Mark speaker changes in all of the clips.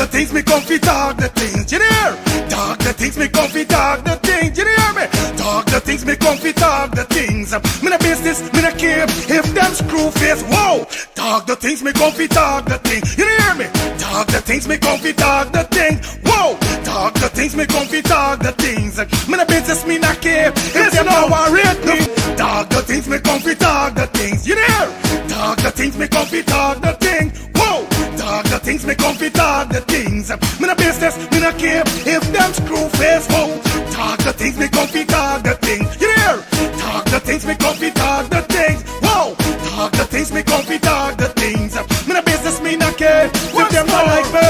Speaker 1: the things me come fi talk the things, you hear? Talk the things me come fi talk the things, you hear me? Talk the things me come fi talk the things. Me no business, me no care if them screw face. Whoa! Talk the things me come fi talk the things, you hear me? Talk the things me come fi talk the things. Whoa! Talk the things me come fi talk the things. Me no business, me no care if them no worried me. Talk the things me come fi talk the things, you hear? Talk the things me come fi talk the things. Whoa! Talk the things me come fi talk the things. Me no business, me no care if them screw face. Whoa! Talk the things me come fi talk the things, you hear? Talk the things me come fi talk the things. Whoa! Talk the things me come fi talk the things. Me no business, me no care if them not like me.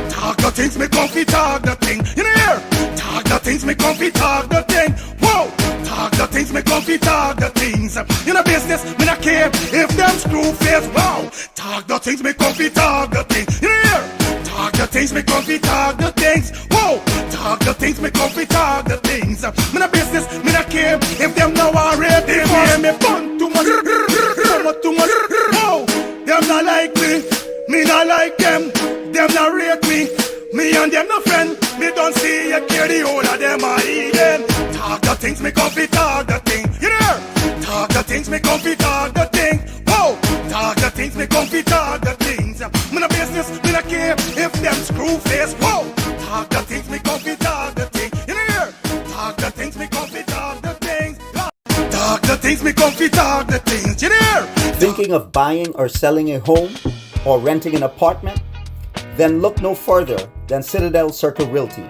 Speaker 1: Talk the things me come fi talk the thing, you hear? Talk the things me come fi talk the thing. Whoa! Talk the things me come fi talk the things. You know business, me no care if them screw face. Wow! Talk the things me come fi talk the things. You hear? Talk the things me come fi talk the things. Whoa! Talk the things me come fi talk the things. Me no business, me no care if them no worried. They hear me fun too much, too much. Whoa! Them not like me not like them. Them not rate me. Me and them no friend. Me don't see you care the whole of them are eating. Talk the things me come fi talk the thing. You hear? Talk the things me come fi talk the thing. Whoa! Talk the things me come fi talk the things. Me no business, me no care if them screw face. Whoa! Talk the things me come fi talk the thing. You hear? Talk the things me come fi talk the things. Talk the things me come fi talk the things. You hear?
Speaker 2: Thinking of buying or selling a home or renting an apartment? Then look no further than Citadel Circle Realty.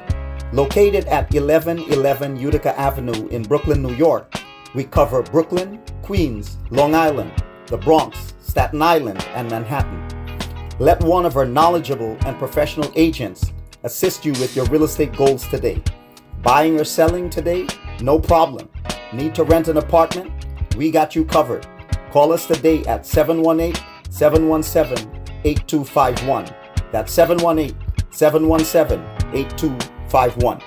Speaker 2: Located at 1111 Utica Avenue in Brooklyn, New York, we cover Brooklyn, Queens, Long Island, the Bronx, Staten Island, and Manhattan. Let one of our knowledgeable and professional agents assist you with your real estate goals today. Buying or selling today? No problem. Need to rent an apartment? We got you covered. Call us today at 718-717-8251. That's 718-717-8251.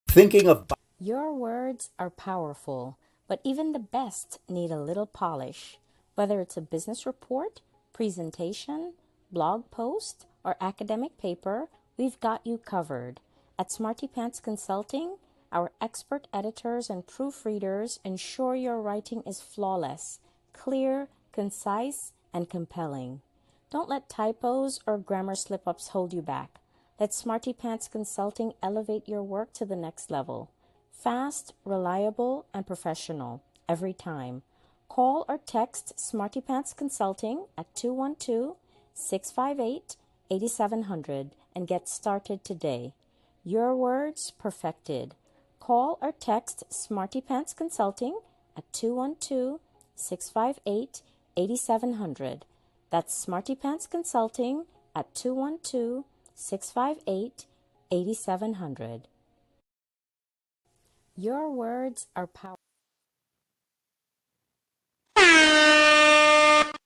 Speaker 2: Thinking of...
Speaker 3: Your words are powerful, but even the best need a little polish. Whether it's a business report, presentation, blog post, or academic paper, we've got you covered. At Smarty Pants Consulting, our expert editors and proofreaders ensure your writing is flawless, clear, concise, and compelling. Don't let typos or grammar slip-ups hold you back. Let Smarty Pants Consulting elevate your work to the next level. Fast, reliable, and professional every time. Call or text Smarty Pants Consulting at 212-658-8700 and get started today. Your words perfected. Call or text Smarty Pants Consulting at 212-658-8700. That's Smarty Pants Consulting at 212-658-8700. Your words are powerful.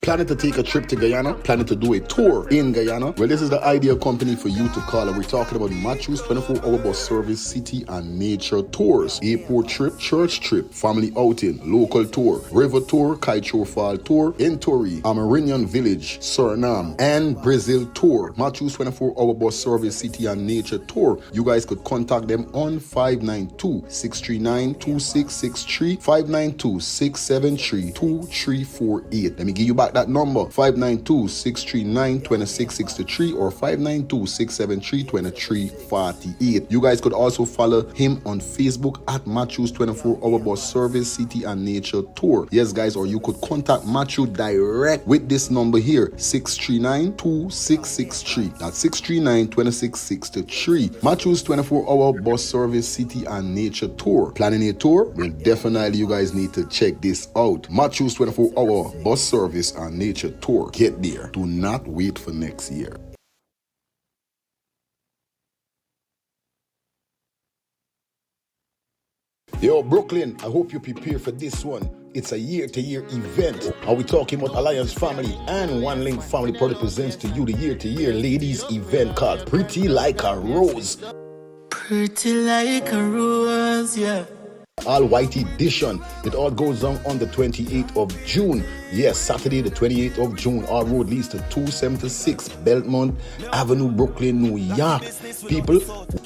Speaker 4: Planning to take a trip to Guyana? Planning to do a tour in Guyana? Well, this is the ideal company for you to call. And we're talking about Matthew's 24-hour bus service, city and nature tours. Airport trip, church trip, family outing, local tour, river tour, Kaicho Fall tour, Entori, Amarinian Village, Suriname, and Brazil tour. Matthew's 24-hour bus service, city and nature tour. You guys could contact them on 592-639-2663, 592-673-2348. Let me give you back that number, 592-639-2663 or 592-673-2348. You guys could also follow him on Facebook at Matthew's 24-hour bus service, city and nature tour. Yes, guys, or you could contact Matthew direct with this number here, 639-2663. That's 639-2663. Matthew's 24-hour bus service, city and nature tour. Planning a tour? Well, definitely you guys need to check this out. Matthew's 24-hour bus service and nature tour. Get there. Do not wait for next year. Yo, Brooklyn, I hope you prepare for this one. It's a year-to-year event. Are we talking about Alliance Family and One Link Family Product presents to you the year-to-year ladies event called Pretty Like a Rose.
Speaker 5: Pretty like a rose, yeah.
Speaker 4: All White Edition. It all goes down on the 28th of June. Yes, Saturday, the 28th of June. Our road leads to 276 Belmont Avenue, Brooklyn, New York. People,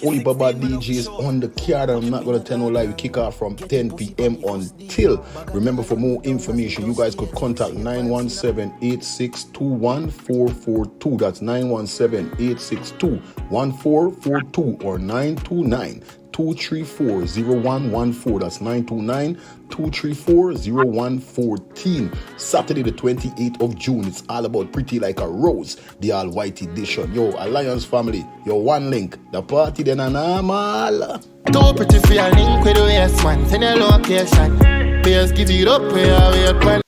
Speaker 4: only Baba DJs on the card. I'm not going to tell no lie. We kick off from 10 p.m. until. Remember, for more information, you guys could contact 917-862-1442. That's 917-862-1442 or 929 234-0114. That's 929-234-0114. Saturday the 28th of June. It's all about Pretty Like a Rose, the All White Edition. Yo, Alliance family, your one link. The party then an normal.
Speaker 5: Too pretty for your link with the yes man. Send your location. Players give it up where we are.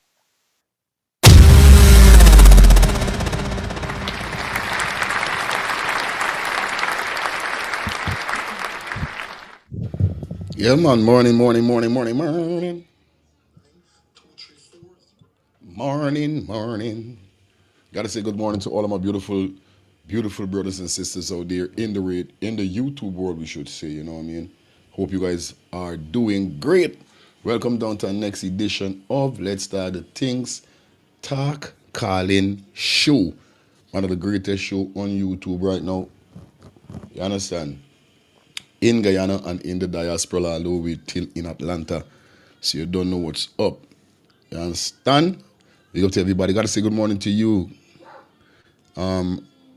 Speaker 4: Yeah, man. Morning. Gotta say good morning to all of my beautiful brothers and sisters out there in the YouTube world, we should say, you know what I mean? Hope you guys are doing great. Welcome down to the next edition of Let's Start the Things Talk Calling Show. One of the greatest show on YouTube right now. You understand? In Guyana and in the diaspora, although we're still in Atlanta. So you don't know what's up. You understand? Big up to everybody. Gotta say good morning to you.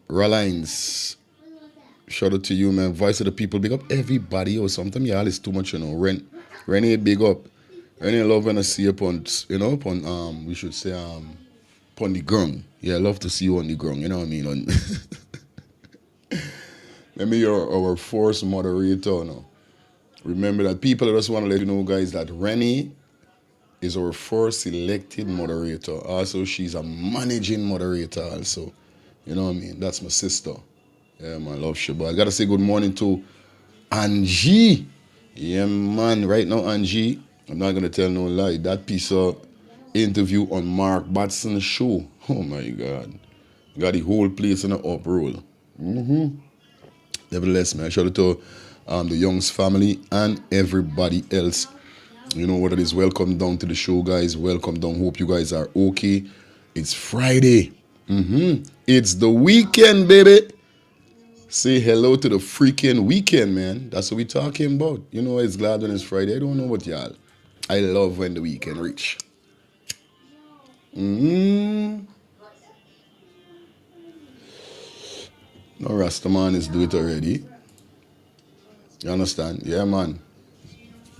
Speaker 4: Ralines. Shout out to you, man. Voice of the people. Big up everybody or something. Yeah, it's too much, you know. Rennie, big up. Rennie, love when I see you upon, you know, upon, we should say, upon the ground. Yeah, I love to see you on the ground. You know what I mean? Let me our first moderator now. Remember that people, I just want to let you know, guys, that Rennie is our first selected moderator. Also, she's a managing moderator also. You know what I mean? That's my sister. Yeah, man, love you. But I got to say good morning to Angie. Yeah, man. Right now, Angie, I'm not going to tell no lie. That piece of interview on Mark Batson's show, oh my God. Got the whole place in an uproar. Nevertheless, man, shout out to the Youngs family and everybody else. You know what it is. Welcome down to the show, guys. Welcome down. Hope you guys are okay. It's Friday. It's the weekend, baby. Say hello to the freaking weekend, man. That's what we're talking about. You know, it's glad when it's Friday. I don't know what y'all. I love when the weekend reach. No Rastaman is do it already. You understand? Yeah, man.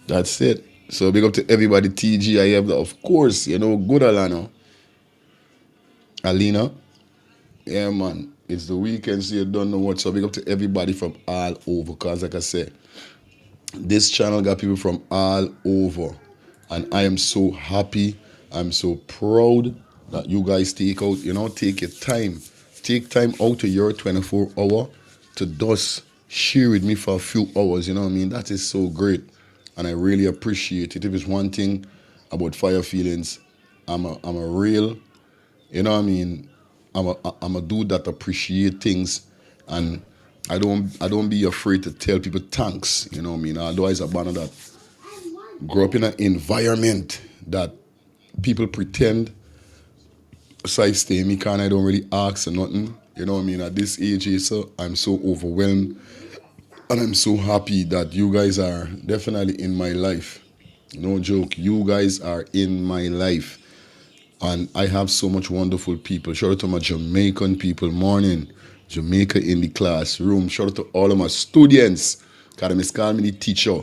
Speaker 4: That's it. So big up to everybody. TGIF, of course. You know, good Alana. Alina. Yeah, man. It's the weekend, so you don't know what. So big up to everybody from all over. Because like I said, this channel got people from all over. And I am so happy. I'm so proud that you guys take out, you know, take your time. Take time out of your 24 hour to just share with me for a few hours, you know what I mean? That is so great. And I really appreciate it. If it's one thing about Fire Feelings, I'm a real, you know what I mean? I'm a dude that appreciate things, and I don't be afraid to tell people thanks, you know what I mean? Otherwise, a banner that grew up in an environment that people pretend so I stay me can I don't really ask or nothing. You know what I mean? At this age, so I'm so overwhelmed and I'm so happy that you guys are definitely in my life. No joke, you guys are in my life. And I have so much wonderful people. Shout out to my Jamaican people. Morning. Jamaica in the classroom. Shout out to all of my students. Because they call me the teacher.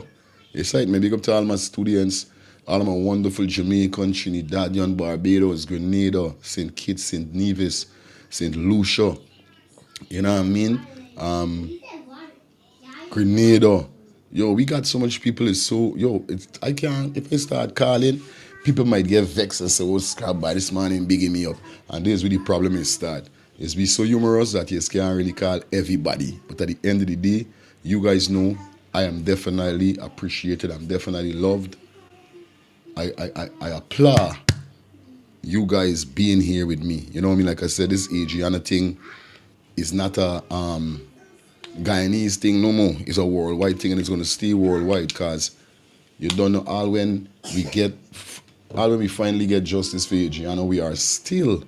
Speaker 4: Yes, right. Big up to all my students. All of my wonderful Jamaican, Trinidadian, Barbados, Grenada, St. Kitts, St. Nevis, St. Lucia. You know what I mean? Grenada. Yo, we got so much people. It's so, I can't, if I start calling, people might get vexed and say, oh, scrap by this man and bigging me up. And this is where the problem is start. It's be so humorous that you can't really call everybody. But at the end of the day, you guys know I am definitely appreciated. I'm definitely loved. I applaud you guys being here with me. You know what I mean? Like I said, this Adriana thing is not a Guyanese thing no more. It's a worldwide thing, and it's going to stay worldwide because You don't know all when we finally get justice for Adrainna, we are still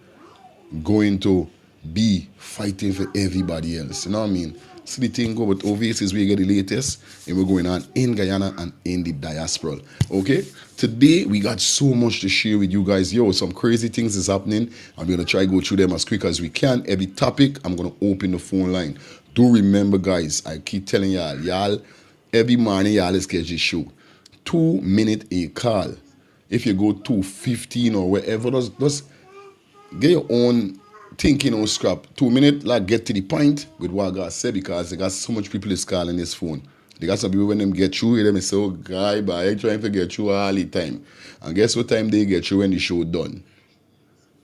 Speaker 4: going to be fighting for everybody else. You know what I mean? So the thing go, but overseas we get the latest, and we're going on in Guyana and in the diaspora. Okay? Today we got so much to share with you guys. Yo, some crazy things is happening. I'm gonna try to go through them as quick as we can. Every topic, I'm gonna open the phone line. Do remember, guys, I keep telling y'all, every morning y'all is get this show. 2 minute a call. If you go 2:15 or wherever, just get your own thinking on scrap. 2 minutes, like get to the point with what I got said, because they got so much people is calling this phone. They got some people when them get through, them say, oh guy, but I trying to get through all the time. And guess what time they get through? When the show done.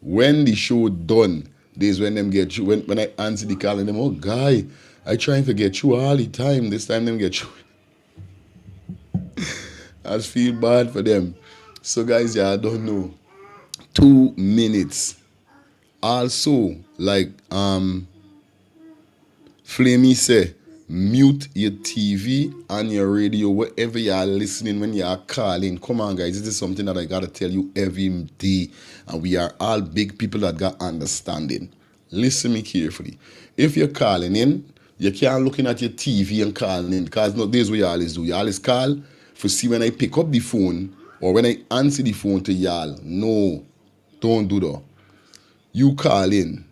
Speaker 4: When the show done, this when them get through. When I answer the call and them, oh guy, I trying to get through all the time. This time them get through. I just feel bad for them. So guys, yeah, I don't know. 2 minutes. Also, like Flamey say, mute your TV and your radio, wherever you are listening when you are calling. Come on, guys, this is something that I gotta tell you every day. And we are all big people that got understanding. Listen me carefully. If you're calling in, you can't looking at your TV and calling in, because no, this is what you always do. You always call for see when I pick up the phone or when I answer the phone to y'all. No, don't do that. You call in.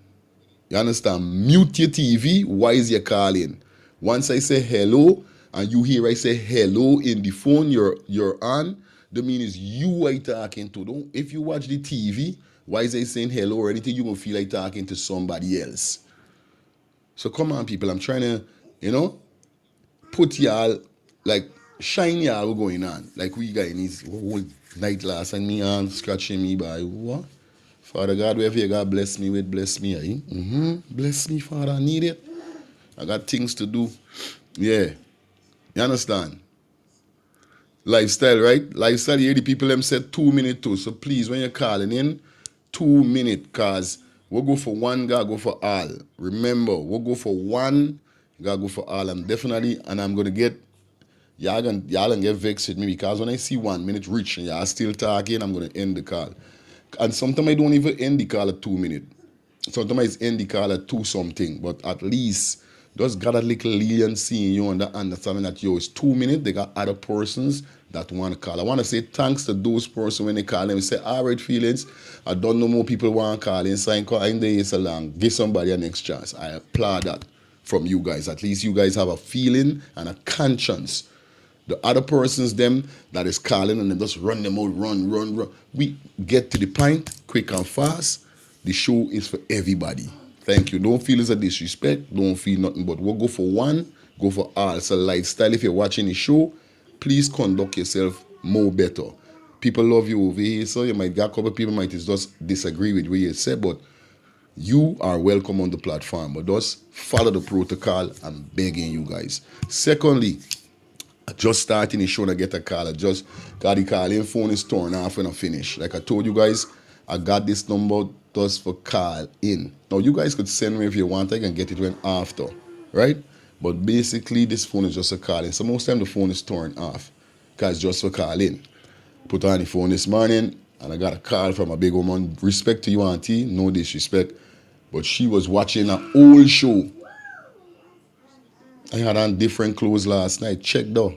Speaker 4: You understand? Mute your TV. Why is you calling? Once I say hello and you hear I say hello in the phone you're on, the mean is you I talking to. Don't, if you watch the TV, why is I saying hello or anything, you gonna feel like talking to somebody else. So come on, people. I'm trying to, put y'all, like, shine y'all going on. Like we got in his whole night last and me on scratching me by what? Father God, wherever you God bless me with, bless me. Bless me, Father. I need it. I got things to do. Yeah. You understand? Lifestyle, right? Lifestyle, you hear the people them said 2 minutes too. So please, when you're calling in, 2 minutes, cause we'll go for one, gotta go for all. Remember, we'll go for one, gotta go for all. And I'm gonna get, y'all gonna get vexed with me, because when I see 1 minute reach and y'all still talking, I'm gonna end the call. And sometimes I don't even end the call at 2 minutes. Sometimes I end the call at 2 something. But at least just got a little leniency in you and the understanding that, it's 2 minutes. They got other persons that want to call. I want to say thanks to those persons when they call them and say, all right, feelings. I don't know more people want to call in. So I'm there so long. Give somebody a next chance. I applaud that from you guys. At least you guys have a feeling and a conscience. The other persons, them that is calling and they just run them out, run. We get to the point, quick and fast. The show is for everybody. Thank you. Don't feel it's a disrespect. Don't feel nothing, but we'll go for one, go for all. It's a lifestyle. If you're watching the show, please conduct yourself more better. People love you over here, so you might get a couple of people might just disagree with what you said, but you are welcome on the platform. But just follow the protocol. I'm begging you guys. Secondly, I just starting the show and I get a call. I just got the call in, phone is turned off when I finish. Like I told you guys, I got this number just for call in. Now you guys could send me if you want, I can get it when after, right? But basically this phone is just a call in. So most time the phone is turned off because it's just for call in. Put on the phone this morning and I got a call from a big woman. Respect to you, auntie, no disrespect. But she was watching an old show. I had on different clothes last night. Check though.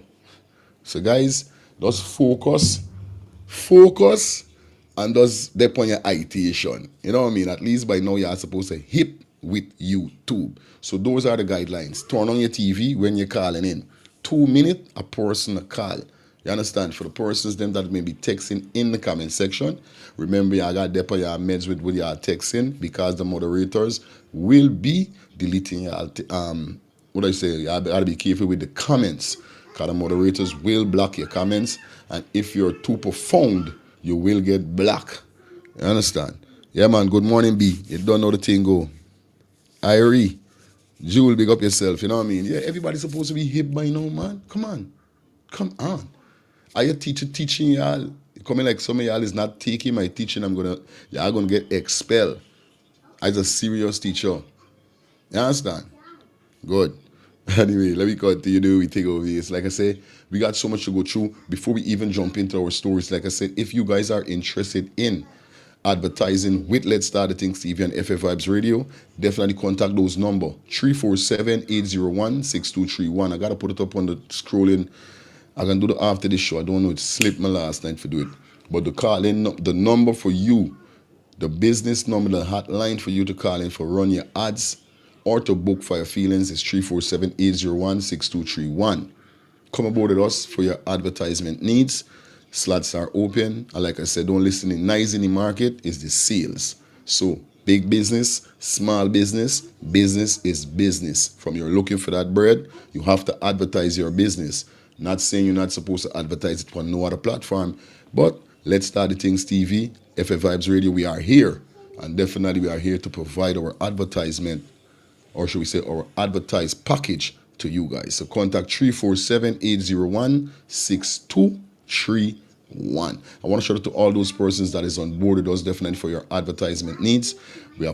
Speaker 4: So guys, just focus, and just dep on your itation. You know what I mean? At least by now you're supposed to hip with YouTube. So those are the guidelines. Turn on your TV when you're calling in. 2 minutes, a person a call. You understand? For the persons them that may be texting in the comment section, remember you got dep on your meds with your texting, because the moderators will be deleting your what I say, you gotta be careful with the comments, because the moderators will block your comments, and if you're too profound, you will get blocked. You understand? Yeah, man. Good morning, B. You don't know the thing go. Irie, Jewel, big up yourself. You know what I mean? Yeah, everybody's supposed to be hip by now, man. Come on. Are your teacher teaching y'all? Coming like some of y'all is not taking my teaching. Y'all gonna get expelled as a serious teacher. You understand? Good. Anyway, let me continue do we take over this. Like I said, we got so much to go through before we even jump into our stories. Like I said, if you guys are interested in advertising with Let's Start the Things TV and FF Vibes Radio, definitely contact those number 347-801-6231. I gotta put it up on the scrolling. I can do it after this show. I don't know, it slipped my last night for do it. But the call in, the number for you, the business number, the hotline for you to call in for run your ads or to book for your feelings is 347-801-6231. Come aboard with us for your advertisement needs. Slots are open. And like I said, don't listen in nice in the market is the sales. So big business, small business, business is business. From you're looking for that bread, you have to advertise your business. Not saying you're not supposed to advertise it on no other platform, but Let's Start the Things TV, FF Vibes Radio, we are here. And definitely we are here to provide our advertisement, or should we say our advertised package to you guys. So contact 347-801-6231. I want to shout out to all those persons that is on board with us definitely for your advertisement needs. We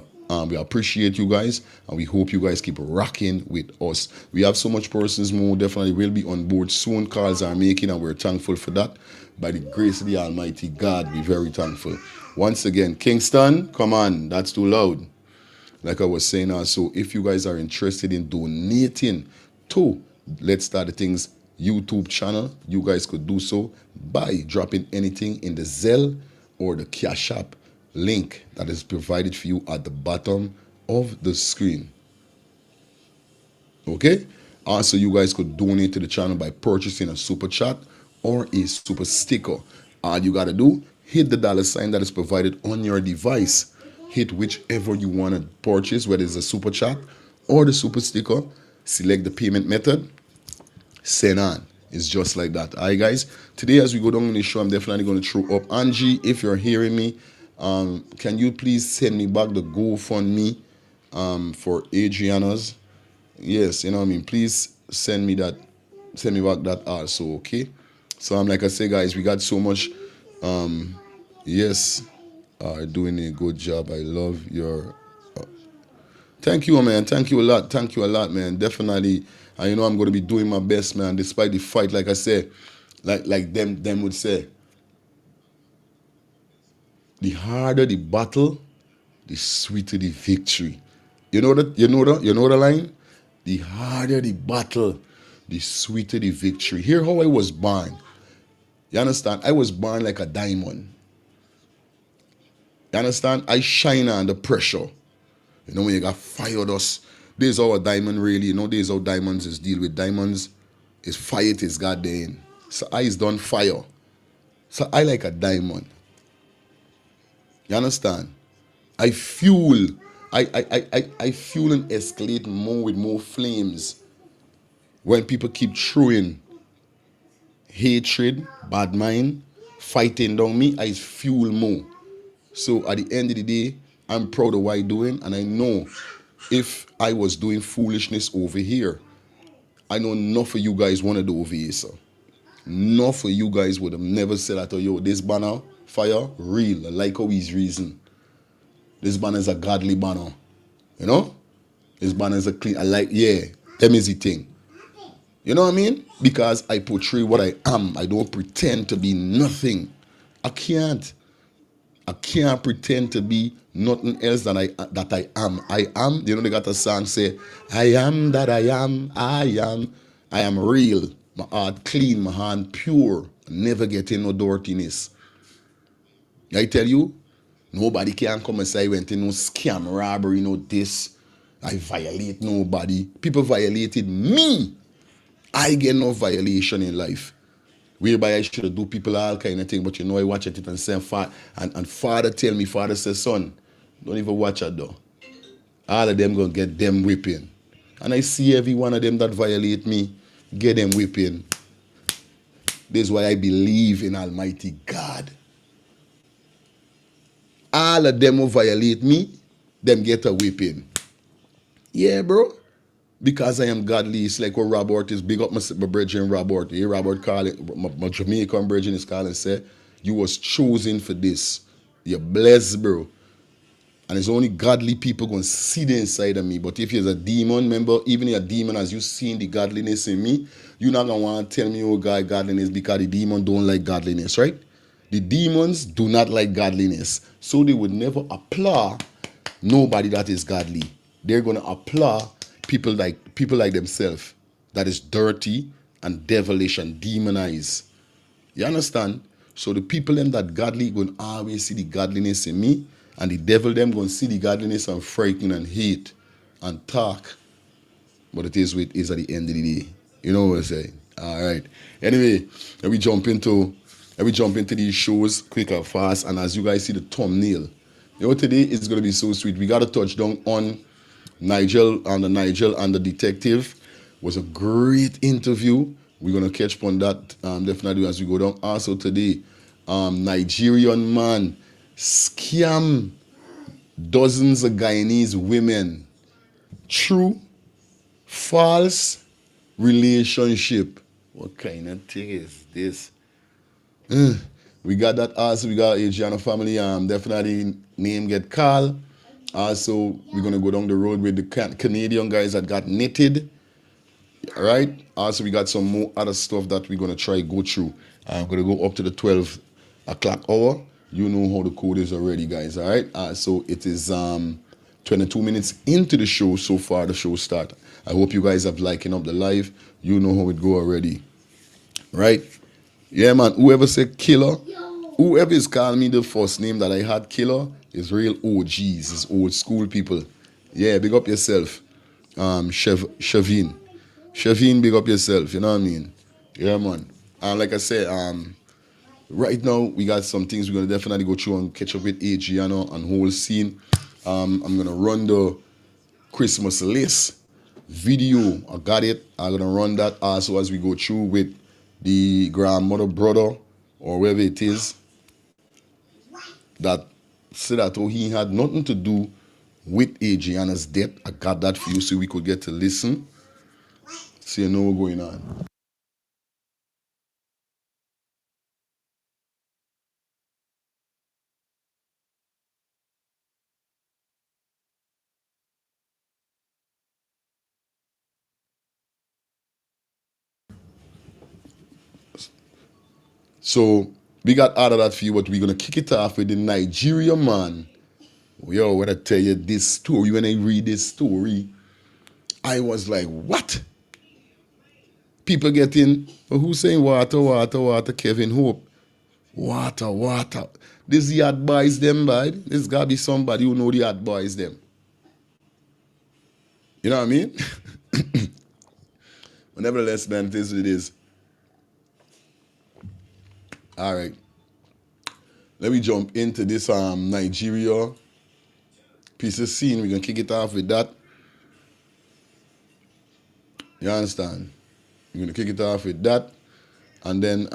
Speaker 4: appreciate you guys, and we hope you guys keep rocking with us. We have so much persons more definitely will be on board soon. Calls are making, and we're thankful for that. By the grace of the Almighty God, we're very thankful. Once again, Kingston, come on, that's too loud. Like I was saying also, if you guys are interested in donating to Let's Start the Things YouTube channel, you guys could do so by dropping anything in the Zelle or the Cash App link that is provided for you at the bottom of the screen. Okay? Also, you guys could donate to the channel by purchasing a super chat or a super sticker. All you gotta do, hit the $ that is provided on your device. Hit whichever you want to purchase, whether it's a super chat or the super sticker. Select the payment method. Send on. It's just like that. All right, guys. Today, as we go down in the show, I'm definitely going to throw up. Angie, if you're hearing me, can you please send me back the GoFundMe for Adrainna's? Yes, you know what I mean. Please send me that. Send me back that also, okay? So like I say, guys, we got so much. Yes. Are doing a good job. I love your thank you, man. Thank you a lot. Thank you a lot, man. Definitely. And you know I'm gonna be doing my best, man, despite the fight. Like I said, like them would say, the harder the battle, the sweeter the victory. You know the line? The harder the battle, the sweeter the victory. Hear how I was born. You understand? I was born like a diamond. You understand? I shine under pressure. You know, when you got fire dust, there's how a diamond really, you know, there's how diamonds is deal with diamonds. Is fire it is goddamn. So I is done fire. So I like a diamond. You understand? I fuel. I fuel and escalate more with more flames. When people keep throwing hatred, bad mind, fighting down me, I fuel more. So at the end of the day, I'm proud of what I'm doing, and I know if I was doing foolishness over here, I know enough of you guys want to do over here, sir. Enough of you guys would have never said that, yo, this banner, fire, real. I like how he's reason. This banner is a godly banner. You know? This banner is a clean, I like, yeah, them is the thing. You know what I mean? Because I portray what I am. I don't pretend to be nothing. I can't pretend to be nothing else than I am. I am, you know, they got a song say, I am that I am, I am real. My heart clean, my hand pure, never getting no dirtiness. I tell you, nobody can come and say I went in no scam, robbery, no this. I violate nobody. People violated me. I get no violation in life. Whereby I should do people all kind of thing, but you know I watch it and say, and father tell me, father says, son, don't even watch it though. All of them gonna get them whipping. And I see every one of them that violate me, get them whipping. This is why I believe in Almighty God. All of them who violate me, them get a whipping. Yeah, bro. Because I am godly, it's like what Robert is. Big up my brethren Robert. Yeah, Robert call it, my Jamaican brethren is calling and say, you was chosen for this. You're blessed, bro. And it's only godly people going to see the inside of me. But if you're a demon, remember, even a demon, as you seen the godliness in me, you're not going to want to tell me, oh, God, godliness, because the demon don't like godliness, right? The demons do not like godliness. So they would never applaud nobody that is godly. They're going to applaud people like themselves that is dirty and devilish and demonized. You understand? So the people them that godly going always see the godliness in me, and the devil them going to see the godliness and frighten and hate and talk. But it is what it is at the end of the day. You know what I'm saying? All right. Anyway, let me jump into these shows quick and fast. And as you guys see the thumbnail, you know, today is going to be so sweet. We got to touch down on Nigel and the detective. Was a great interview. We're going to catch up on that definitely as we go down. Also today, Nigerian man scam dozens of Guyanese women. True, false relationship. What kind of thing is this? We got that also. We got Adrainna family. Definitely name get called. Also, we're going to go down the road with the Canadian guys that got knitted. All right. Also, we got some more other stuff that we're gonna try go through. I'm gonna go up to the 12 o'clock hour. You know how the code is already, guys. All right. So it is 22 minutes into the show so far. The show start. I hope you guys have liking up the live. You know how it go already, right? Yeah, man. Whoever said killer, whoever is calling me the first name that I had, killer, is real OGs. It's old school people. Yeah, big up yourself, Shavin. Shavin, big up yourself, you know what I mean? Yeah, man. Like I said, right now, we got some things we're going to definitely go through and catch up with Adrainna and whole scene. I'm going to run the Christmas list video. I got it. I'm going to run that also as we go through with the grandmother, brother, or wherever it is, that said that he had nothing to do with Adrainna's death. I got that for you so we could get to listen. So you know what's going on. So we got out of that for you, but we're gonna kick it off with the Nigerian man. Yo, when I tell you this story, when I read this story, I was like, what? People getting, who's saying water, water, water, Kevin Hope? Water, water. This the advise them, right? There's gotta be somebody who know the advise them. You know what I mean? But nevertheless, man, this it is. All right. Let me jump into this Nigeria piece of scene. We're gonna kick it off with that. You understand? We're gonna kick it off with that. And then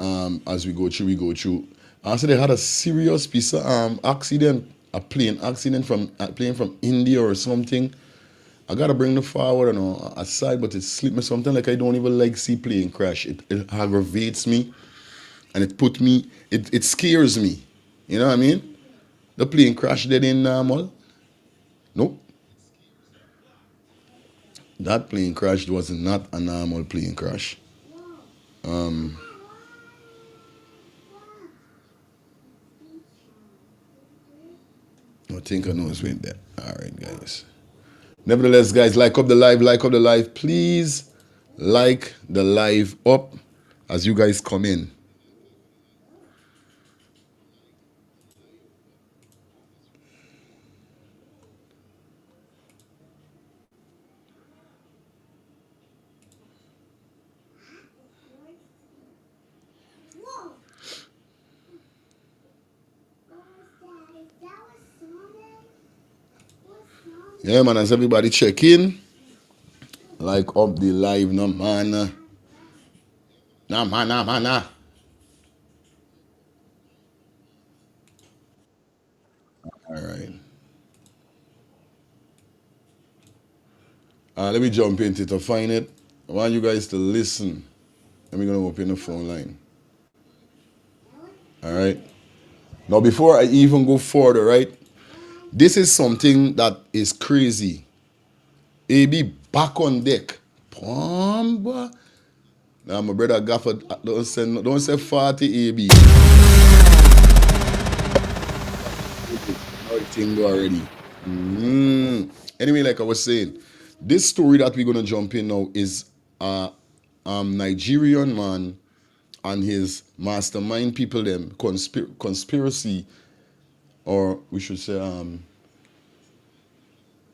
Speaker 4: as we go through. So they had a serious piece of accident, a plane accident from India or something. I gotta bring the forward aside, but it slipped me something like I don't even like see plane crash. It aggravates me and it scares me. You know what I mean? The plane crash dead in normal? Nope. That plane crash was not a normal plane crash. I think I know it's with that. All right, guys. Nevertheless, guys, like up the live. Please like the live up as you guys come in. Yeah, man, as everybody check in, like up the live, no man. Nah, man. All right. Let me jump into it to find it. I want you guys to listen. And we're going to open the phone line. All right. Now, before I even go further, right, This is something that is crazy. AB back on deck. Bomba. Now my brother Gaffer, don't say 40 AB. Everything already. Anyway, like I was saying, this story that we're gonna jump in now is Nigerian man and his mastermind people, them conspiracy, or we should say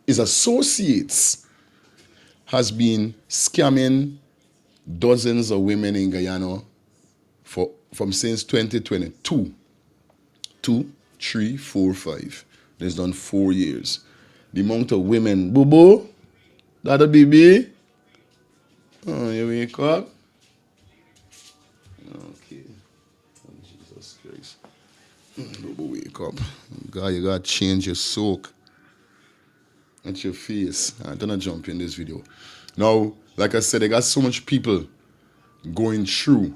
Speaker 4: his associates has been scamming dozens of women in Guyana from since 2022. 2, 3, 4, 5. It's done 4 years. The amount of women, Bobo, that a baby. Oh, you wake up. Okay. Oh, Jesus Christ. Bobo, wake up. God, you gotta change your soak. At your face. I'm gonna jump in this video. Now, like I said, I got so much people going through.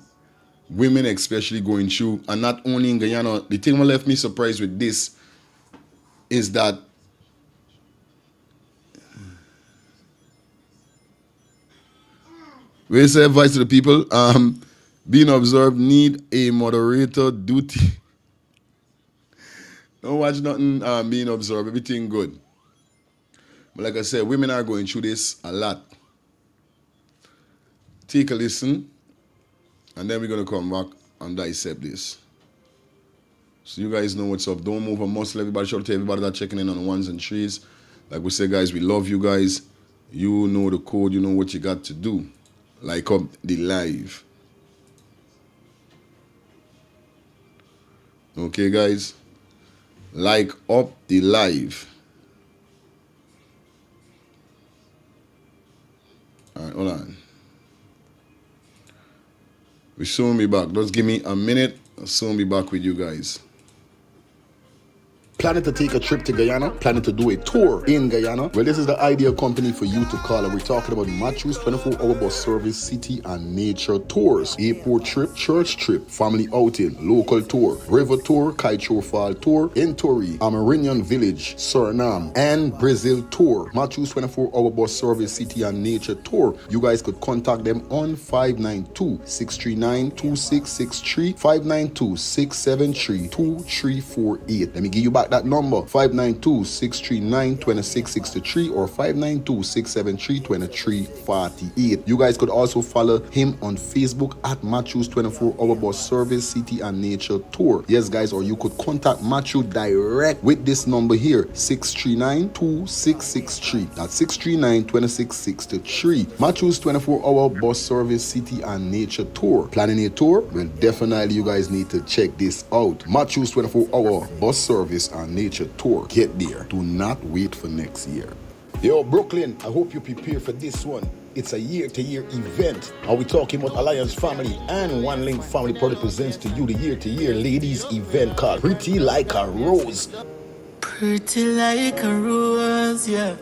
Speaker 4: Women especially going through. And not only in Guyana. The thing that left me surprised with this is that we say advice to the people. Being observed need a moderator duty. Don't watch nothing being observed. Everything good. But like I said, women are going through this a lot. Take a listen. And then we're going to come back and dissect this. So you guys know what's up. Don't move a muscle. Everybody shout to everybody that's checking in on the ones and threes. Like we say, guys, we love you guys. You know the code. You know what you got to do. Like up the live. Okay, guys? Like up the live. All right, hold on. We'll soon be back. Just give me a minute. I'll soon be back with you guys.
Speaker 1: Planning to take a trip to Guyana? Planning to do a tour in Guyana? Well, this is the ideal company for you to call. And we're talking about Matthews 24-hour bus service, city and nature tours. Airport trip, church trip, family outing, local tour, river tour, Kaicho Fall tour, Intori, Amarinian Village, Suriname, and Brazil tour. Matthews 24-hour bus service, city and nature tour. You guys could contact them on 592-639-2663, 592-673-2348. Let me give you back that number, 592-639-2663 or 592-673-2348. You guys could also follow him on Facebook at Matthews 24-hour bus service, city and nature tour. Yes, guys, or you could contact Matthew direct with this number here, 639-2663. That's 639-2663. Matthews 24-hour bus service, city and nature tour. Planning a tour? Well, definitely you guys need to check this out. Matthews 24-hour bus service and nature tour. Get there. Do not wait for next year. Yo, Brooklyn, I hope you prepare for this one. It's a year-to-year event. Are we talking about Alliance Family and One Link Family Product presents to you the year-to-year ladies event called Pretty Like a Rose.
Speaker 5: Pretty like a rose, yeah.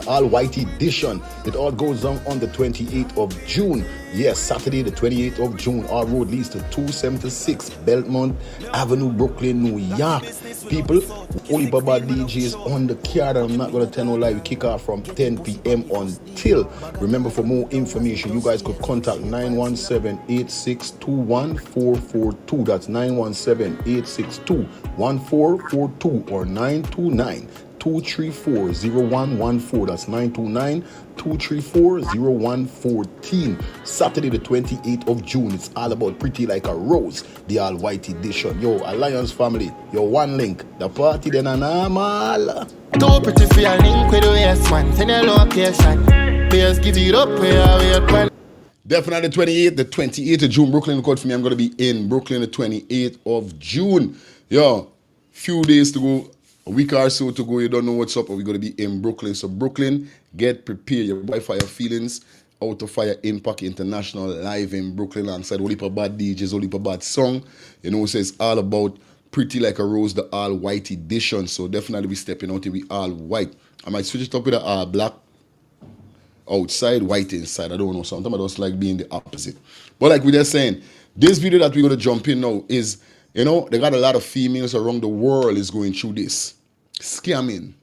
Speaker 1: All white edition. It all goes down on the 28th of June. Yes, Saturday the 28th of June. Our road leads to 276 Belmont Avenue, Brooklyn, New York. People, Oli Baba DJs on the card. I'm not going to tell no lie. We kick off from 10 p.m. until. Remember, for more information, you guys could contact 917-862-1442. That's 917-862-1442 or 929-234-0114. That's 929-234-0114. Saturday the 28th of June. It's all about Pretty Like a Rose, the all white edition. Yo, Alliance Family, your One Link. The party then a normal.
Speaker 5: Too pretty for your link with the yes man. Send your location. Please give it up where we are.
Speaker 4: Definitely the 28th of June, Brooklyn. Code for me. I'm going to be in Brooklyn the 28th of June. Yo, few days to go. A week or so to go. You don't know what's up. Or we're going to be in Brooklyn. So Brooklyn, get prepared. Your boy Fire Feelings, Out of Fire Impact International live in Brooklyn alongside Olipa Bad DJs, Olipa Bad song. You know, so it's all about Pretty Like a Rose, the all white edition. So definitely be stepping out to be all white. I might switch it up with a black outside, white inside. I don't know. Sometimes I just like being the opposite. But like we just saying, this video that we're going to jump in now is, you know, they got a lot of females around the world is going through this. Scamming.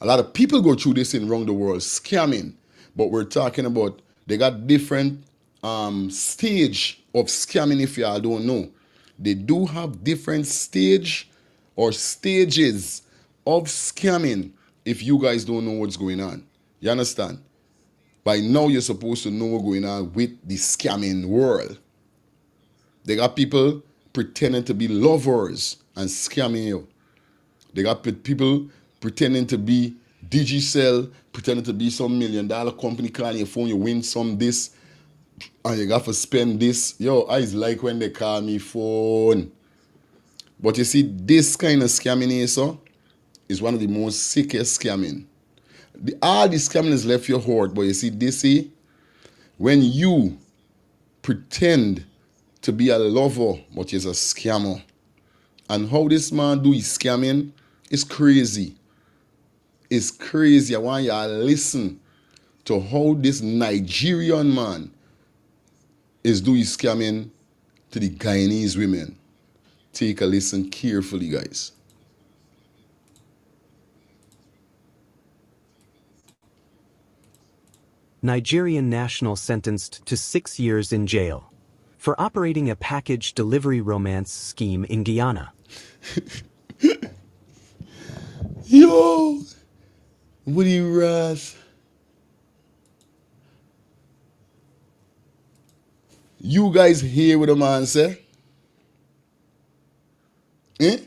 Speaker 4: A lot of people go through this in around the world, scamming. But we're talking about they got different stage of scamming. If y'all don't know, they do have different stage or stages of scamming. If you guys don't know what's going on, you understand? By now you're supposed to know what's going on with the scamming world. They got people pretending to be lovers and scamming you. They got people pretending to be Digicel, pretending to be some $1 million company, calling your phone, you win some this, and you got to spend this. Yo, I like when they call me phone. But you see, this kind of scamming here, so, is one of the most sickest scamming. All the scamming is left your heart, but you see, this see, when you pretend to be a lover, but you're a scammer. And how this man do his scamming is crazy. It's crazy. I want you to listen to how this Nigerian man is doing scamming to the Guyanese women. Take a listen carefully, guys.
Speaker 6: Nigerian national sentenced to 6 years in jail for operating a package delivery romance scheme in Guyana.
Speaker 4: Yo, Woody Ross. You guys hear what the man say? Eh?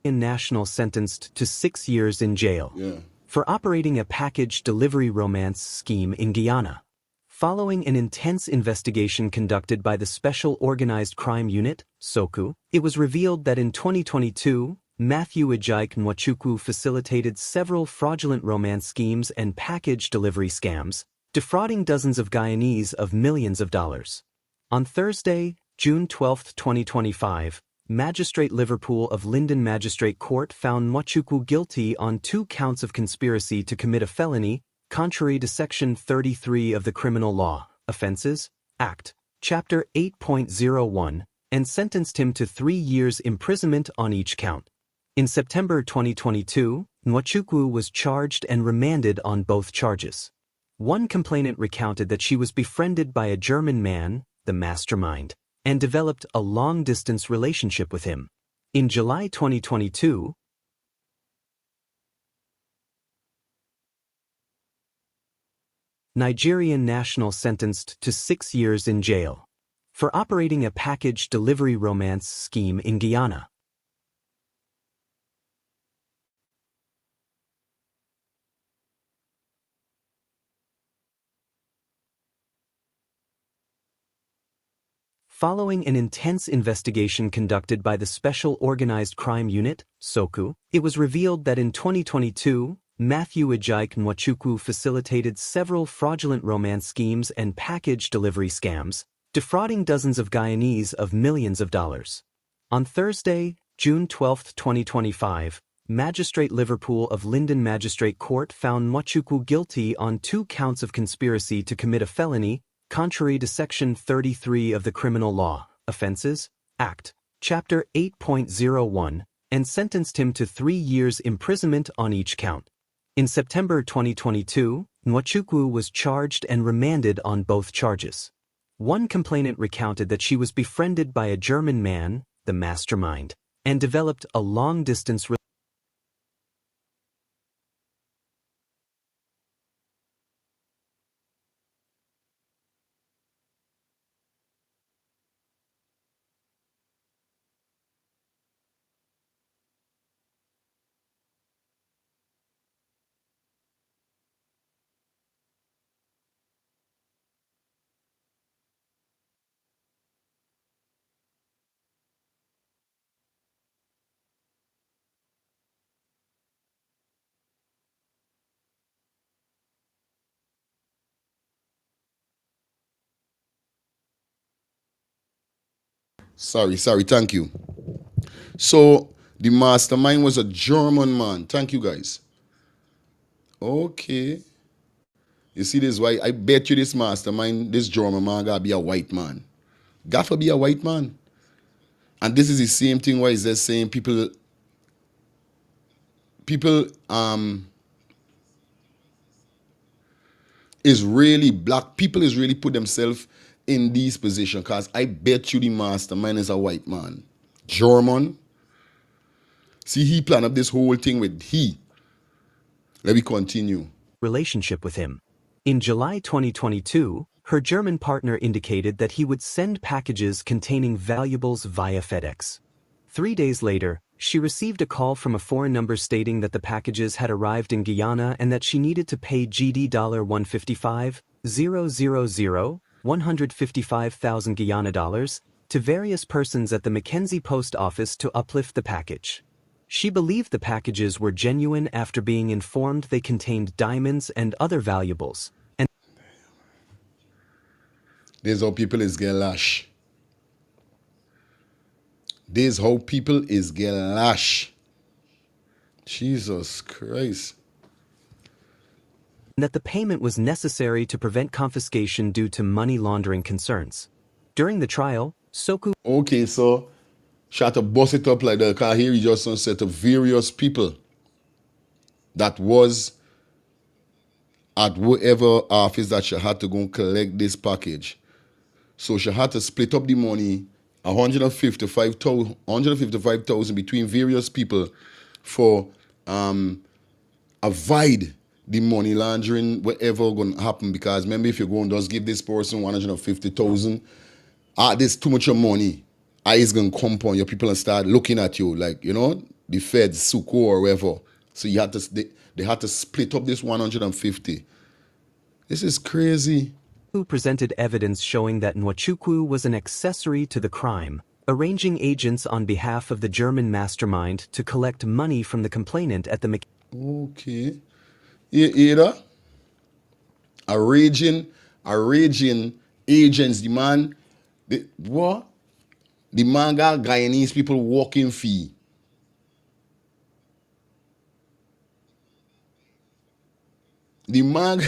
Speaker 6: National sentenced to 6 years in jail for operating a package delivery romance scheme in Guyana. Following an intense investigation conducted by the Special Organized Crime Unit, SOCU, it was revealed that in 2022, Matthew Ejike Nwachukwu facilitated several fraudulent romance schemes and package delivery scams, defrauding dozens of Guyanese of millions of dollars. On Thursday, June 12, 2025, Magistrate Liverpool of Linden Magistrate Court found Nwachukwu guilty on 2 counts of conspiracy to commit a felony, contrary to Section 33 of the Criminal Law, Offences, Act, Chapter 8.01, and sentenced him to 3 years imprisonment on each count. In September 2022, Nwachukwu was charged and remanded on both charges. One complainant recounted that she was befriended by a German man, the mastermind, and developed a long-distance relationship with him. In July 2022, Nigerian national sentenced to 6 years in jail for operating a package delivery romance scheme in Guyana. Following an intense investigation conducted by the Special Organized Crime Unit, SOCU, it was revealed that in 2022, Matthew Ejike Nwachukwu facilitated several fraudulent romance schemes and package delivery scams, defrauding dozens of Guyanese of millions of dollars. On Thursday, June 12, 2025, Magistrate Liverpool of Linden Magistrate Court found Nwachukwu guilty on 2 counts of conspiracy to commit a felony, contrary to Section 33 of the Criminal Law, Offences, Act, Chapter 8.01, and sentenced him to 3 years imprisonment on each count. In September 2022, Nwachukwu was charged and remanded on both charges. One complainant recounted that she was befriended by a German man, the mastermind, and developed a long-distance relationship.
Speaker 4: Sorry, thank you. So, the mastermind was a German man. Thank you, guys. Okay. You see this why I bet you this mastermind, this German man gotta be a white man. Got to be a white man. And this is the same thing why is just saying people is really black people is really put themselves in these positions, because I bet you the mastermind is a white man. German. See, he planned up this whole thing with he. Let me continue.
Speaker 6: Relationship with him. In July 2022, her German partner indicated that he would send packages containing valuables via FedEx. 3 days later, she received a call from a foreign number stating that the packages had arrived in Guyana and that she needed to pay GD $155,000, 155,000 Guyana dollars, to various persons at the Mackenzie post office to uplift the package. She believed the packages were genuine after being informed they contained diamonds and other valuables. And
Speaker 4: This is how people is get lash. This is how people is get lash. Jesus Christ.
Speaker 6: that the payment was necessary to prevent confiscation due to money laundering concerns. During the trial, Soku
Speaker 4: Okay, so she had to bust it up like that, because here he just said to various people that was at whatever office that she had to go and collect this package. So she had to split up the money, 155,000 between various people for avoid the money laundering, whatever going to happen. Because remember, if you go and just give this person 150,000, this too much of money, eyes going to come on your people and start looking at you like, you know, the feds, Suko or whatever. So you had to, they had to split up this 150. This is crazy.
Speaker 6: presented evidence showing that Nwachukwu was an accessory to the crime, arranging agents on behalf of the German mastermind to collect money from the complainant at the
Speaker 4: Okay. Either a raging agents, the man, what? The man got Guyanese people walking fee. The man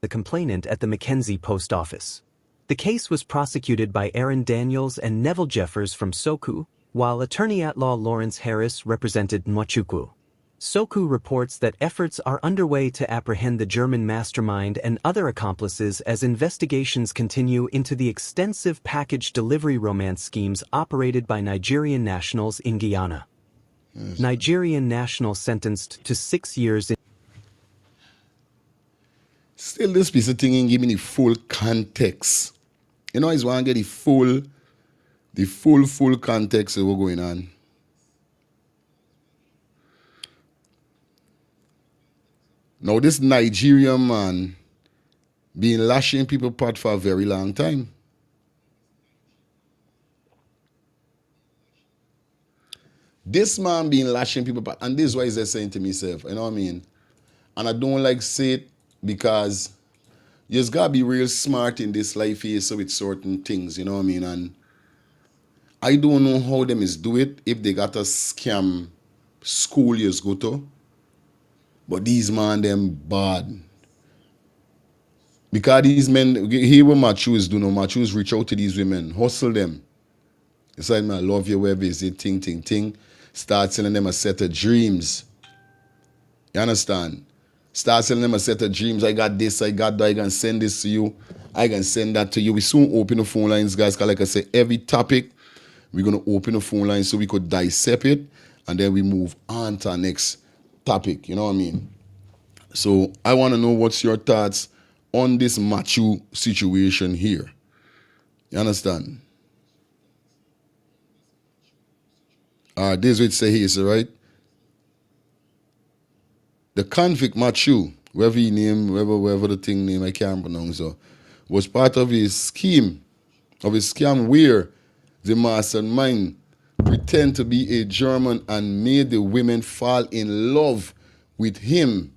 Speaker 6: the complainant at the Mackenzie post office. The case was prosecuted by Aaron Daniels and Neville Jeffers from Soku, while attorney-at-law Lawrence Harris represented Nwachukwu. Soku reports that efforts are underway to apprehend the German mastermind and other accomplices as investigations continue into the extensive package delivery romance schemes operated by Nigerian nationals in Guyana. Nigerian nationals sentenced to 6 years in
Speaker 4: Still, this piece of thing ain't giving the full context. You know, I just want to get the full context of what's going on. Now, this Nigerian man been lashing people pot for a very long time. This man been lashing people pot, and this is what he's just saying to himself, you know what I mean? And I don't like say it because you just gotta be real smart in this life here, so with certain things, you know what I mean? And I don't know how them is do it if they got a scam school you go to. But these man them bad. Because these men, hear what Matthews do now. Matthews reach out to these women, hustle them. It's like, man, I love you, wherever is it, ting. Start selling them a set of dreams. You understand? Start selling them a set of dreams. I got this, I got that, I can send this to you. I can send that to you. We soon open the phone lines, guys, because like I said, every topic, we're going to open the phone lines so we could dissect it, and then we move on to our next topic, you know what I mean? So I want to know what's your thoughts on this Matthew situation here. You understand? This is what say here, so right? The convict Matthew, whatever he name, whatever the thing name, I can't pronounce, so, was part of his scheme, of his scam where the mastermind pretend to be a German and made the women fall in love with him.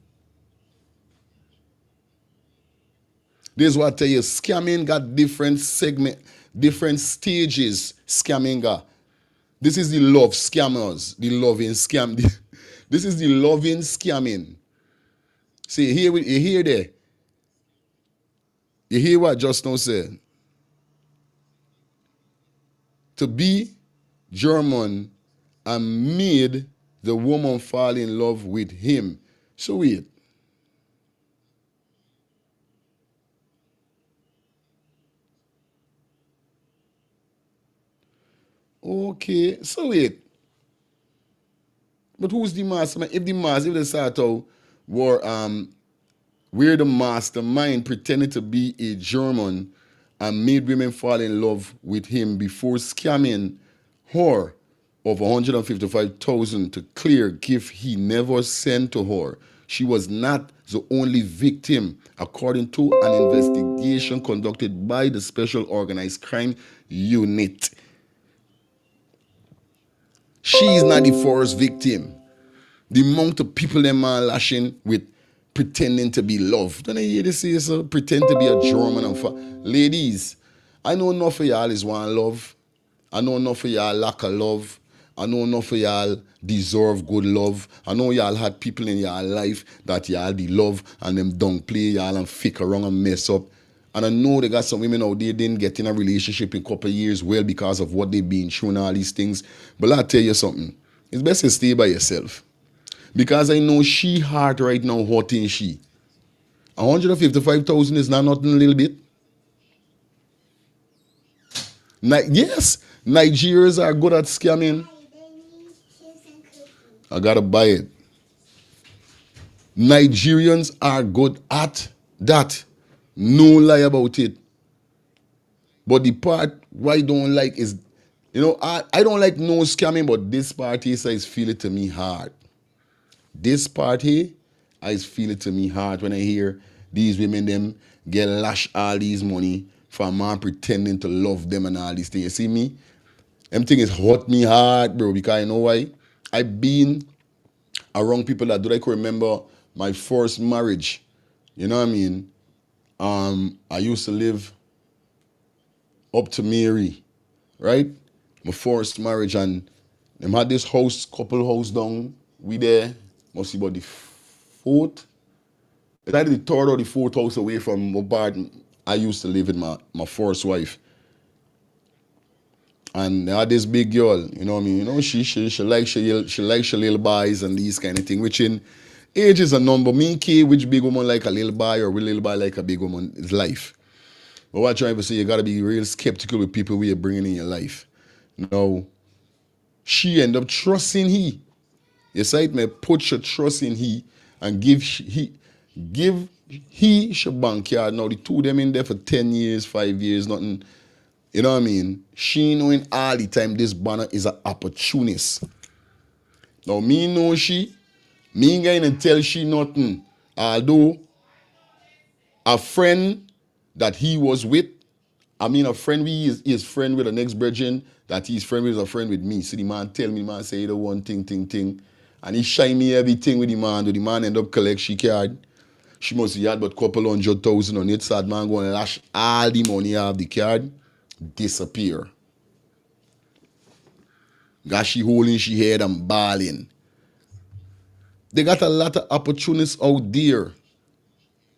Speaker 4: This is what I tell you, scamming got different segment, different stages scamming got. This is the love scammers, the loving scam. This is the loving scamming. See, you hear there. You hear what Just now said. To be German and made the woman fall in love with him. So wait. Okay, so wait. But who's the mastermind? If the Sato were where the mastermind pretended to be a German and made women fall in love with him before scamming her of 155,000 to clear gift he never sent to her. She was not the only victim, according to an investigation conducted by the Special Organized Crime Unit. She's not the first victim. The amount of people them are lashing with pretending to be love. Don't I hear this say so? Pretend to be a German and ladies, I know enough of y'all is one love. I know enough of y'all lack of love. I know enough of y'all deserve good love. I know y'all had people in y'all life that y'all be love and them don't play y'all and fake around and mess up. And I know they got some women out there didn't get in a relationship in a couple of years well because of what they've been through and all these things. But I'll tell you something. It's best to stay by yourself. Because I know she heart right now, what in she? 155,000 is not nothing a little bit. Yes, Nigerians are good at scamming. I gotta buy it. Nigerians are good at that. No lie about it. But the part why I don't like is, I don't like no scamming, but this party says feel it to me hard. This party, I feel it to me hard when I hear these women them get lash all these money for a man pretending to love them and all these things. You see me? Them thing is hurt me hard, bro, because you know why? I've been around people that do I can remember my first marriage. You know what I mean? I used to live up to Mary, right? My first marriage, and them had this house, couple house down. We there, must be about the fourth. It's either the third or the fourth house away from my part I used to live with my first wife. And I had this big girl, you know what I mean? You know, she likes she little boys and these kind of thing, which in age is a number. Me care which big woman like a little boy or which little boy like a big woman is life. But what I'm trying to say, you gotta be real skeptical with people who you're bringing in your life. Now, she end up trusting he. You say it may put your trust in he and give he your bank card. Now the two of them in there for 10 years, 5 years, nothing. You know what I mean? She knowing all the time this banner is an opportunist. Now me know she, me ain't gonna tell she nothing. Although a friend that he was with, a friend he is friend with the next virgin that he's friend with is a friend with me. So the man tell me, man say the one thing. And he shine me everything with the man. The man end up collect she card. She must have had but couple 100,000 on it. So that man going to lash all the money out of the card. Disappear. Got she holding she head and bawling. They got a lot of opportunities out there.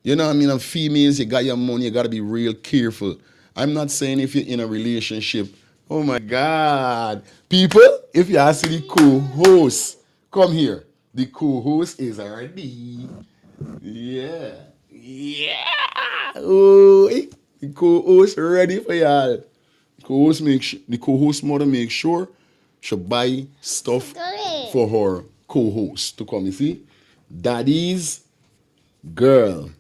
Speaker 4: You know what I mean? And females, you got your money, you got to be real careful. I'm not saying if you're in a relationship. Oh my God. People, if you ask the co-host, come here. The co-host is already. Yeah. Oh, the co-host ready for y'all. The co-host mother make sure she buy stuff for her co-host to come. You see? Daddy's girl.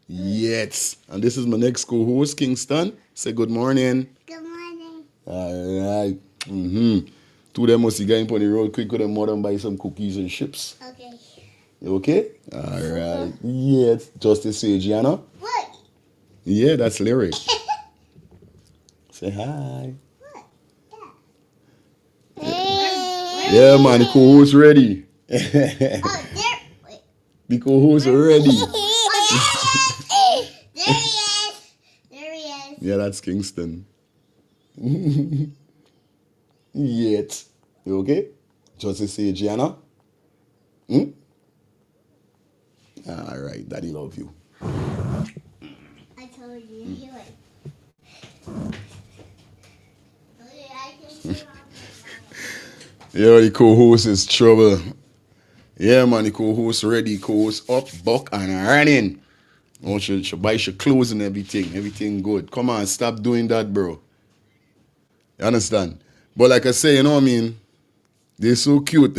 Speaker 4: Yes. And this is my next co-host, Kingston. Say good morning.
Speaker 7: Good morning.
Speaker 4: All right. Two of them must go in on the road quick with their mother and buy some cookies and chips.
Speaker 7: Okay.
Speaker 4: You okay? All right. Yes. Justice Gianna.
Speaker 7: What?
Speaker 4: Yeah, that's Lyric. Say hi.
Speaker 7: What?
Speaker 4: Yeah, man, the co-host ready.
Speaker 7: Oh, there. Wait.
Speaker 4: The co-host ready.
Speaker 7: Oh, there he is. There he is.
Speaker 4: Yeah, that's Kingston. Yet. You okay? Justice Gianna? All right, Daddy love you.
Speaker 7: I told you. He went. Okay, I can see
Speaker 4: Yeah, the co-host is trouble. Yeah, man, the co-host ready, co-host up, buck, and running. Oh, she buy your clothes and everything. Everything good. Come on, stop doing that, bro. You understand? But like I say, you know what I mean? They're so cute.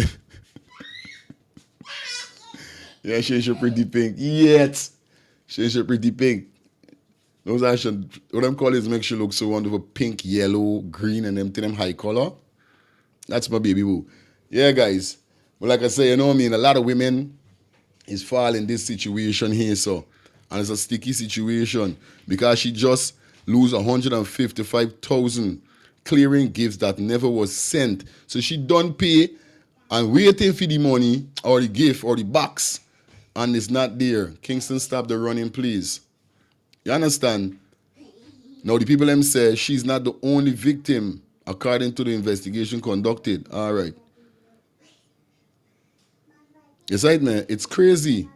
Speaker 4: Yeah, she's pretty pink. Yes. She's pretty pink. Those actually, what I'm calling is make she look so wonderful. Pink, yellow, green, and them high color. That's my baby boo. Yeah, guys. But like I say, you know what I mean? A lot of women is fall in this situation here, so. And it's a sticky situation because she just lose 155,000 clearing gifts that never was sent. So she don't pay and waiting for the money or the gift or the box and it's not there. Kingston, stop the running, please. You understand? Now the people them say she's not the only victim according to the investigation conducted. All right. It's right, man. It's crazy.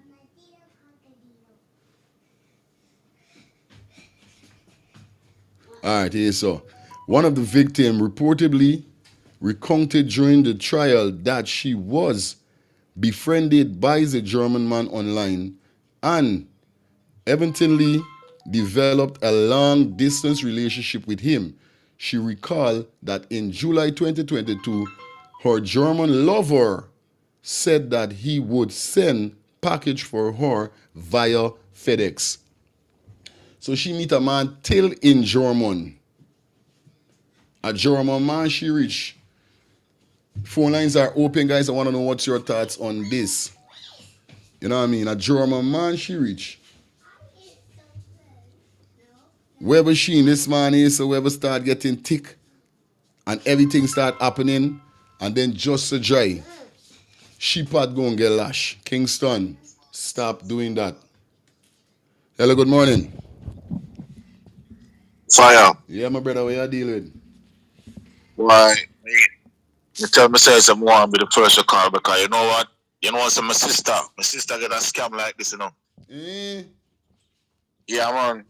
Speaker 4: All right, here so. One of the victims reportedly recounted during the trial that she was befriended by the German man online and eventually developed a long-distance relationship with him. She recalled that in July 2022, her German lover said that he would send package for her via FedEx. So she meet a man till in German. A German man she reach. Phone lines are open, guys. I want to know what's your thoughts on this. You know what I mean? A German man she reach. Wherever she in this man is, so wherever start getting thick and everything start happening and then just a dry. She part go and get lash. Kingston, stop doing that. Hello, good morning.
Speaker 8: Fire.
Speaker 4: Yeah, my brother, what you dealing?
Speaker 8: Why? You tell me say some want be the first to call because you know what? You know what's my sister get a scam like this, you know. Yeah, man.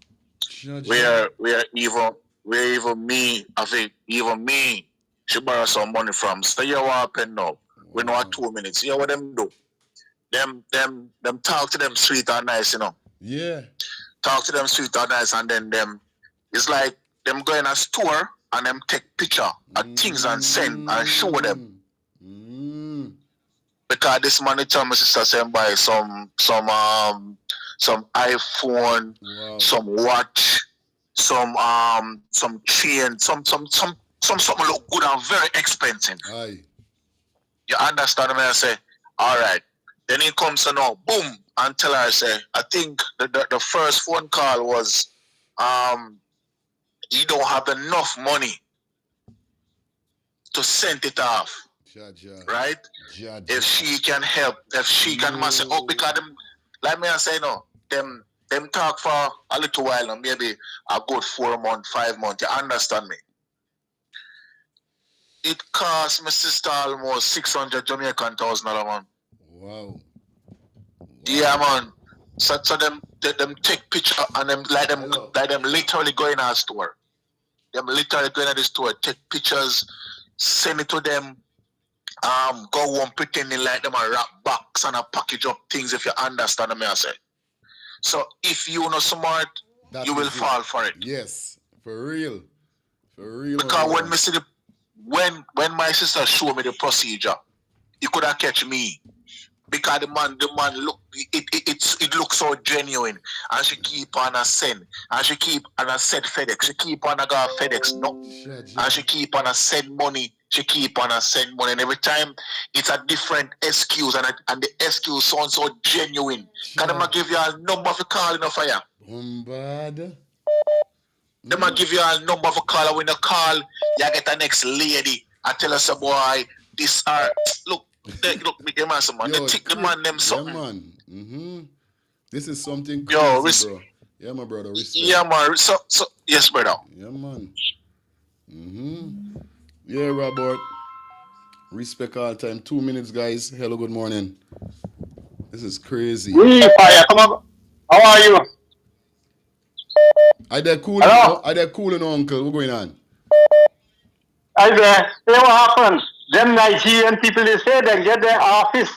Speaker 8: Where even me, I think even me, she borrow some money from. So you want pen now. We know what 2 minutes. You know what them do? Them talk to them sweet and nice, you know.
Speaker 4: Yeah.
Speaker 8: Talk to them sweet and nice and then them it's like them go in a store and them take picture of things and send and show them. Because this man they tell my sister send buy some iPhone, some watch, some chain, some something look good and very expensive.
Speaker 4: Aye.
Speaker 8: You understand me? I say, all right. Then he comes to now, boom, and tell her, I say, I think the first phone call was, you don't have enough money to send it off. Right? If she can help, if she can say, oh, because them, like me I say no, them talk for a little while and maybe a good 4 months, 5 months. You understand me? It cost my sister almost 600 Jamaican thousand dollar, man.
Speaker 4: Wow.
Speaker 8: Yeah, man. So them take picture and them literally go in our store. Them literally go in the store, take pictures, send it to them. Go home pretending like them a wrap box and a package up things. If you understand me, I say. So if you know smart, you will fall for it.
Speaker 4: Yes, for real,
Speaker 8: Because when me see when my sister showed me the procedure, you could have catch me. Because the man look it looks so genuine, and she keep on a send, and she keep on a send FedEx, she keep on a go FedEx, no, and she keep on a send money, and every time it's a different excuse, and the excuse sounds so genuine. Can I give you a number for calling a fire?
Speaker 4: Bombard.
Speaker 8: They might give you a number for call. When you call, you get the next lady. I tell her, say, boy, this are look, make them answer, man. They take the man them something.
Speaker 4: Yeah, man. This is something crazy, bro. Yeah, my brother. Respect.
Speaker 8: Yeah, man. So yes, brother.
Speaker 4: Yeah, man. Yeah, Robert. Respect all time. 2 minutes, guys. Hello, good morning. This is crazy.
Speaker 9: Fire, come on. How are you?
Speaker 4: Are they cool? Are they cool, uncle? What's going on?
Speaker 9: Hi there. Hey, what happened? them Nigerian people, they say they get their office,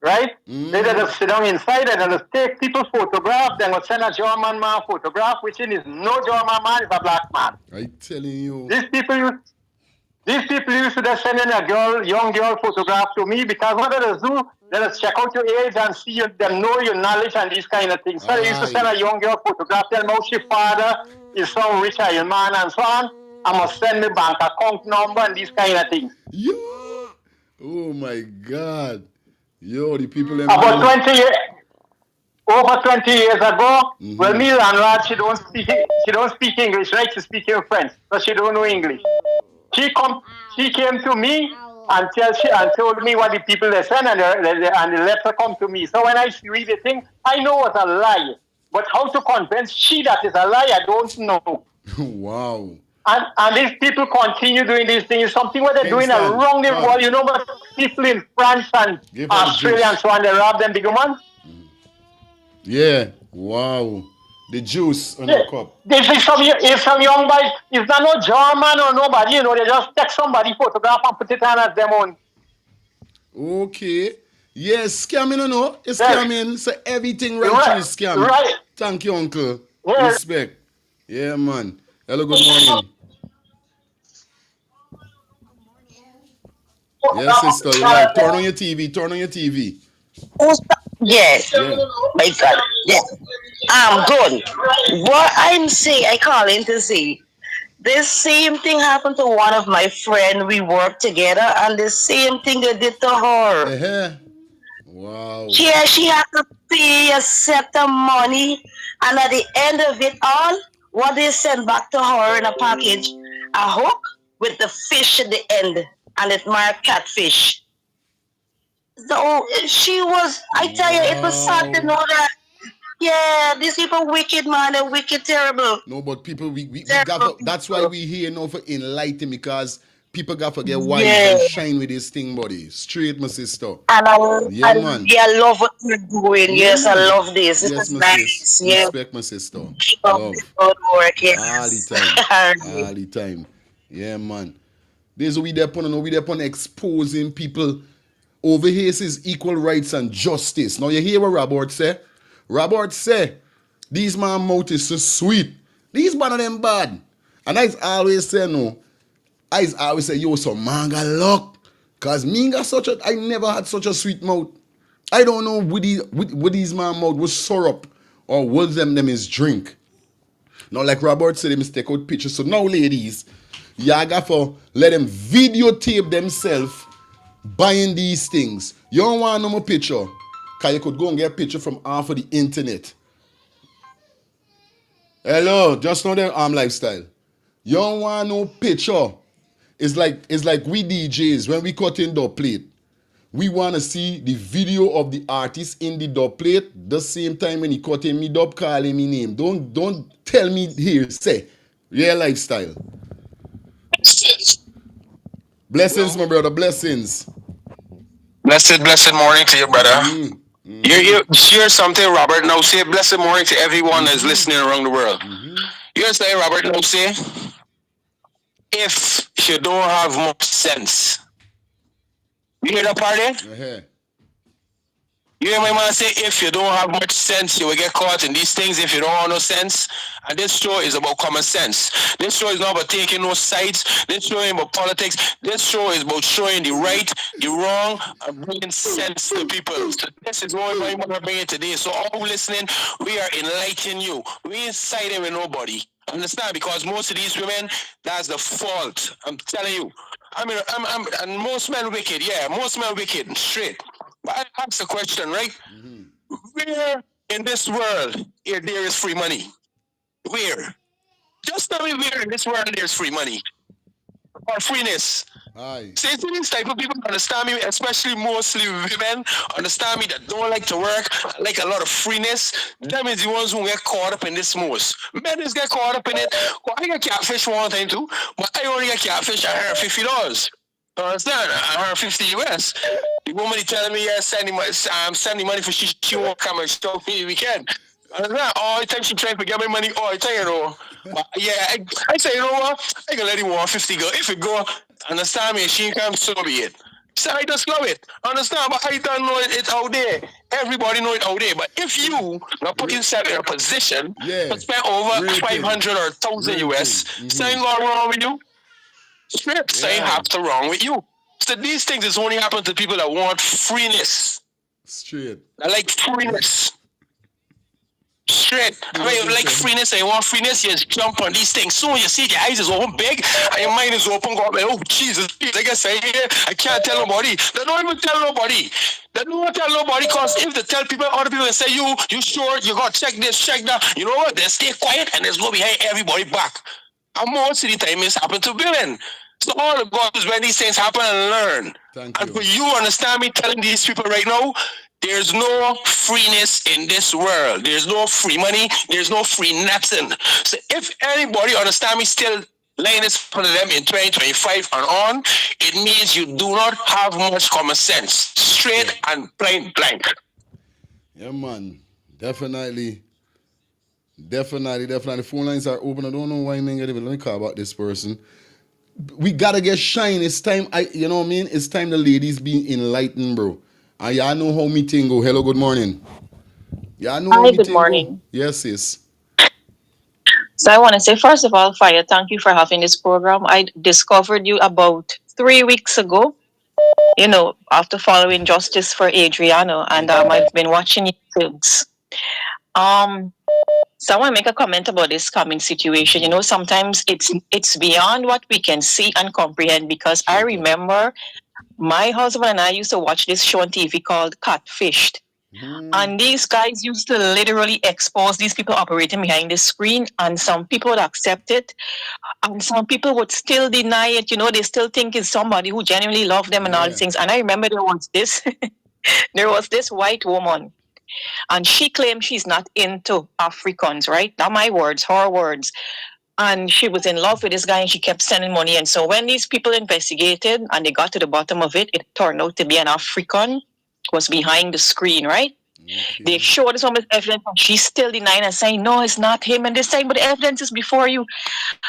Speaker 9: right? They just sit down inside and just take people's photograph. Then will send a German man photograph, which is no German man, is a black man.
Speaker 4: I'm telling you.
Speaker 9: These people used to just send in a young girl photograph to me because what they just do, they just check out your age and see them know your knowledge and these kind of things. So they used to send a young girl photograph, tell me how she father is some rich Iron man and so on. I must send me bank account number and these kind of things.
Speaker 4: Yo! Oh my God. Yo, the people...
Speaker 9: About 20 years... Over 20 years ago, well, me landlord, she don't speak English, right? She speaks French, but she don't know English. She came to me and told me what the people they sent, and the letter come to me. So when I read the thing, I know it's a lie. But how to convince she that is a lie, I don't know.
Speaker 4: Wow.
Speaker 9: And these people continue doing these things. Something what they're doing around the world. You know, but people in France and Australia and so on, they rob them big man.
Speaker 4: Yeah. Wow. The juice on the cup.
Speaker 9: This is some young boy. It's not no German or nobody. You know, they just take somebody photograph and put it on as them own.
Speaker 4: Okay. Yes, scamming, no? It's scamming. So everything right is scamming.
Speaker 9: Right.
Speaker 4: Thank you, uncle.
Speaker 9: Yeah.
Speaker 4: Respect. Yeah, man. Hello, good morning. Yes, sister. You're right. Turn on your TV. Turn on your TV.
Speaker 10: Yes.
Speaker 4: Yeah.
Speaker 10: My God. Yeah. I'm good. What I'm saying, I call in to see. This same thing happened to one of my friends. We worked together, and the same thing they did to her.
Speaker 4: Uh-huh. Wow.
Speaker 10: Yeah, she had to pay a set of money, and at the end of it all, what they sent back to her in a package, a hook with the fish at the end, and it marked catfish. So she was, I tell you, it was sad to know that. Yeah, these people wicked, man. They're wicked, terrible.
Speaker 4: No, but people, we got to, that's why we here now for enlighten, because people got to get wise and shine with this thing, buddy. Straight, my sister.
Speaker 10: And
Speaker 4: I
Speaker 10: love what you're doing. Yes, I love this. This is nice. Yeah.
Speaker 4: Respect, my sister.
Speaker 10: Keep up the good work. Yes.
Speaker 4: All the time. All the time. Yeah, man. There's we there upon exposing people. Over here says equal rights and justice. Now you hear what Robert say? Robert say, these man mouth is so sweet. These man of them bad. And I always say no. I always say, yo, some man got luck. Cause me got I never had such a sweet mouth. I don't know what these man mouth was syrup or what them is drink. Now like Robert said, they must take out pictures. So now ladies, y'all got to let them videotape themselves buying these things. You don't want no more picture. Because you could go and get a picture from half of the internet. Hello, just know their arm lifestyle. You don't want no picture. It's like we DJs, when we cut in dub plate, we want to see the video of the artist in the dub plate. The same time when he cut in me dub, calling me name. Don't tell me here, say, real lifestyle. Blessings, my brother, blessings.
Speaker 11: Blessed morning to you, brother. You share something, Robert. Now say blessed morning to everyone that's listening around the world. You say, Robert, now say, if you don't have much sense. You hear that part there? You hear my man say, if you don't have much sense, you will get caught in these things if you don't have no sense. And this show is about common sense. This show is not about taking no sides. This show is about politics. This show is about showing the right, the wrong, and bringing sense to people. So this is what we want to bring it today. So all listening, we are enlightening you. We ain't siding with nobody. Understand? Because most of these women, that's the fault. I'm telling you. I mean, and most men wicked. Yeah, most men wicked. Straight. But I ask a question, right? Where in this world there is free money? Where? Just tell me where in this world there's free money or freeness. See, these type of people understand me, especially mostly women, understand me that don't like to work, like a lot of freeness. Them is the ones who get caught up in this most. Men just get caught up in it. Well, I get catfish one time too, but I only get catfish at $150. You understand? $150 US. The woman is telling me, yeah, sending money for she won't come and show me the weekend. Understand? All the time she trying to get my money all the time, you know. But yeah, I say, you know what? I can let it $150 go. If it go, Understand me? She can so be it. So I just love it. Understand? But I don't know it out there. Everybody know it out there. But if you not put yourself in a position to spend over 500 or 1,000 US, something going wrong with you? Straight, something have to wrong with you. So these things is only happen to people that want freeness.
Speaker 4: Straight.
Speaker 11: I like freeness. Straight. I mean, like freeness, and you want freeness, you just jump on these things. Soon you see your eyes is open big, and your mind is open, go like, oh, Jesus, like I say here, I can't tell nobody. They don't even tell nobody. They don't tell nobody, because if they tell people, other people, and say, you sure, you got to check this, check that, you know what, they stay quiet, and they go behind everybody back. And most of the time, it's happened to villain. So all the God is when these things happen and learn. And for you, understand me telling these people right now, there's no freeness in this world. There's no free money. There's no free nothing. So if anybody understand me still laying this front of them in 2025 and on, it means you do not have much common sense. Straight and plain blank.
Speaker 4: Yeah, man. Definitely. Phone lines are open. I don't know why I'm getting it. Let me call about this person. We gotta get shine. It's time. You know what I mean? It's time the ladies be enlightened, bro. And y'all know how me thing go. Hello, good morning. Y'all know how me
Speaker 12: Good
Speaker 4: thing
Speaker 12: morning.
Speaker 4: go. Yes, sis.
Speaker 12: So I want to say, first of all, Fire, thank you for having this program. I discovered you about 3 weeks ago, you know, after following Justice for Adriano, and I've been watching you since. So I want to make a comment about this coming situation. You know, sometimes it's beyond what we can see and comprehend, because I remember my husband and I used to watch this show on TV called Catfished. And these guys used to literally expose these people operating behind the screen, and some people would accept it, and some people would still deny it. You know, they still think it's somebody who genuinely loved them and all these things. And I remember there was this white woman, and she claimed she's not into Africans, right? Not my words, her words. And she was in love with this guy, and she kept sending money. And so when these people investigated and they got to the bottom of it, it turned out to be an African was behind the screen, right? Okay. They showed us some evidence, and she's still denying and saying, no, it's not him. And they're saying, but the evidence is before you.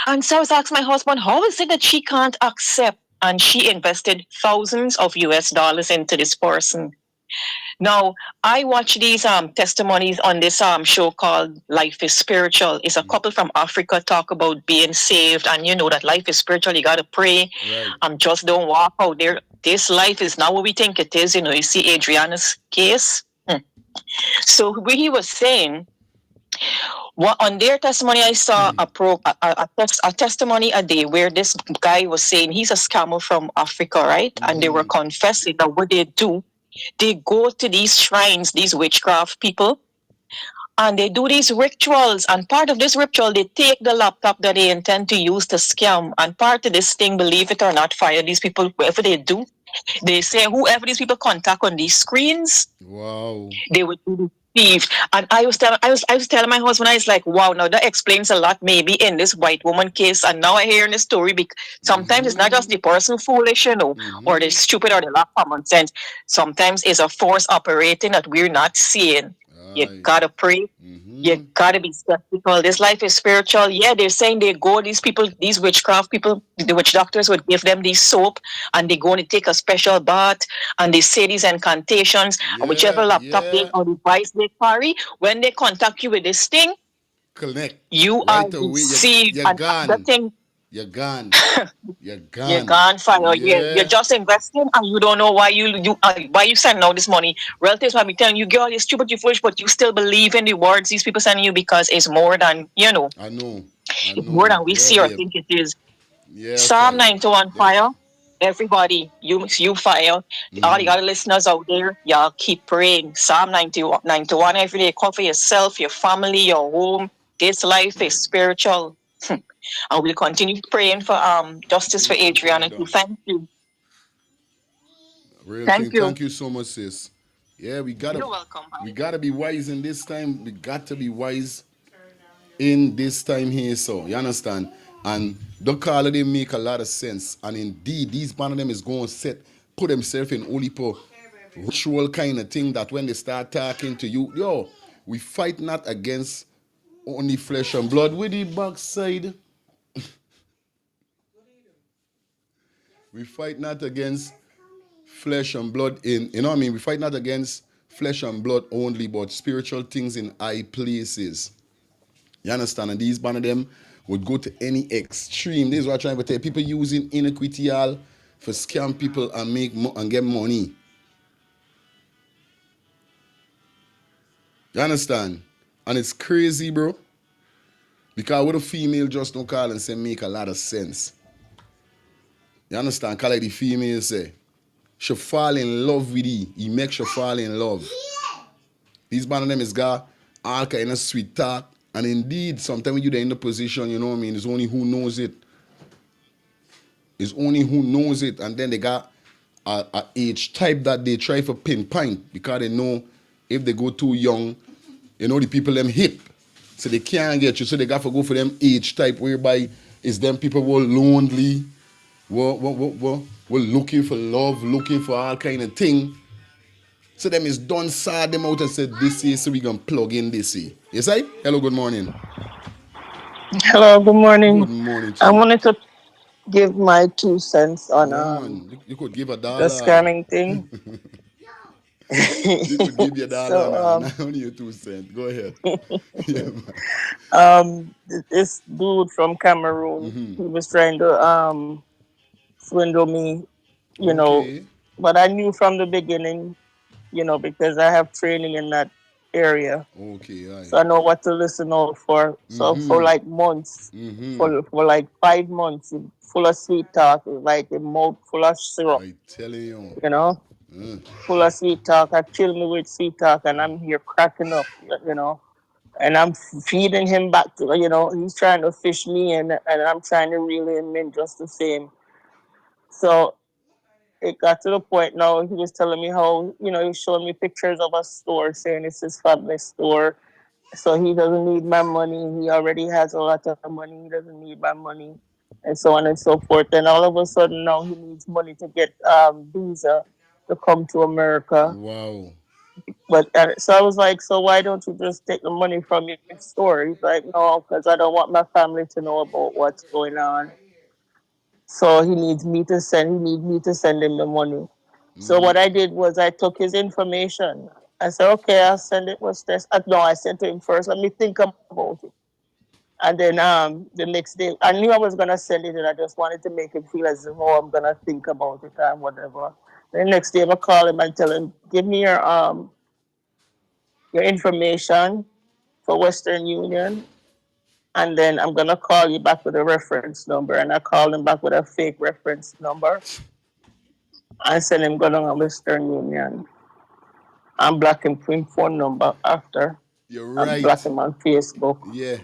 Speaker 12: And so I was asking my husband, how is it that she can't accept? And she invested thousands of US dollars into this person. Now, I watch these testimonies on this show called Life is Spiritual. It's a couple from Africa talk about being saved, and you know that life is spiritual. You got to pray. Right. Just don't walk out there. This life is not what we think it is. You know, you see Adrainna's case. So he was saying, on their testimony, I saw a testimony a day where this guy was saying he's a scammer from Africa, right? And they were confessing that what they do, they go to these shrines, these witchcraft people, and they do these rituals. And part of this ritual, they take the laptop that they intend to use to scam. And part of this thing, believe it or not, Fire, these people, whatever they do, they say whoever these people contact on these screens, they would be deceived. And I was telling my husband, I was like, wow, now that explains a lot maybe in this white woman case. And now I hear in the story, because sometimes it's not just the person foolish, you know, or they're stupid or they lack common sense. Sometimes it's a force operating that we're not seeing. You gotta pray. You gotta be skeptical. This life is spiritual. Yeah, they're saying they go, these people, these witchcraft people, the witch doctors would give them this soap, and they go and take a special bath, and they say these incantations, and whichever laptop they or device they carry, when they contact you with this thing, you are deceived.
Speaker 4: You're gone.
Speaker 12: The thing,
Speaker 4: you're gone. You're gone.
Speaker 12: You're gone, Fire. Yeah. You're just investing, and you don't know why you send out this money. Relatives might be telling you, girl, you're stupid, you're foolish, but you still believe in the words these people sending you, because it's more than, you know.
Speaker 4: I know.
Speaker 12: It's more than we see or think it is. Psalm 91, Fire. Everybody, you Fire. All the other listeners out there, y'all keep praying. Psalm 91 every day. Cover yourself, your family, your home. This life is spiritual. And we'll continue praying for justice for Adriana. Thank you.
Speaker 4: Thank you so much, sis. Yeah, you're welcome. We gotta be wise in this time. We got to be wise in this time here. So you understand? And the call they make a lot of sense. And indeed, these man of them is going to put themselves in only for ritual kind of thing that when they start talking to you, we fight not against only flesh and blood with the backside. We fight not against flesh and blood you know what I mean? We fight not against flesh and blood only, but spiritual things in high places. You understand? And these one of them would go to any extreme. This is what I'm trying to tell you. People using iniquity all for scam people and and get money. You understand? And it's crazy, bro. Because what a female just don't call and say make a lot of sense. You understand? Cause like the female say, she fall in love with you. He makes you fall in love. These one of them is got all kind of sweet talk. And indeed, sometimes when you're in the position, you know what I mean, it's only who knows it. It's only who knows it. And then they got a age type that they try for pinpoint because they know if they go too young, you know the people them hip. So they can't get you. So they got to go for them age type whereby it's them people who are lonely, were looking for love, looking for all kind of thing. So them is done sad them out and said this year, so we gonna plug in this year. Yes, I? Hello, good morning.
Speaker 13: Hello, good morning.
Speaker 4: Good morning.
Speaker 13: I wanted to give my 2 cents on
Speaker 4: you could give $1.
Speaker 13: the scamming thing.
Speaker 4: You could give your $1
Speaker 13: So,
Speaker 4: now. Not only your 2 cents. Go ahead.
Speaker 13: this dude from Cameroon, he was trying to swindle me, you know, but I knew from the beginning, you know, because I have training in that area.
Speaker 4: Okay,
Speaker 13: so I know what to listen out for. So for like months, for like 5 months, full of sweet talk, like a mouth full of syrup.
Speaker 4: I tell you.
Speaker 13: You know, full of sweet talk. I kill me with sweet talk, and I'm here cracking up. You know, and I'm feeding him back to, you know, he's trying to fish me, and I'm trying to reel him in just the same. So it got to the point now he was telling me how, you know, he's showing me pictures of a store saying it's his family store. So he doesn't need my money. He already has a lot of money. He doesn't need my money, and so on and so forth. And all of a sudden now he needs money to get visa to come to America.
Speaker 4: Wow.
Speaker 13: But so I was like, so why don't you just take the money from your store? He's like, no, because I don't want my family to know about what's going on. So he needs me to send him the money. So what I did was I took his information. I said, okay, I'll send it. What's this? No, I sent to him first. Let me think about it. And then the next day, I knew I was gonna send it, and I just wanted to make him feel as if, oh, I'm gonna think about it and whatever. The next day, I call him and tell him, give me your information for Western Union, and then I'm gonna call you back with a reference number. And I called him back with a fake reference number. I sent him going on Western Union. I'm blocking him phone number after.
Speaker 4: You're right.
Speaker 13: I'm blocking him on Facebook.
Speaker 4: Yeah.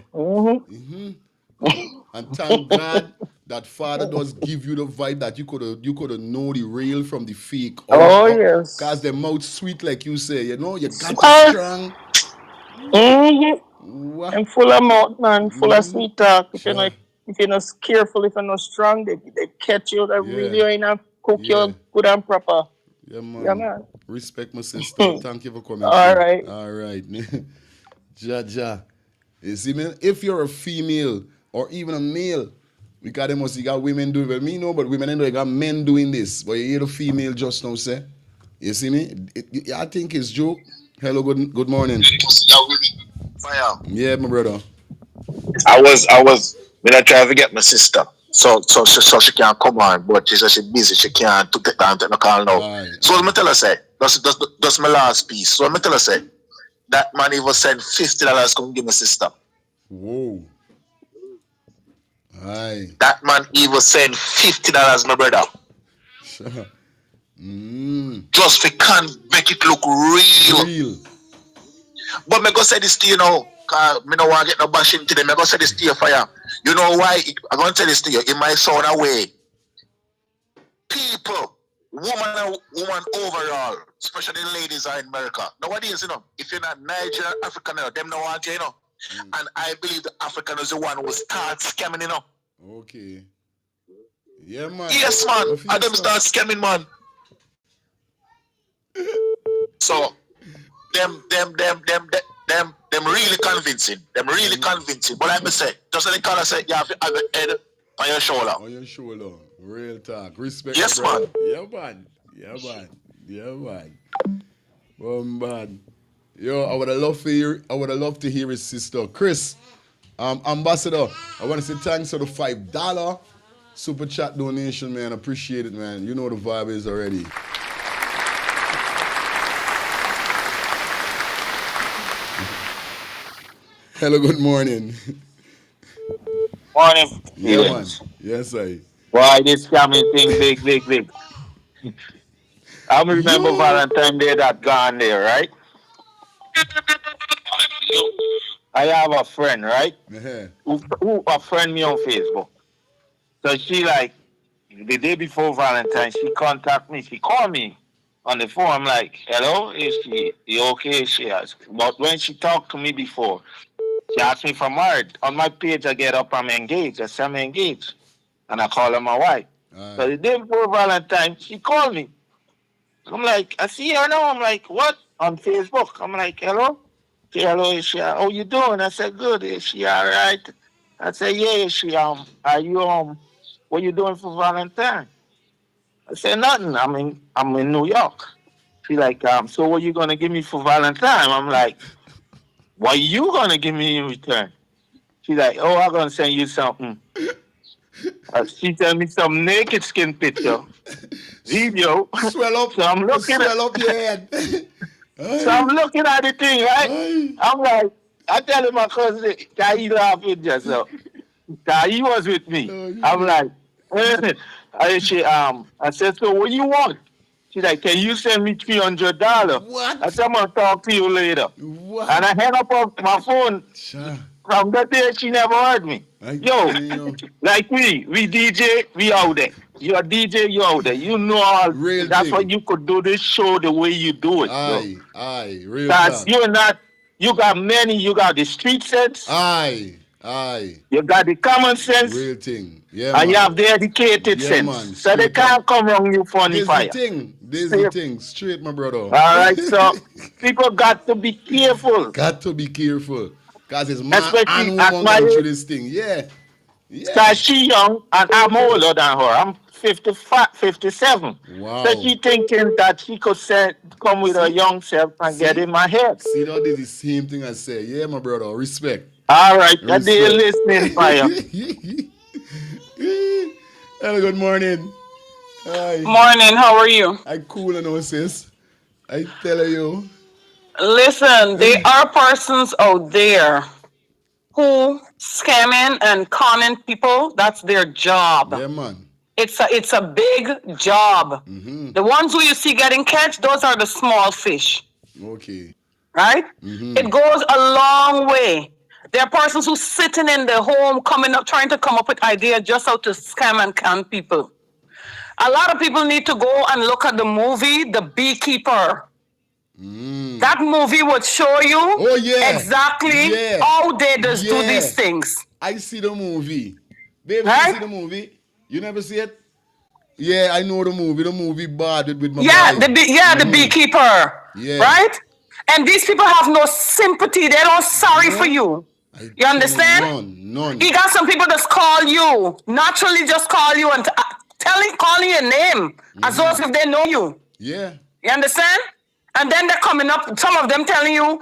Speaker 4: And thank God that Father does give you the vibe that you could know the real from the fake.
Speaker 13: Yes.
Speaker 4: Cause the mouth sweet, like you say, you know, you got to strong.
Speaker 13: And full of mouth, man, full of sweet talk. If you're not careful, if you're not strong, they catch you, they really in and cook you good and proper.
Speaker 4: Yeah, man.
Speaker 13: Yeah, man.
Speaker 4: Respect my sister. Thank you for coming.
Speaker 13: All right.
Speaker 4: Ja. You see me? If you're a female or even a male, because you got women doing it. Well, me no, but women know you got men doing this. But you hear the female just now say. You see me? I think it's joke. Hello, good morning.
Speaker 8: Fire.
Speaker 4: Yeah, my brother.
Speaker 8: I was when I try to get my sister. So she can't come on, but she said she's busy, she can't take down the call now. Right. So let me tell her say, that's my last piece. So let me tell her say, that man even sent $50 come give my sister.
Speaker 4: Whoa. Aye.
Speaker 8: That man even sent $50, my brother. Just for can't make it look real. But me go say this to you now, cause me no want to get no bashing to them. Me go say this to you, fire. You know why? I'm gonna tell this to you. It might sound away. People, woman overall, especially ladies are in America. Nowadays, you know, if you're not Nigerian, African, them no want you, you know. And I believe the African is the one who start scamming, you know.
Speaker 4: Okay. Yeah, man.
Speaker 8: Yes, man. And them start scamming, man. So them really convincing. Them really convincing. But like I say, just like the caller said, you have to have a head On your shoulder.
Speaker 4: On your shoulder. Real talk. Respect.
Speaker 8: Yes, man.
Speaker 4: Yeah, man. Yeah, man. Yeah, man. Man. Yo, I would have loved to hear his sister. Chris, Ambassador, I want to say thanks for the $5 super chat donation, man. Appreciate it, man. You know the vibe is already. Hello, good morning.
Speaker 14: Morning.
Speaker 4: Yeah, man. Yes, I.
Speaker 14: Why this scamming thing big. I remember Valentine's Day that gone there, right? I have a friend, right? Who friend me on Facebook. So she like, the day before Valentine's, she contact me. She called me on the phone. I'm like, hello, is she you okay? She asked. But when she talked to me before, she asked me if I'm married. On my page, I get up, I'm engaged. I say I'm engaged. And I call her my wife. So the day before Valentine's, she called me. I'm like, I see her now. I'm like, what? On Facebook. I'm like, hello? She, hello, is she, how you doing? I said, good. Is she all right? I said, yeah, is she, are you, what you doing for Valentine? I said, nothing. I'm in New York. She like, so what you going to give me for Valentine? I'm like, what you going to give me in return? She like, oh, I'm going to send you something. She sent me some naked skin picture, video.
Speaker 4: Swell up,
Speaker 14: so I'm looking
Speaker 4: swell up your head.
Speaker 14: So I'm looking at the thing, right? I'm like, I tell my cousin, can you laugh with yourself? He was with me. I'm like, I said, so what you want? She's like, can you send me $300?
Speaker 4: What?
Speaker 14: I said, I'm going to talk to you later.
Speaker 4: What?
Speaker 14: And I hang up on my phone. Sure. From that day, she never heard me. Like we DJ, we out there. You're a DJ, you out there. You know all.
Speaker 4: Real
Speaker 14: that's
Speaker 4: thing.
Speaker 14: why you could do this show the way you do it.
Speaker 4: Aye, real
Speaker 14: Because
Speaker 4: talk.
Speaker 14: you're not, you got the street sense.
Speaker 4: Aye.
Speaker 14: You got the common sense.
Speaker 4: Real thing. Yeah,
Speaker 14: and
Speaker 4: man.
Speaker 14: you have the educated sense.
Speaker 4: Man.
Speaker 14: So they can't come wrong you funny fire.
Speaker 4: This is the thing. Straight, my brother.
Speaker 14: All right, so people got to be careful.
Speaker 4: Got to be careful. Because it's man
Speaker 14: especially
Speaker 4: and
Speaker 14: at
Speaker 4: woman
Speaker 14: my
Speaker 4: going through
Speaker 14: age.
Speaker 4: this thing. Yeah.
Speaker 14: Because she young and I'm older than her. I'm 57.
Speaker 4: Wow.
Speaker 14: So she thinking that she could come with her young self and get in my head.
Speaker 4: See, that is the same thing I say. Yeah, my brother. Respect.
Speaker 14: All right. I did listening, fire.
Speaker 4: Hello, good morning. Hi.
Speaker 15: Morning, how are you?
Speaker 4: I cool and all, sis. I tell you.
Speaker 15: Listen, there are persons out there who scamming and conning people. That's their job.
Speaker 4: Yeah, man.
Speaker 15: It's a big job. Mm-hmm. The ones who you see getting catch, those are the small fish.
Speaker 4: Okay.
Speaker 15: Right? Mm-hmm. It goes a long way. There are persons who sitting in the home trying to come up with ideas just how to scam and con people. A lot of people need to go and look at the movie, The Beekeeper. That movie would show you exactly how they just do these things.
Speaker 4: I see the movie. Baby, right? You see the movie? You never see it? Yeah, I know the movie. The movie bad with my
Speaker 15: the Beekeeper. Yeah. Right? And these people have no sympathy. They're not sorry for you. You understand?
Speaker 4: None.
Speaker 15: You got some people just call you, naturally just call you and calling your name as though if they know you.
Speaker 4: Yeah.
Speaker 15: You understand? And then they're coming up, some of them telling you,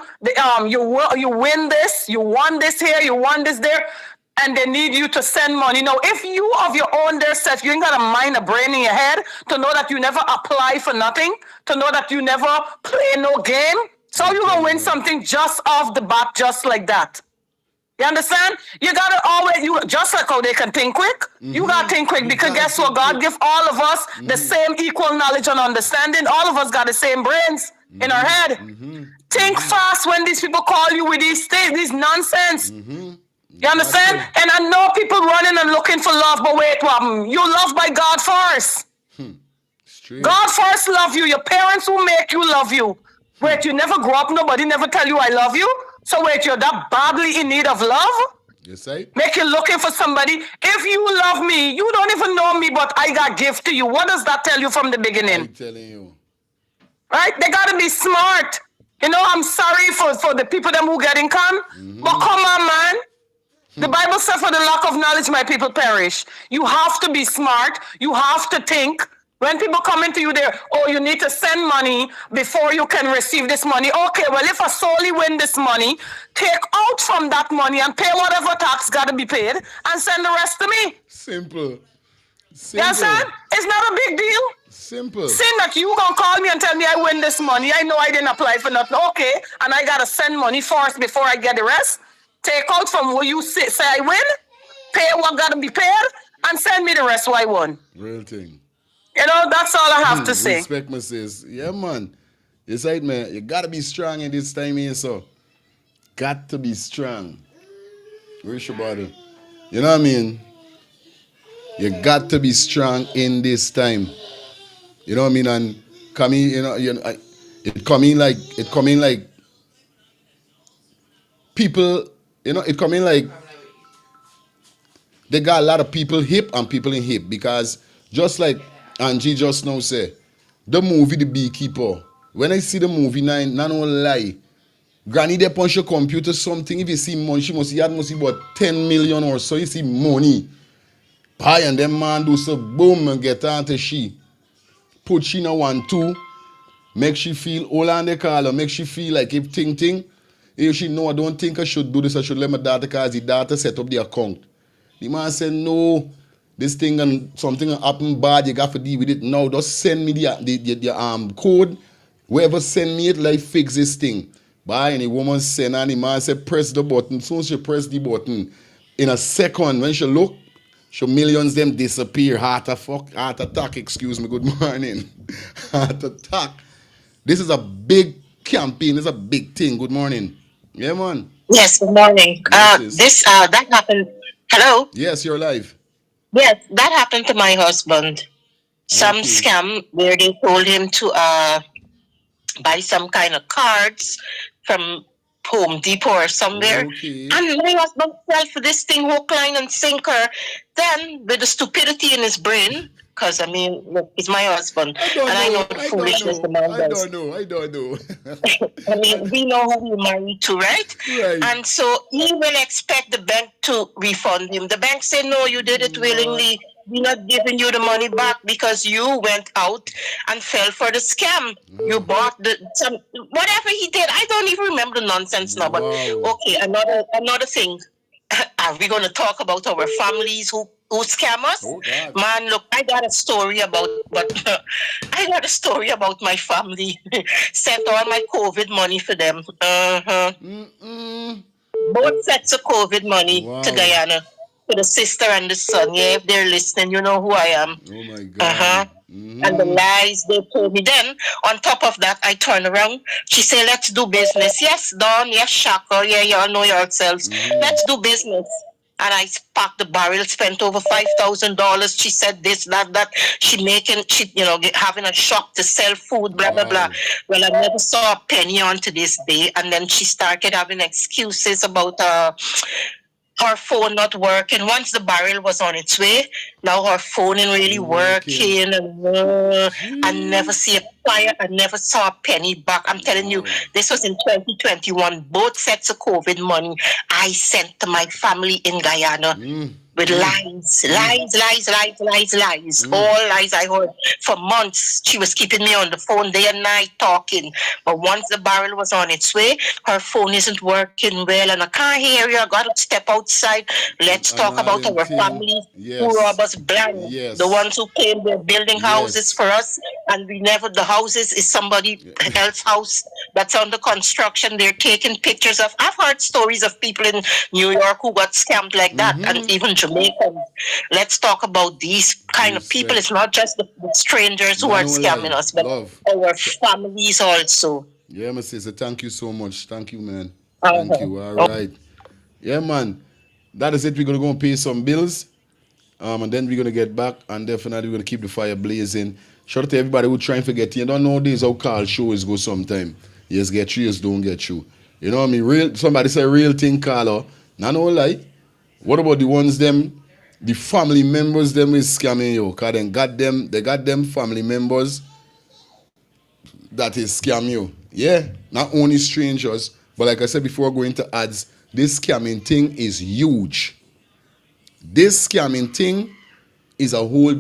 Speaker 15: you win this, you won this here, you won this there, and they need you to send money. Now, if you of your own there self, you ain't got a mind, a brain in your head to know that you never apply for nothing, to know that you never play no game, so you're going to win something just off the bat, just like that. You understand? You gotta always, just like how they can think quick, you gotta think quick, because guess what? God give all of us the same equal knowledge and understanding. All of us got the same brains in our head. Think fast when these people call you with these things, these nonsense. You understand? And I know people running and looking for love, but wait, you love by God first. God first love you. Your parents will make you love you. Wait, you never grow up, nobody never tell you I love you? So wait, you're that badly in need of love?
Speaker 4: Yes, I.
Speaker 15: Make you looking for somebody. If you love me, you don't even know me, but I got gift to you. What does that tell you from the beginning?
Speaker 4: I'm telling you.
Speaker 15: Right? They gotta be smart. You know, I'm sorry for the people them who getting con, but come on, man. The Bible says, for the lack of knowledge, my people perish. You have to be smart. You have to think. When people come into you there, oh, you need to send money before you can receive this money. Okay, well, if I solely win this money, take out from that money and pay whatever tax got to be paid and send the rest to me.
Speaker 16: Simple.
Speaker 15: You understand? It's not a big deal.
Speaker 16: Simple.
Speaker 15: Saying that you gonna call me and tell me I win this money. I know I didn't apply for nothing. Okay, and I gotta send money first before I get the rest. Take out from where you say I win, pay what gotta be paid, and send me the rest what I won.
Speaker 16: Real thing.
Speaker 15: You know, that's all I have to say.
Speaker 16: Respect my sis. Yeah, man. It's right, man. You gotta be strong in this time here, so. Got to be strong. Where's your body? You know what I mean? You got to be strong in this time. You know what I mean? And come in, it come in like people, it come in like they got a lot of people hip and people in hip, because just like Angie just now said, the movie The Beekeeper, when I see the movie, not no lie, Granny they punch your computer something, if you see money, she must see about 10 million or so, you see money. Buy and them man do so boom and get on to she. Put she in a 1-2, make she feel all on the collar, make she feel like if ting, if she know I don't think I should do this, I should let my daughter, because the daughter set up the account. The man said, no, this thing and something happen bad, you got to deal with it now. Just send me the code. Whoever send me it, like fix this thing. Bye, and the woman send and the man said, press the button. Soon as she press the button, in a second, when she look, so millions them disappear. Heart attack, excuse me, good morning. Heart attack. This is a big campaign, this is a big thing. Good morning. Yeah, man.
Speaker 12: Yes, good morning. That happened. Hello?
Speaker 16: Yes, you're live.
Speaker 12: Yes, that happened to my husband. Some scam where they told him to buy some kind of cards from Home Depot or somewhere. And my husband fell for this thing, hook, line, and sinker. Then, with the stupidity in his brain, because I mean, look, he's my husband, I know the foolishness the man does.
Speaker 16: I don't know.
Speaker 12: I mean, we know who we're married to, right? And so he will expect the bank to refund him. The bank say, no, you did it willingly. We're not giving you the money back because you went out and fell for the scam. You bought whatever he did. I don't even remember the nonsense now. But okay, another thing. Are we going to talk about our families who scam us? Man, look, I got a story about my family. Sent all my COVID money for them. Both sets of COVID money to Guyana. For the sister and the son. Yeah, if they're listening, you know who I am.
Speaker 16: Oh my God.
Speaker 12: And the lies they told me. Then, on top of that, I turn around. She said, let's do business. Yes, Dawn. Yes, Shaka. Yeah, y'all know yourselves. Let's do business. And I packed the barrel, spent over $5,000. She said this, that. She having a shop to sell food, blah, blah, blah. Well, I never saw a penny on to this day. And then she started having excuses about her phone not working. Once the barrel was on its way, now her phone ain't really working. And I never see a fire. I never saw a penny back. I'm telling you, this was in 2021. Both sets of COVID money I sent to my family in Guyana. With lies. All lies I heard. For months, she was keeping me on the phone day and night talking. But once the barrel was on its way, her phone isn't working well and I can't hear you. I got to step outside. Let's talk about our family who rob us blind. The ones who came, they're building houses for us and the houses is somebody else's house that's under construction. They're taking pictures of. I've heard stories of people in New York who got scammed like that, and even Jamaicans. Let's talk about these kind of people. It's not just the strangers who are scamming us, but our families also.
Speaker 16: Yeah, my sister, thank you so much. Thank you, man. Thank you. All right. Yeah, man. That is it. We're going to go and pay some bills. And then we're going to get back, and definitely we're going to keep the fire blazing. Shout out to everybody who trying to forget. You don't know this how call shows go sometime. Yes, get you, yes, don't get you. You know what I mean? Somebody say real thing, caller. Nah, no lie. What about the ones them, the family members them is scamming you? Cause they got them family members that is scam you. Yeah, not only strangers, but like I said before going to ads, this scamming thing is huge. This scamming thing is a whole,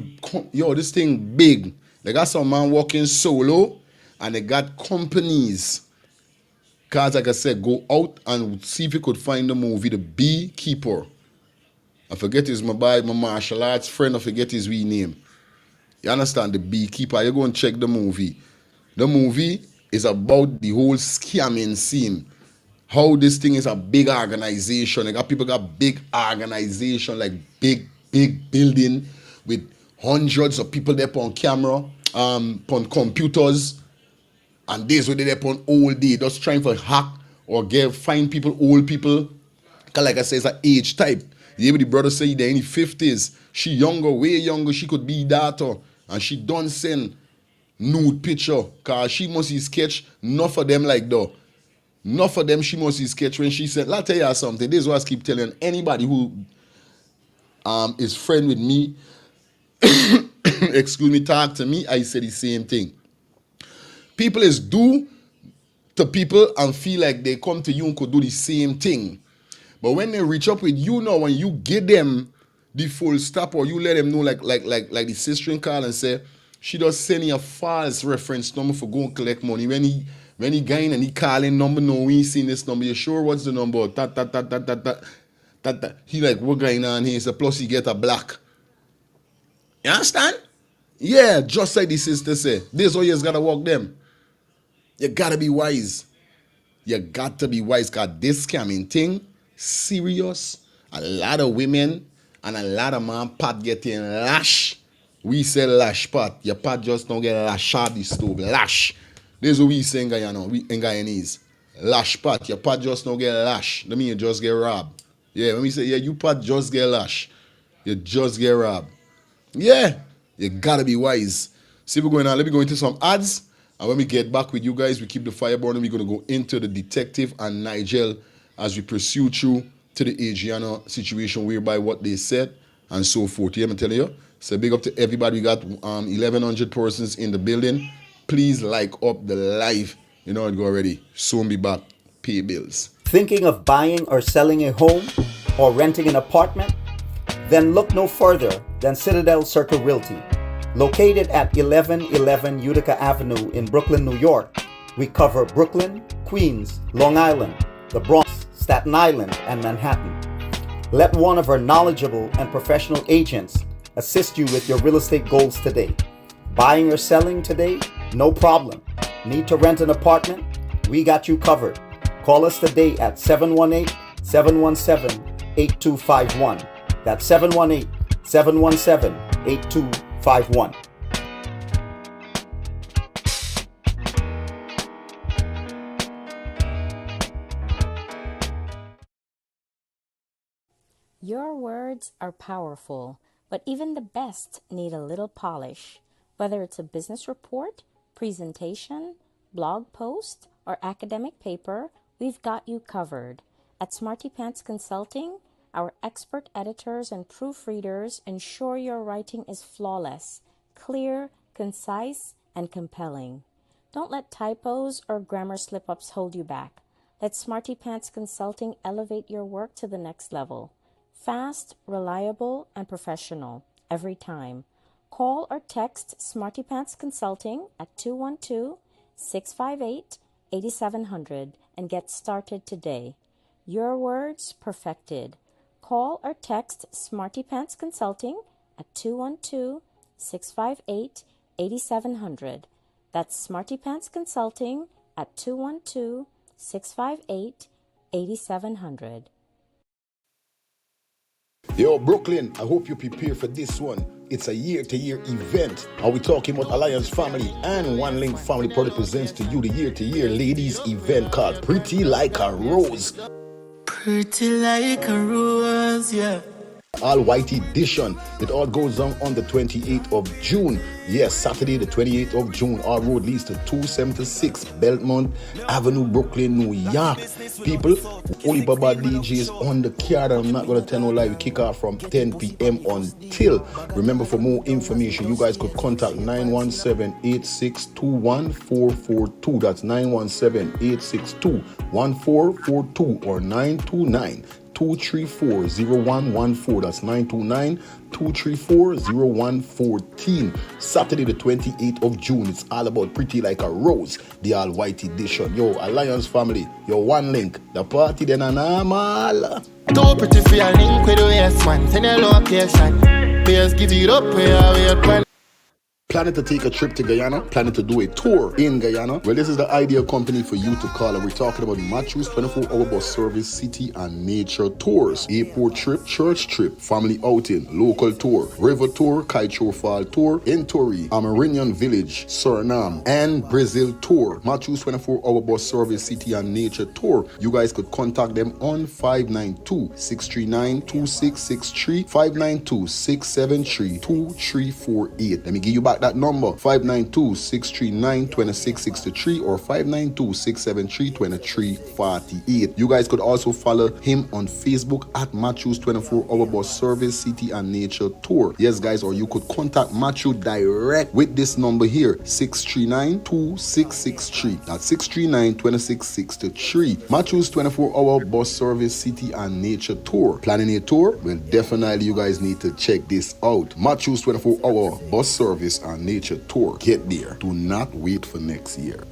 Speaker 16: this thing big. They got some man working solo and they got companies. Cause like I said, go out and see if you could find the movie, The Beekeeper. I forget his my martial arts friend, I forget his wee name. You understand? The Beekeeper. You go and check the movie. The movie is about the whole scamming scene. How this thing is a big organization. People got big organization, like big building with hundreds of people there on camera, on computers. And this way they're there on all day, just trying to hack or find people, old people. Because like I said, it's an age type. The brother say they're in the 50s. She younger, way younger. She could be daughter. And she don't send nude picture. Because she must see sketch. Not for them like though. Not for them she must see sketch when she said, let me tell you something. This is what I keep telling anybody who is friend with me, excuse me, talk to me, I say the same thing. People is do to people and feel like they come to you and could do the same thing. But when they reach up with you now, when you give them the full stop or you let them know like the sister call and say, she just sending a false reference number for go and collect money. When he going and he calling number, no, we ain't seen this number. You sure what's the number? He like, what going on here? So plus he get a black. You understand? Yeah, just like the sister say. This is how you just gotta walk them. You gotta be wise. You got to be wise, because this scamming thing, serious. A lot of women and a lot of man pot getting lash. We say lash pot. Your pot just don't get lash out the stove. Lash. This is what we say in Guyana. We in Guyanese. Lash pot. Your pot just don't get lash. That mean you just get robbed. Yeah, when we say, yeah, you pot just get lash. You just get robbed. Yeah. You gotta be wise. See what's going on. Let me go into some ads. And when we get back with you guys, we keep the fire burning. We're going to go into the detective and Nigel as we pursue through to the Adrainna situation, whereby what they said and so forth. Yeah, I'm telling you. So big up to everybody. We got 1,100 persons in the building. Please like up the live. You know it go already. Soon be back. Pay bills.
Speaker 2: Thinking of buying or selling a home or renting an apartment? Then look no further than Citadel Circle Realty. Located at 1111 Utica Avenue in Brooklyn, New York, we cover Brooklyn, Queens, Long Island, the Bronx, Staten Island, and Manhattan. Let one of our knowledgeable and professional agents assist you with your real estate goals today. Buying or selling today? No problem. Need to rent an apartment? We got you covered. Call us today at 718-717-8251. That's 718-717-8251.
Speaker 3: Your words are powerful, but even the best need a little polish. Whether it's a business report, presentation, blog post, or academic paper, we've got you covered. At Smarty Pants Consulting, our expert editors and proofreaders ensure your writing is flawless, clear, concise, and compelling. Don't let typos or grammar slip-ups hold you back. Let Smarty Pants Consulting elevate your work to the next level. Fast, reliable, and professional every time. Call or text Smarty Pants Consulting at 212-658-8700 and get started today. Your words perfected. Call or text Smarty Pants Consulting at 212-658-8700. That's Smarty Pants Consulting at 212-658-8700.
Speaker 4: Yo, Brooklyn, I hope you prepare for this one. It's a year-to-year event. Are we talking about Alliance Family and One Link Family Product presents to you the year-to-year ladies event called Pretty Like a Rose.
Speaker 5: Pretty like a rose, yeah.
Speaker 4: All White Edition. It all goes on the 28th of June. Yes, Saturday the 28th of June. Our road leads to 276 Belmont Avenue, Brooklyn, New York. People, only Baba DJs on the card. I'm not going to tell no lie. We kick off from 10 p.m. until. Remember, for more information, you guys could contact 917-862-1442. That's 917-862-1442 or 929-234-0114. That's 929-234-0114. Saturday the 28th of June. It's all about Pretty Like a Rose, the All White Edition. Yo, Alliance family, yo, one link. The party then a normal.
Speaker 5: Too pretty for your link with the yes man. Send your location. Please give it up where we are.
Speaker 4: Planning to take a trip to Guyana? Planning to do a tour in Guyana? Well, this is the ideal company for you to call. And we're talking about Matthews 24-hour bus service, city and nature tours. Airport trip, church trip, family outing, local tour, river tour, Kaitro Fall tour, Entori, Amarinian Village, Suriname, and Brazil tour. Matthews 24-hour bus service, city and nature tour. You guys could contact them on 592-639-2663, 592-673-2348. Let me give you back that number, 592-639-2663 or 592-673-2348. You guys could also follow him on Facebook at Matthews 24-hour bus service, city and nature tour. Yes, guys, or you could contact Matthew direct with this number here, 639-2663. That's 639-2663. Matthews 24-hour bus service, city and nature tour. Planning a tour? Well, definitely you guys need to check this out. Matthews 24-hour bus service and nature tour. Get there. Do not wait for next year.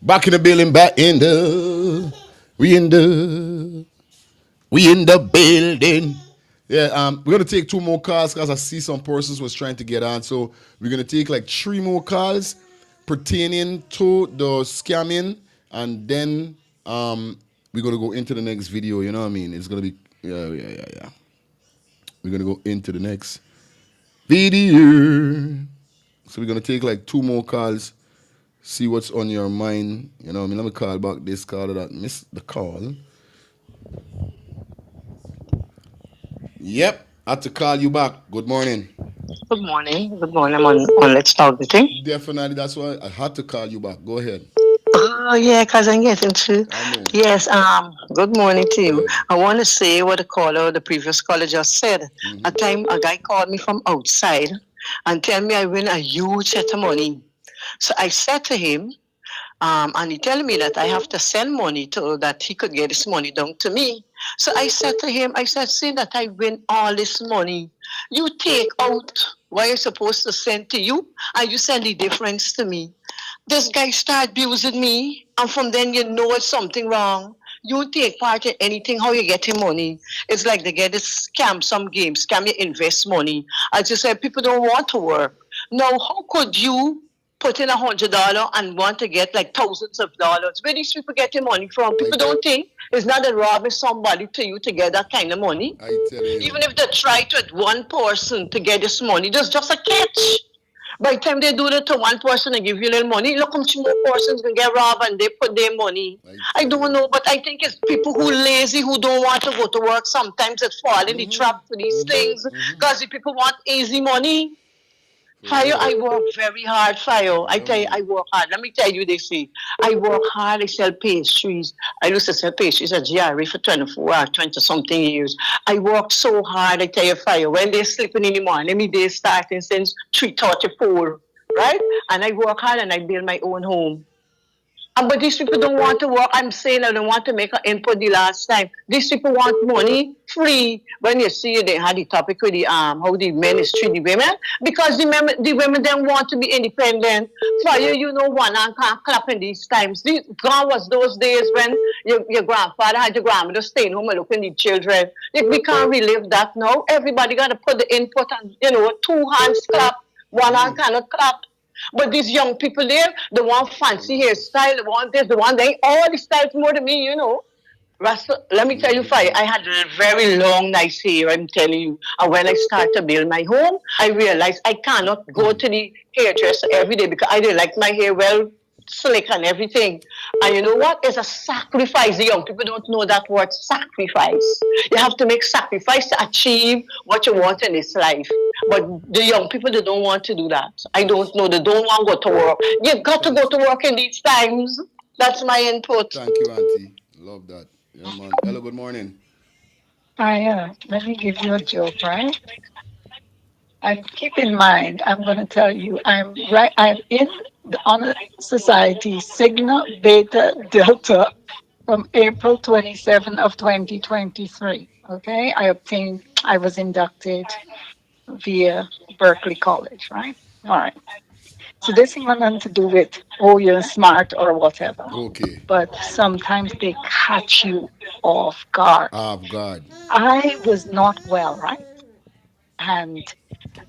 Speaker 4: Back in the building, we in the building. Yeah, we're gonna take 2 more calls because I see some persons was trying to get on. So we're gonna take like 3 more calls pertaining to the scamming, and then we're gonna go into the next video. You know what I mean? It's gonna be yeah. We're gonna go into the next video. So we're gonna take like 2 more calls, see what's on your mind. You know what I mean? Let me call back this caller that missed the call. Yep, I had to call you back. Good morning.
Speaker 17: Good morning. Good morning. I'm on Let's Talk the thing.
Speaker 4: Definitely, that's why I had to call you back. Go ahead.
Speaker 17: Oh yeah, cause I'm getting to. Yes. Good morning to you. I want to say what the previous caller just said. A time a guy called me from outside and tell me I win a huge set of money. So I said to him, and he tell me that I have to send money to that he could get this money down to me. So I said to him, see that I win all this money. You take out what you're supposed to send to you, and you send the difference to me. This guy start abusing me, and from then you know it's something wrong. You take part in anything, how you get your money. It's like they get to scam some games, scam you invest money. As you said, people don't want to work. Now, how could you put in $100 and want to get like thousands of dollars? Where these people get your money from? People don't think it's not a robbing somebody to you to get that kind of money.
Speaker 4: I tell you.
Speaker 17: Even if they try to one person to get this money, there's just a catch. By the time they do that to one person and give you a little money, look how much more persons can get robbed and they put their money. I don't know, but I think it's people who lazy, who don't want to go to work. Sometimes it fall in the trap for these things because the people want easy money. Fire, I work very hard, Fire. I tell you, I work hard. Let me tell you this, see. I work hard, I sell pastries. I used to sell pastries at GRA for 20-something years. I work so hard, I tell you, Fire. When they're sleeping in the morning, me day starting since 3:34, right? And I work hard and I build my own home. But these people don't want to work. I'm saying I don't want to make an input the last time. These people want money free. When you see they had the topic with the how the men is treating the women, because the women then want to be independent. For you know, one hand can't clap in these times. Gone was those days when your grandfather had your grandmother staying home and looking at the children. We can't relive that now. Everybody got to put the input and 2 hands clap, 1 hand cannot clap. But these young people there, they want fancy hairstyle, they want this, they want that. All the styles more than me, Russell, let me tell you, I had a very long, nice hair, I'm telling you. And when I started to build my home, I realized I cannot go to the hairdresser every day because I didn't like my hair well slick and everything. And you know what? It's a sacrifice. The young people don't know that word, sacrifice. You have to make sacrifice to achieve what you want in this life. But the young people, they don't want to do that. I don't know. They don't want to go to work. You've got to go to work in these times. That's my input.
Speaker 16: Thank you, Auntie. Love that. Yeah, man. Hello, good morning.
Speaker 18: Let me give you a joke, right? And keep in mind, I'm going to tell you, I'm in the Honor Society Sigma Beta Delta from April 27 of 2023. Okay, I was inducted via Berkeley College, right? All right. So this ain't got nothing to do with, oh, you're smart or whatever.
Speaker 16: Okay.
Speaker 18: But sometimes they catch you off guard.
Speaker 16: Off guard.
Speaker 18: I was not well, right? And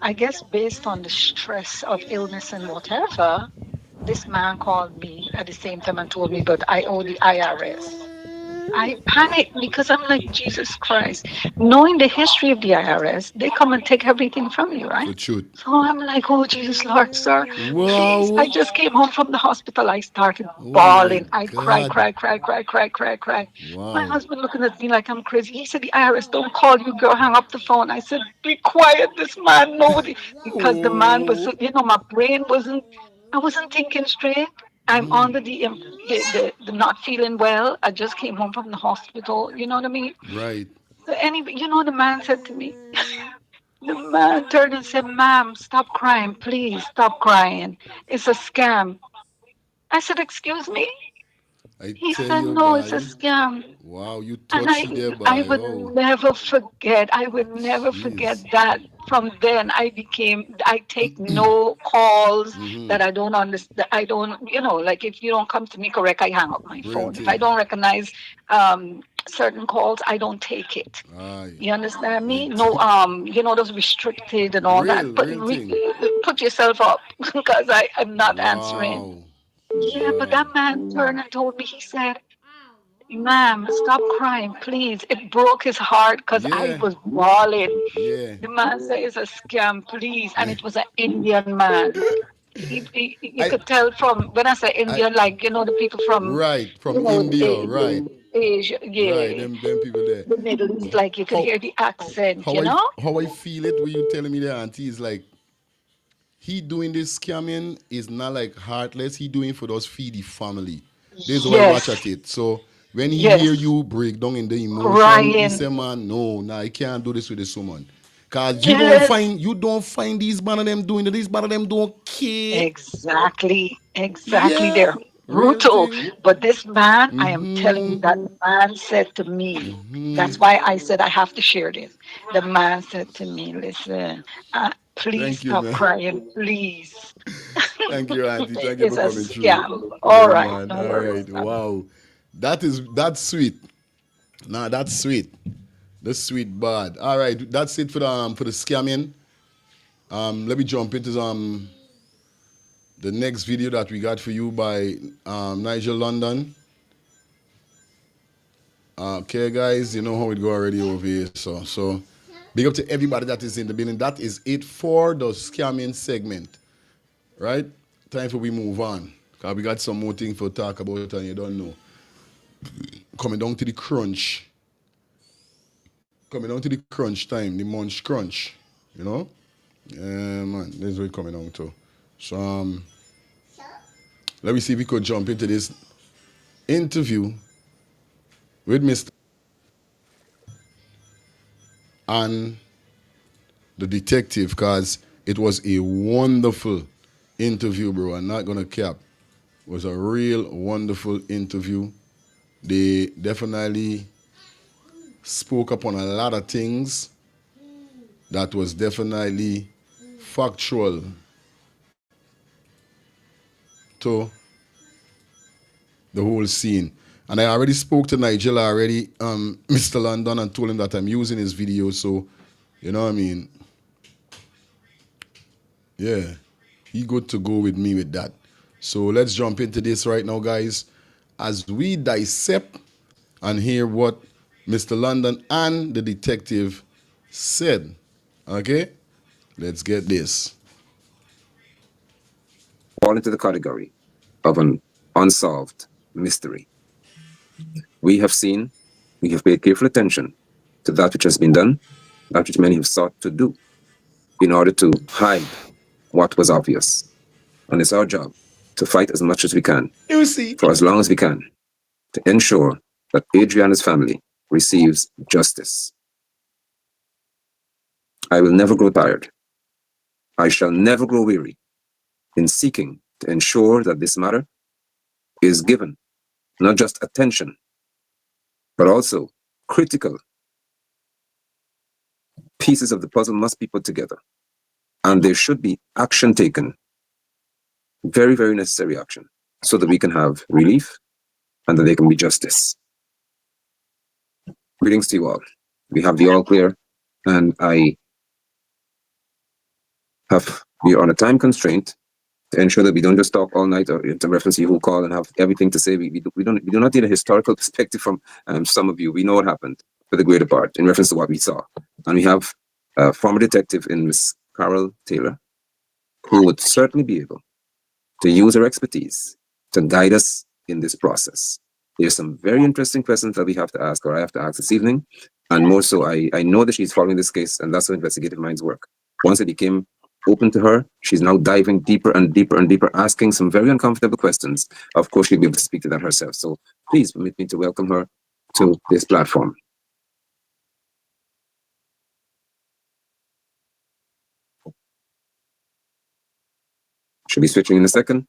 Speaker 18: I guess based on the stress of illness and whatever, this man called me at the same time and told me, but I owe the IRS. I panicked because I'm like, Jesus Christ. Knowing the history of the IRS, they come and take everything from you, right?
Speaker 16: For truth.
Speaker 18: So I'm like, oh, Jesus, Lord, sir,
Speaker 16: Wow.
Speaker 18: please. I just came home from the hospital. I started bawling. I cried.
Speaker 16: Wow.
Speaker 18: My husband looking at me like I'm crazy. He said, the IRS don't call you, girl. Hang up the phone. I said, be quiet. This man, nobody. Because the man was, my brain I wasn't thinking straight. I'm under the not feeling well. I just came home from the hospital. You know what I mean?
Speaker 16: Right.
Speaker 18: So anyway, the man said to me, the man turned and said, ma'am, stop crying. Please stop crying. It's a scam. I said, excuse me? He said, no, it's a scam.
Speaker 16: Wow, you
Speaker 18: And
Speaker 16: touched it there, boy.
Speaker 18: I would never forget. I would never forget that. From then, I take no calls that I don't understand. I don't, like if you don't come to me correct, I hang up my phone. If I don't recognize certain calls, I don't take it. You understand me? No, those restricted and all that. But put yourself up because I'm not answering. Yeah, but that man turned and told me, he said, ma'am, stop crying, please. It broke his heart because I was bawling.
Speaker 16: Yeah.
Speaker 18: The man said it's a scam, please. And it was an Indian man. You could tell from, when I say Indian, the people from...
Speaker 16: Right, from India, right.
Speaker 18: Asia, yeah.
Speaker 16: Right, them people there.
Speaker 18: The Middle East, like you could hear the accent,
Speaker 16: How I feel it when you telling me that, Auntie, is like, he doing this scamming is not like heartless. He doing for those feed the family. There's why I watch at it. So when he hear you break down in the emotion, he say, man, no, I can't do this with this woman. Cause you don't find these man of them doing it. These man of them don't care.
Speaker 18: Exactly. They're brutal. But this man, I am telling you, that man said to me, that's why I said I have to share this. The man said to me, listen, please stop crying, please.
Speaker 16: Thank you, Auntie. Thank you for coming through.
Speaker 18: All right.
Speaker 16: All right. Wow. That's sweet. Nah, that's sweet. That's sweet, bad. All right. That's it for the scamming. Let me jump into the next video that we got for you by Nigel London. Okay, guys, you know how it go already over here. So big up to everybody that is in the building. That is it for the scamming segment. Right? Time for we move on. Because we got some more things to talk about and you don't know. Coming down to the crunch. Coming down to the crunch time, the munch crunch. You know? Yeah, man, this is what it's coming down to. So, let me see if we could jump into this interview with Mr. and the detective, because it was a wonderful interview, bro. I'm not gonna cap. It was a real wonderful interview. They definitely spoke upon a lot of things that was definitely factual to the whole scene. And I already spoke to Nigel already, Mr. London, and told him that I'm using his video, so, you know what I mean? Yeah, he good to go with me with that. So let's jump into this right now, guys, as we dissect and hear what Mr. London and the detective said. Okay? Let's get this.
Speaker 19: Fall into the category of an unsolved mystery. We have paid careful attention to that which has been done, that which many have sought to do, in order to hide what was obvious. And it's our job to fight as much as we can, for as long as we can, to ensure that Adrainna's family receives justice. I will never grow tired. I shall never grow weary in seeking to ensure that this matter is given not just attention, but also critical pieces of the puzzle must be put together. And there should be action taken, very, very necessary action, so that we can have relief and that there can be justice. Greetings to you all. We have the all clear, and we are on a time constraint to ensure that we don't just talk all night or to reference you who call and have everything to say. We do not need a historical perspective from some of you. We know what happened for the greater part in reference to what we saw. And we have a former detective in Miss Carol Taylor, who would certainly be able to use her expertise to guide us in this process. There's some very interesting questions that we have to ask, or I have to ask this evening. And more so, I know that she's following this case, and that's how investigative minds work. Once it became open to her, she's now diving deeper and deeper and deeper, asking some very uncomfortable questions. Of course, she'll be able to speak to that herself. So please permit me to welcome her to this platform. She'll be switching in a second.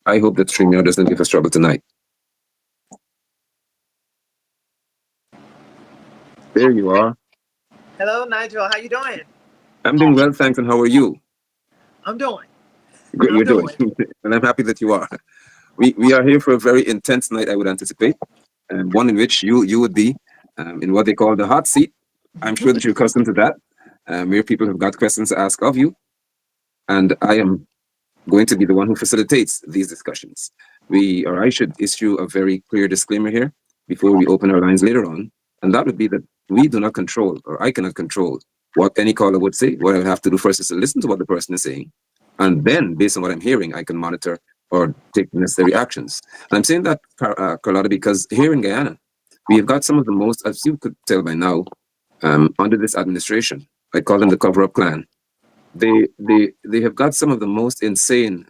Speaker 19: I hope that StreamYard doesn't give us trouble tonight. There you are.
Speaker 20: Hello, Nigel. How you doing?
Speaker 19: I'm doing well, thanks. And how are you?
Speaker 20: I'm doing.
Speaker 19: Good, you're doing. And I'm happy that you are. We are here for a very intense night, I would anticipate, and one in which you would be in what they call the hot seat. I'm sure that you're accustomed to that. Where people have got questions to ask of you, and I am going to be the one who facilitates these discussions. I should issue a very clear disclaimer here before we open our lines later on, and that would be that we do not control, or I cannot control, what any caller would say. What I would have to do first is to listen to what the person is saying, and then, based on what I'm hearing, I can monitor or take necessary actions. And I'm saying that, Carlotta, because here in Guyana, we have got some of the most, as you could tell by now, under this administration, I call them the cover-up clan. They have got some of the most insane,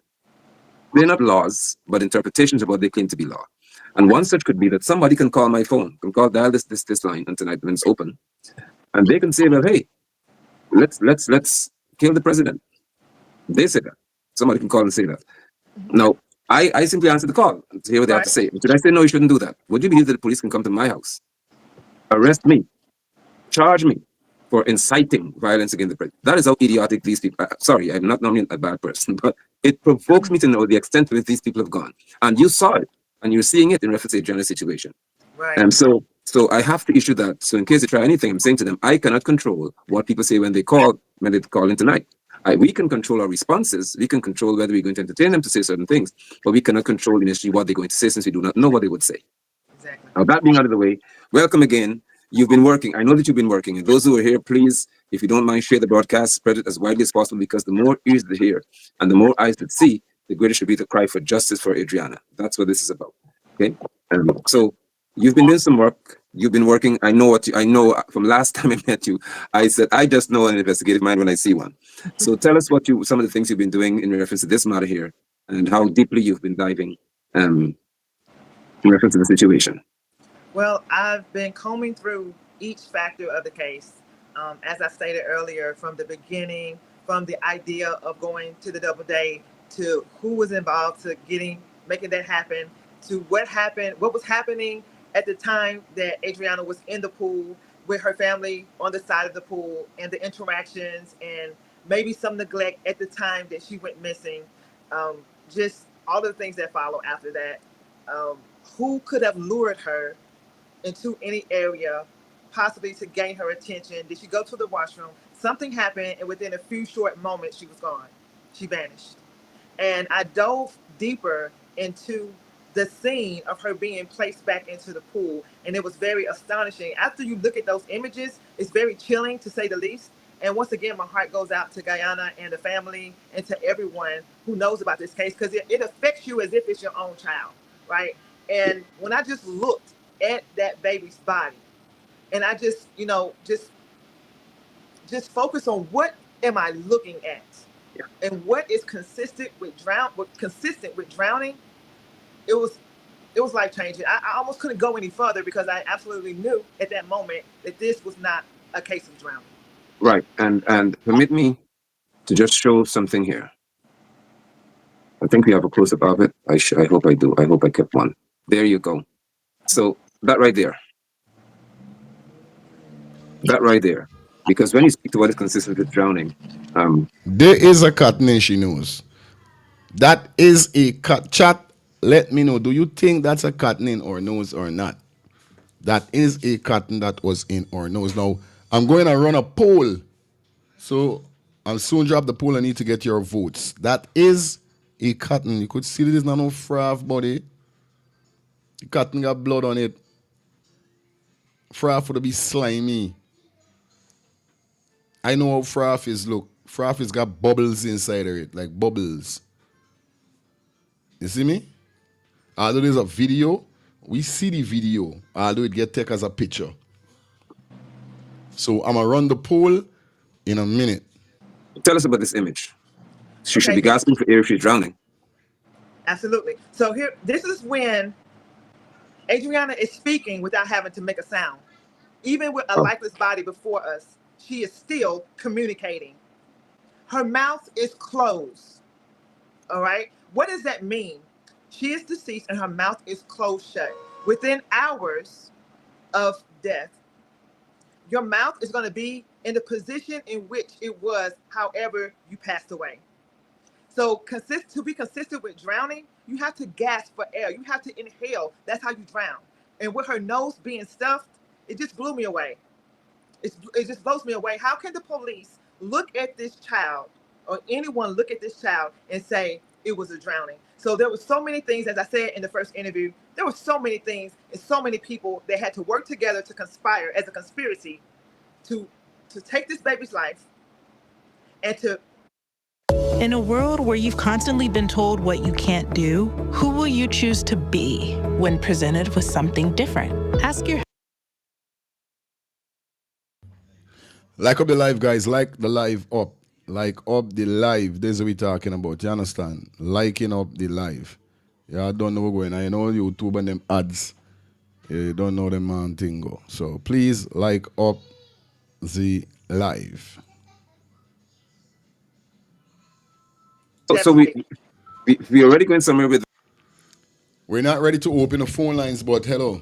Speaker 19: they're not laws, but interpretations of what they claim to be law. And one such could be that somebody can call my phone, can dial this line, and tonight when it's open, and they can say, well, hey, let's kill the president. They say that. Somebody can call and say that. Now, I simply answer the call to hear what they have to say. Did I say, no, you shouldn't do that? Would you believe that the police can come to my house, arrest me, charge me for inciting violence against the president? That is how idiotic these people are. Sorry, I'm not normally a bad person, but it provokes me to know the extent to which these people have gone. And you saw it, and you're seeing it in reference to a general situation.
Speaker 20: Right.
Speaker 19: And so I have to issue that. So in case they try anything, I'm saying to them, I cannot control what people say when they call in tonight. We can control our responses. We can control whether we're going to entertain them to say certain things, but we cannot control initially what they're going to say, since we do not know what they would say.
Speaker 20: Exactly.
Speaker 19: Now, that being out of the way, welcome again. You've been working. I know that you've been working. And those who are here, please, if you don't mind, share the broadcast, spread it as widely as possible, because the more ears that hear and the more eyes that see, the greater should be the cry for justice for Adrainna. That's what this is about. Okay. So you've been doing some work. You've been working. I know from last time I met you. I said I just know an investigative mind when I see one. So tell us some of the things you've been doing in reference to this matter here, and how deeply you've been diving in reference to the situation.
Speaker 20: Well, I've been combing through each factor of the case. As I stated earlier, from the beginning, from the idea of going to the double day, to who was involved, to making that happen, to what was happening at the time that Adrainna was in the pool with her family on the side of the pool, and the interactions, and maybe some neglect at the time that she went missing. Just all the things that follow after that. Who could have lured her into any area, possibly to gain her attention? Did she go to the washroom? Something happened, and within a few short moments, she was gone. She vanished. And I dove deeper into the scene of her being placed back into the pool. And it was very astonishing. After you look at those images, it's very chilling to say the least. And once again, my heart goes out to Guyana and the family and to everyone who knows about this case, because it affects you as if it's your own child, right? And when I just looked at that baby's body, and I just, just focus on what am I looking at, and what is consistent with drowning. It was life changing. I almost couldn't go any further because I absolutely knew at that moment that this was not a case of drowning.
Speaker 19: Right, and permit me to just show something here. I think we have a close-up of it. I hope I do. I hope I kept one. There you go. So that right there. That right there. Because when you speak to what is consistent with drowning,
Speaker 16: there is a cotton, she knows. That is a cut. Chat, let me know. Do you think that's a cotton in our nose or not? That is a cotton that was in our nose. Now, I'm going to run a poll. So I'll soon drop the poll. I need to get your votes. That is a cotton. You could see there's not no fraff body. The cotton got blood on it. Fraff would be slimy. I know how fraff is look. Fraff has got bubbles inside of it, like bubbles. You see me? Although there's a video, we see the video. Although it get taken as a picture. So I'm gonna run the poll in a minute.
Speaker 19: Tell us about this image. She should be gasping for air if she's drowning.
Speaker 20: Absolutely. So here, this is when Adrainna is speaking without having to make a sound. Even with a lifeless body before us, she is still communicating. Her mouth is closed. All right. What does that mean? She is deceased and her mouth is closed shut. Within hours of death, your mouth is going to be in the position in which it was, however you passed away. So to be consistent with drowning, you have to gasp for air. You have to inhale. That's how you drown. And with her nose being stuffed, it just blew me away. It just blows me away. How can the police look at this child, or anyone look at this child and say it was a drowning? So there were so many things, as I said in the first interview, there were so many things and so many people that had to work together to conspire as a conspiracy to take this baby's life and to...
Speaker 21: In a world where you've constantly been told what you can't do, who will you choose to be when presented with something different? Ask your...
Speaker 16: Like up the live, guys. Like the live up. Like up the live. This is what we're talking about. You understand? Liking up the live. Yeah, I don't know what's going on. You know YouTube and them ads. You don't know them man thing go. So please like up the live.
Speaker 19: So we already going somewhere with...
Speaker 16: We're not ready to open the phone lines, but hello.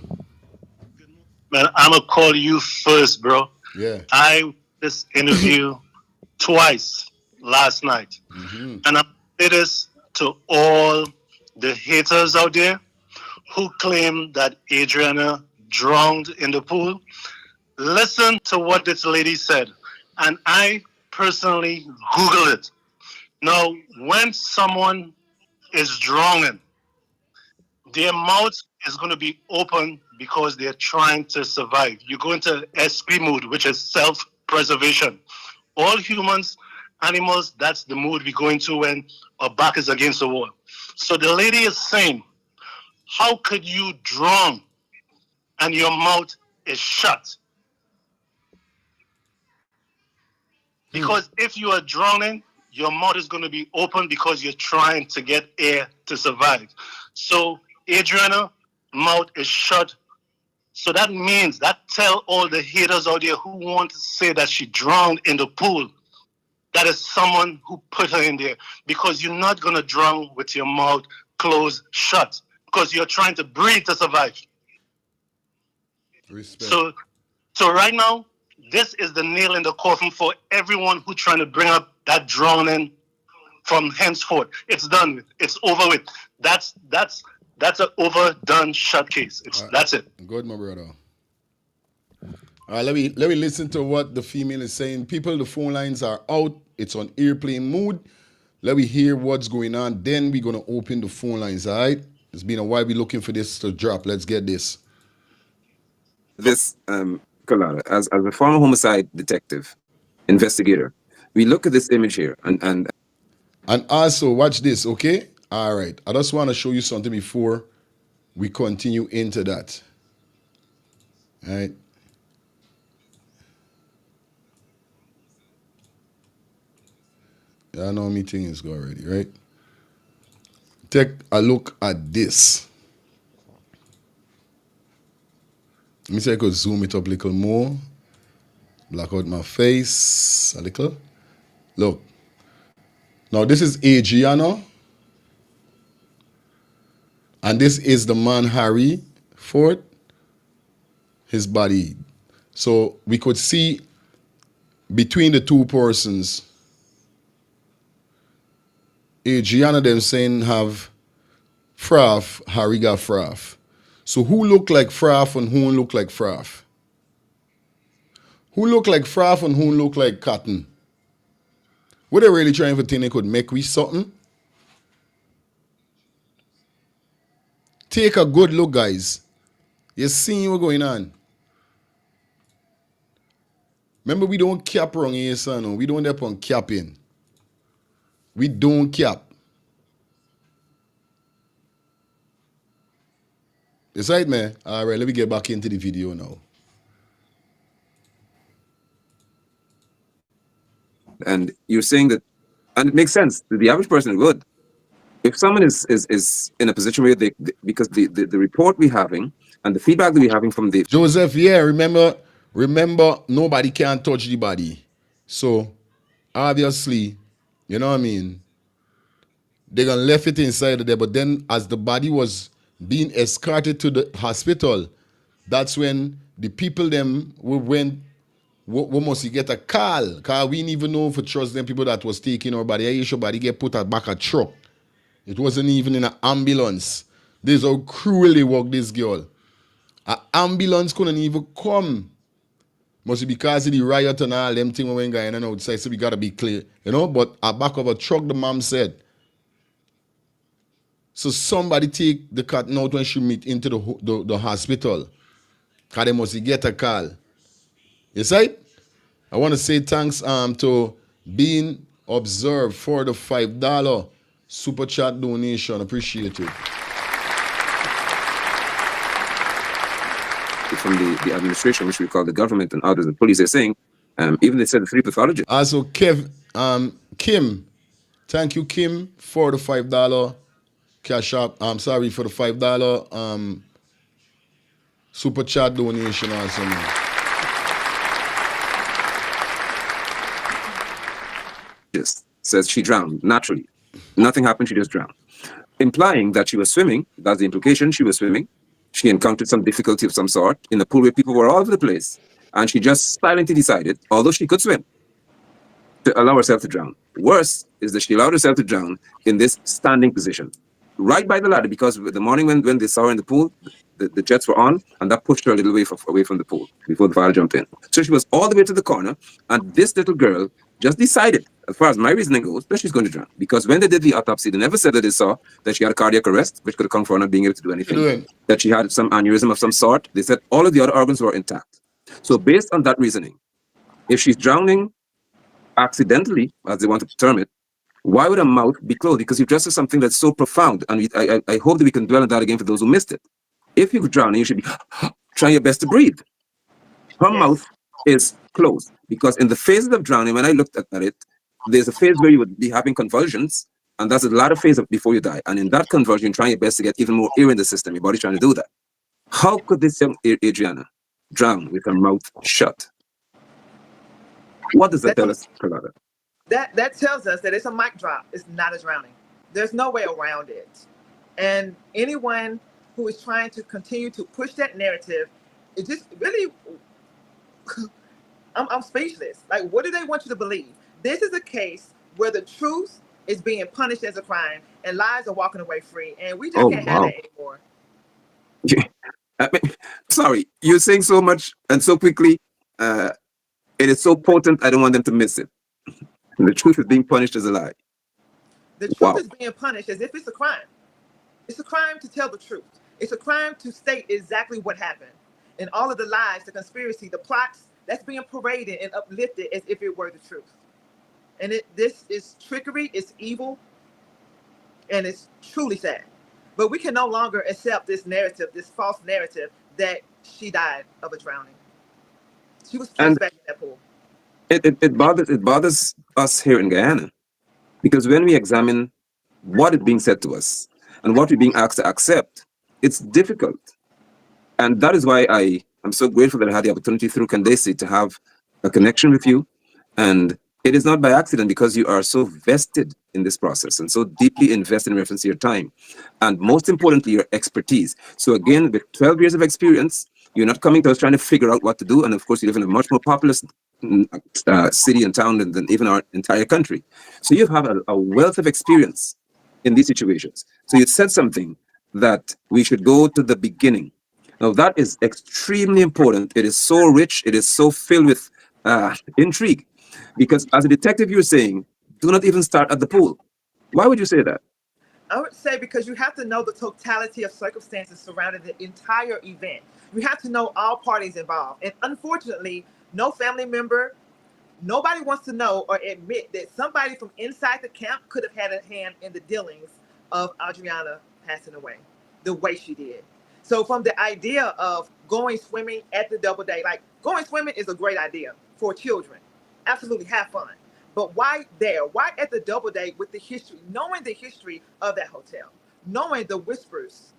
Speaker 22: Man, I'm going to call you first, bro.
Speaker 16: Yeah.
Speaker 22: I this interview twice last night. And I say this to all the haters out there who claim that Adrainna drowned in the pool. Listen to what this lady said. And I personally Googled it. Now, when someone is drowning, their mouth is going to be open because they're trying to survive. You go into SP mood, which is self-preservation. All humans, animals, that's the mood we go into when our back is against the wall. So the lady is saying, how could you drown and your mouth is shut? Because if you are drowning, your mouth is going to be open because you're trying to get air to survive. So Adrainna, mouth is shut. So that means, that tell all the haters out there who want to say that she drowned in the pool, that is someone who put her in there. Because you're not going to drown with your mouth closed shut, because you're trying to breathe to survive.
Speaker 16: Respect.
Speaker 22: So right now, this is the nail in the coffin for everyone who's trying to bring up that drowning from henceforth. It's done with. It's over with. That's an overdone shut case. That's it.
Speaker 16: Good, my brother. All right, let me listen to what the female is saying. People, the phone lines are out. It's on airplane mode. Let me hear what's going on. Then we're going to open the phone lines, all right? It's been a while. We're looking for this to drop. Let's get this.
Speaker 19: This Kalala, as a former homicide detective, investigator, we look at this image here and
Speaker 16: also watch this, okay? All right. I just want to show you something before we continue into that. All right. I know meeting is go already, right? Take a look at this. Let me see if I could zoom it up a little more. Black out my face a little. Look. Now this is Adrainna. And this is the man Harry Ford. His body. So we could see between the two persons, Adrainna them saying have Fraff, Harry got Fraff. So who look like Fraff and who look like Fraff? Who look like Fraff and who look like Cotton? Were they really trying to think they could make we something? Take a good look, guys. You see what's going on. Remember, we don't cap wrong here, son. We don't dep on capping. We don't cap. It's right, man. All right, let me get back into the video now.
Speaker 19: And you're saying that, and it makes sense. The average person would. If someone is in a position where because the report we're having and the feedback that we're having from the
Speaker 16: Joseph, yeah, remember nobody can touch the body. So obviously, you know what I mean, they're gonna left it inside of there, but then as the body was being escorted to the hospital, that's when the people them we must get a call. Because we didn't even know if we trust them people that was taking our body. I your body get put at back a truck. It wasn't even in an ambulance. This is how cruelly work this girl. An ambulance couldn't even come. Must be because of the riot and all them things when going on outside, so we gotta be clear. You know, but at back of a truck, the mom said. So somebody take the cat out when she meet into the hospital. Because they must get a call. You see? I want to say thanks to being observed for the $5 super chat donation. Appreciate it.
Speaker 19: From the administration, which we call the government and others, the police, they're saying, even they said the three pathologists.
Speaker 16: Also, Kim, thank you, Kim, for the $5 cash app. I'm sorry for the $5 super chat donation also.
Speaker 19: Just says she drowned naturally. Nothing happened, she just drowned. Implying that she was swimming, that's the implication, she was swimming. She encountered some difficulty of some sort in a pool where people were all over the place. And she just silently decided, although she could swim, to allow herself to drown. Worse is that she allowed herself to drown in this standing position, right by the ladder, because the morning when they saw her in the pool, the jets were on, and that pushed her a little way away from the pool before the fire jumped in. So she was all the way to the corner, and this little girl just decided, as far as my reasoning goes, that she's going to drown. Because when they did the autopsy, they never said that they saw that she had a cardiac arrest, which could have come from her not being able to do anything, that she had some aneurysm of some sort. They said all of the other organs were intact. So based on that reasoning, if she's drowning accidentally, as they want to term it, why would her mouth be closed? Because you dressed as something that's so profound. And I hope that we can dwell on that again for those who missed it. If you're drowning, you should be trying your best to breathe. Her mouth is closed. Because in the phases of drowning, when I looked at it, there's a phase where you would be having convulsions, and that's a lot of phase before you die. And in that convulsion, you're trying your best to get even more air in the system. Your body's trying to do that. How could this young Adrainna drown with her mouth shut? What does that tell us, Carlotta?
Speaker 20: That tells us that it's a mic drop. It's not a drowning. There's no way around it. And anyone who is trying to continue to push that narrative, it just really, I'm speechless. Like, what do they want you to believe? This is a case where the truth is being punished as a crime and lies are walking away free. And we just can't have that anymore.
Speaker 19: I mean, sorry, you're saying so much and so quickly. It is so potent, I don't want them to miss it. And the truth is being punished as a lie.
Speaker 20: The truth is being punished as if it's a crime. It's a crime to tell the truth. It's a crime to state exactly what happened. And all of the lies, the conspiracy, the plots, that's being paraded and uplifted as if it were the truth. And this is trickery, it's evil, and it's truly sad. But we can no longer accept this narrative, this false narrative that she died of a drowning. She was placed back in that pool.
Speaker 19: It bothers us here in Guyana, because when we examine what is being said to us and what we're being asked to accept, it's difficult. And that is why I am so grateful that I had the opportunity through Candace to have a connection with you. And it is not by accident, because you are so vested in this process and so deeply invested in reference to your time. And most importantly, your expertise. So again, with 12 years of experience, you're not coming to us trying to figure out what to do. And of course, you live in a much more populous city and town than even our entire country. So you have a wealth of experience in these situations. So you said something that we should go to the beginning. Now, that is extremely important. It is so rich. It is so filled with intrigue. Because as a detective, you're saying, do not even start at the pool. Why would you say that?
Speaker 20: I would say because you have to know the totality of circumstances surrounding the entire event. You have to know all parties involved. And unfortunately, no family member, nobody wants to know or admit that somebody from inside the camp could have had a hand in the dealings of Adrainna passing away the way she did. So from the idea of going swimming at the Doubleday, like going swimming is a great idea for children. Absolutely have fun. But why there? Why at the Doubleday with the history, knowing the history of that hotel, knowing the whispers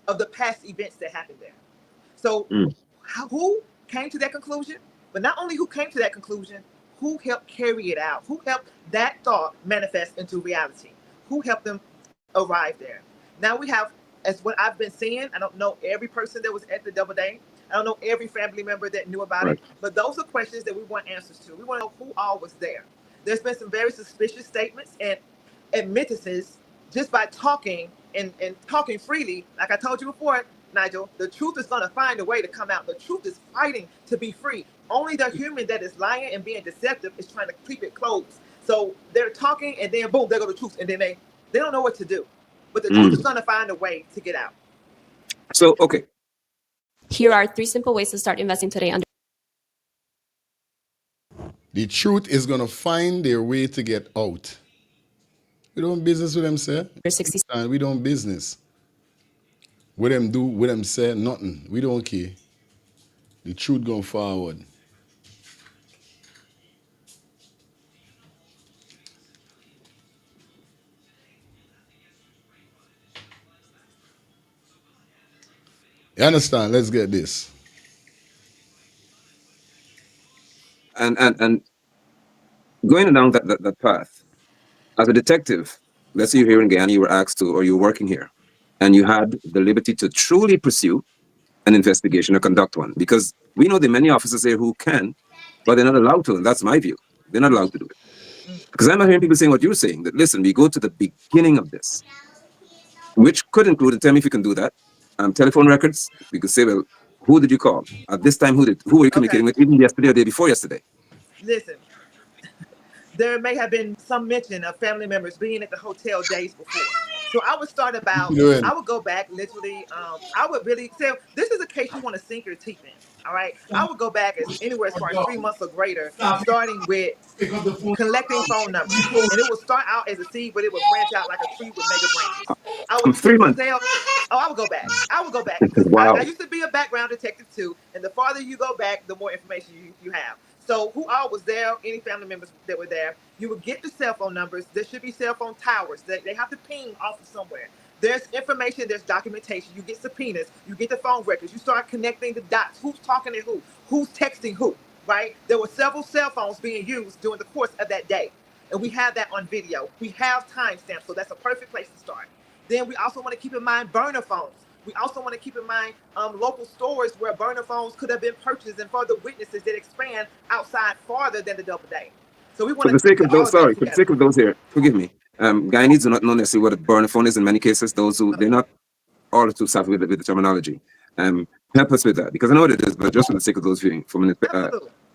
Speaker 20: of the past events that happened there? So who came to that conclusion? But not only who came to that conclusion, who helped carry it out? Who helped that thought manifest into reality? Who helped them arrive there? Now we have, as what I've been seeing, I don't know every person that was at the Doubleday. I don't know every family member that knew about it, but those are questions that we want answers to. We want to know who all was there. There's been some very suspicious statements and admittances just by talking and talking freely. Like I told you before, Nigel, the truth is going to find a way to come out. The truth is fighting to be free. Only the human that is lying and being deceptive is trying to keep it closed. So they're talking and then boom, there go the truth. And then they don't know what to do. But the truth is going to find a way to get out.
Speaker 19: So, okay.
Speaker 1: Here are 3 simple ways to start investing today under.
Speaker 16: The truth is going to find their way to get out. We don't business with them, sir. And we don't business. What them do, what them say, nothing. We don't care. The truth going forward. You understand? Let's get this.
Speaker 19: And going down that path, as a detective, let's say you're here in Guyana, you were asked to, or you're working here, and you had the liberty to truly pursue an investigation or conduct one. Because we know there are many officers here who can, but they're not allowed to, and that's my view. They're not allowed to do it. Because I'm not hearing people saying what you're saying, that listen, we go to the beginning of this, which could include, and tell me if you can do that, telephone records. We could say, well, who did you call? At this time, who were you communicating with, even yesterday or the day before yesterday?
Speaker 20: Listen, there may have been some mention of family members being at the hotel days before. So I would start about, I would go back literally, I would really say, this is a case you want to sink your teeth in, all right? I would go back as anywhere as far as 3 months or greater, starting with collecting phone numbers. And it would start out as a seed, but it would branch out like a tree with mega branches. I would
Speaker 19: 3 months.
Speaker 20: I would go back. I would go back.
Speaker 19: Wow.
Speaker 20: I used to be a background detective too, and the farther you go back, the more information you have. So who all was there, any family members that were there, you would get the cell phone numbers. There should be cell phone towers. They have to ping off of somewhere. There's information, there's documentation. You get subpoenas, you get the phone records. You start connecting the dots. Who's talking to who? Who's texting who, right? There were several cell phones being used during the course of that day. And we have that on video. We have timestamps, so that's a perfect place to start. Then we also want to keep in mind burner phones. We also want to keep in mind local stores where burner phones could have been purchased and further witnesses that expand outside farther than the Doubleday. So we want
Speaker 19: for the sake of those, sorry, for the sake of those here, forgive me. Guyanese do not know necessarily what a burner phone is in many cases. Those who, they're not all too savvy with the terminology. Help us with that, because I know what it is, but just for the sake of those viewing from an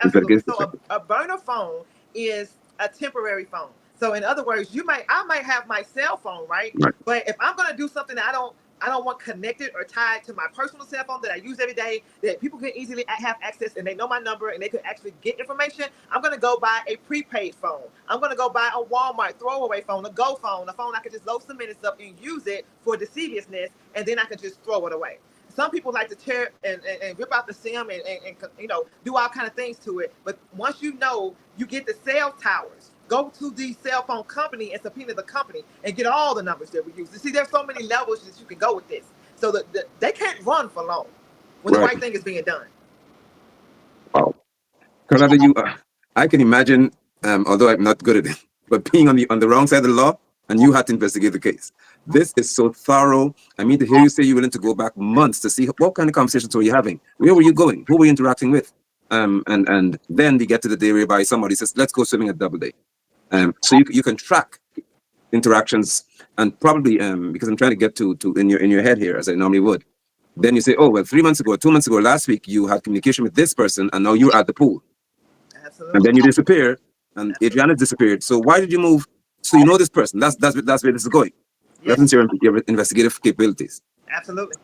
Speaker 20: Absolutely. So a burner phone is a temporary phone. So in other words, I might have my cell phone, right? But if I'm gonna do something that I don't want connected or tied to my personal cell phone that I use every day, that people can easily have access and they know my number and they can actually get information, I'm gonna go buy a prepaid phone. I'm gonna go buy a Walmart throwaway phone, a Go phone, a phone I can just load some minutes up and use it for deceivousness, and then I can just throw it away. Some people like to tear and rip out the SIM and do all kind of things to it. But once you get the cell towers. Go to the cell phone company and subpoena the company and get all the numbers that we use. You see, there's so many levels that you can go with this. So they can't run for long when the right thing is being done.
Speaker 19: Wow. Carlotta, I can imagine, although I'm not good at it, but being on the wrong side of the law, and you had to investigate the case. This is so thorough. I mean, to hear you say you're willing to go back months to see what kind of conversations were you having? Where were you going? Who were you interacting with? And then we get to the day whereby somebody says, let's go swimming at Doubleday. So you can track interactions, and probably because I'm trying to get to in your head here, as I normally would. Then you say, oh, well, 3 months ago, 2 months ago, last week, you had communication with this person, and now you're at the pool. Absolutely. And then you disappear, and Adrainna disappeared. So why did you move? So you know this person. That's where this is going. Yes. Reference your investigative capabilities.
Speaker 20: Absolutely.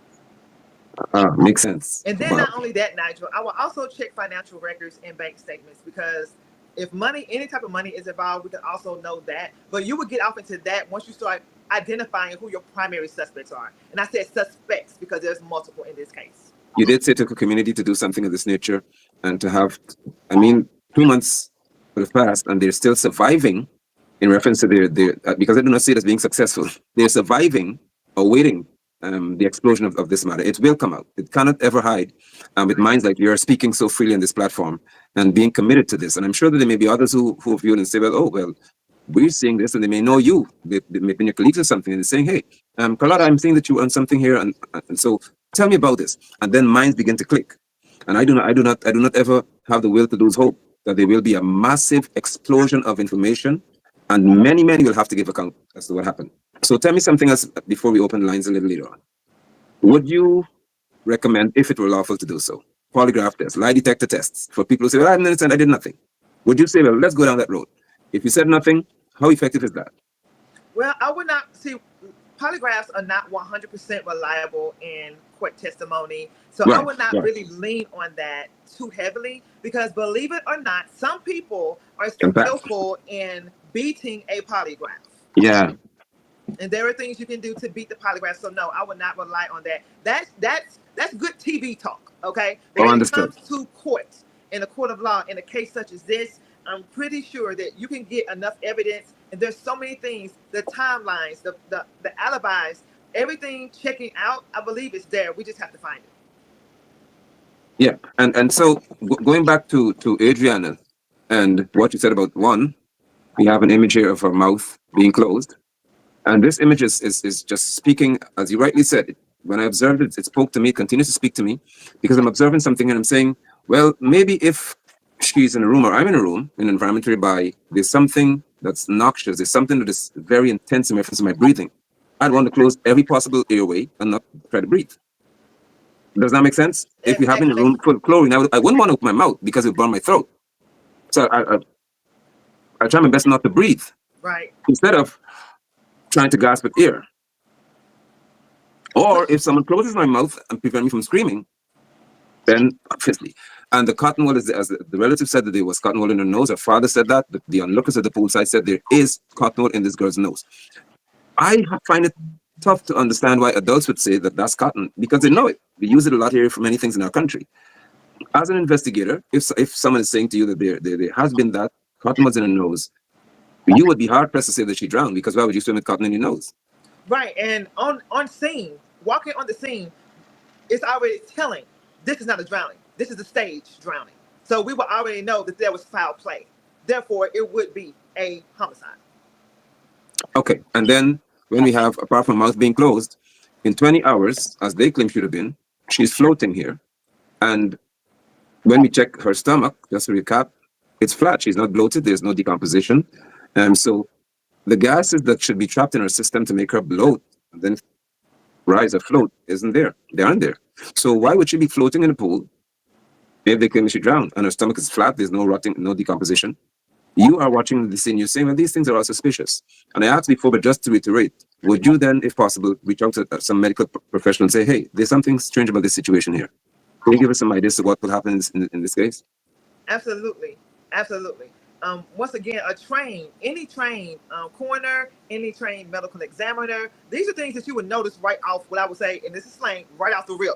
Speaker 19: Makes sense.
Speaker 20: And then not only that, Nigel, I will also check financial records and bank statements, because if any type of money is involved, we can also know that. But you would get off into that once you start identifying who your primary suspects are. And I said suspects because there's multiple in this case.
Speaker 19: You did say to the community to do something of this nature, and to have, 2 months would have passed and they're still surviving in reference to their because I do not see it as being successful. They're surviving, awaiting the explosion of this matter. It will come out. It cannot ever hide. With minds like you're speaking so freely on this platform and being committed to this. And I'm sure that there may be others who view it and say, well, we're seeing this, and they may know you. They may be your colleagues or something, and they're saying, hey, Carlotta, I'm seeing that you earned something here, and so tell me about this. And then minds begin to click. And I do not ever have the will to lose hope that there will be a massive explosion of information, and many will have to give account as to what happened. So tell me something else before we open lines a little later on. Would you recommend, if it were lawful to do so, polygraph tests, lie detector tests for people who say, well, I didn't understand, I did nothing? Would you say, well, let's go down that road? If you said nothing, how effective is that?
Speaker 20: Well, I would not see, polygraphs are not 100% reliable in court testimony. So I would not really lean on that too heavily, because believe it or not, some people are still skillful in beating a polygraph.
Speaker 19: Yeah.
Speaker 20: And there are things you can do to beat the polygraph. So no, I would not rely on that. That's good TV talk, okay? But when it comes to court, in a court of law, in a case such as this, I'm pretty sure that you can get enough evidence. And there's so many things, the timelines, the alibis, everything checking out, I believe it's there. We just have to find it.
Speaker 19: Yeah, and so going back to Adrainna and what you said about one, we have an image here of her mouth being closed. And this image is just speaking, as you rightly said. When I observed it, it spoke to me, it continues to speak to me, because I'm observing something and I'm saying, well, maybe if she's in a room or I'm in a room, in an environment whereby there's something that's noxious, there's something that is very intense in reference to my breathing, I'd want to close every possible airway and not try to breathe. Does that make sense? If you have me in a room full of chlorine, I wouldn't want to open my mouth because it would burn my throat. So I try my best not to breathe.
Speaker 20: Right.
Speaker 19: Instead of trying to gasp at air. Or if someone closes my mouth and prevent me from screaming, then obviously. And the cotton wool, as the relative said that there was cotton wool in her nose, her father said that, the onlookers at the poolside said there is cotton wool in this girl's nose. I find it tough to understand why adults would say that that's cotton, because they know it. We use it a lot here for many things in our country. As an investigator, if someone is saying to you that there has been that cotton was in her nose, you would be hard pressed to say that she drowned, because why would you swim with cotton in your nose?
Speaker 20: Right, and on scene, walking on the scene, it's already telling this is not a drowning. This is a stage drowning. So we will already know that there was foul play. Therefore, it would be a homicide.
Speaker 19: Okay, and then when we have, apart from mouth being closed, in 20 hours, as they claim should have been, she's floating here. And when we check her stomach, just to recap, it's flat. She's not bloated. There's no decomposition. So the gases that should be trapped in her system to make her bloat and then rise or float isn't there. They aren't there. So why would she be floating in a pool if they claim she drowned and her stomach is flat? There's no rotting, no decomposition. You are watching the scene, you're saying, well, these things are all suspicious. And I asked before, but just to reiterate, would you then, if possible, reach out to some medical professional and say, hey, there's something strange about this situation here. Can you give us some ideas of what will happen in this case?
Speaker 20: Absolutely. Absolutely. Once again, any trained coroner, any trained medical examiner, these are things that you would notice right off, what I would say, and this is slang, right off the rip.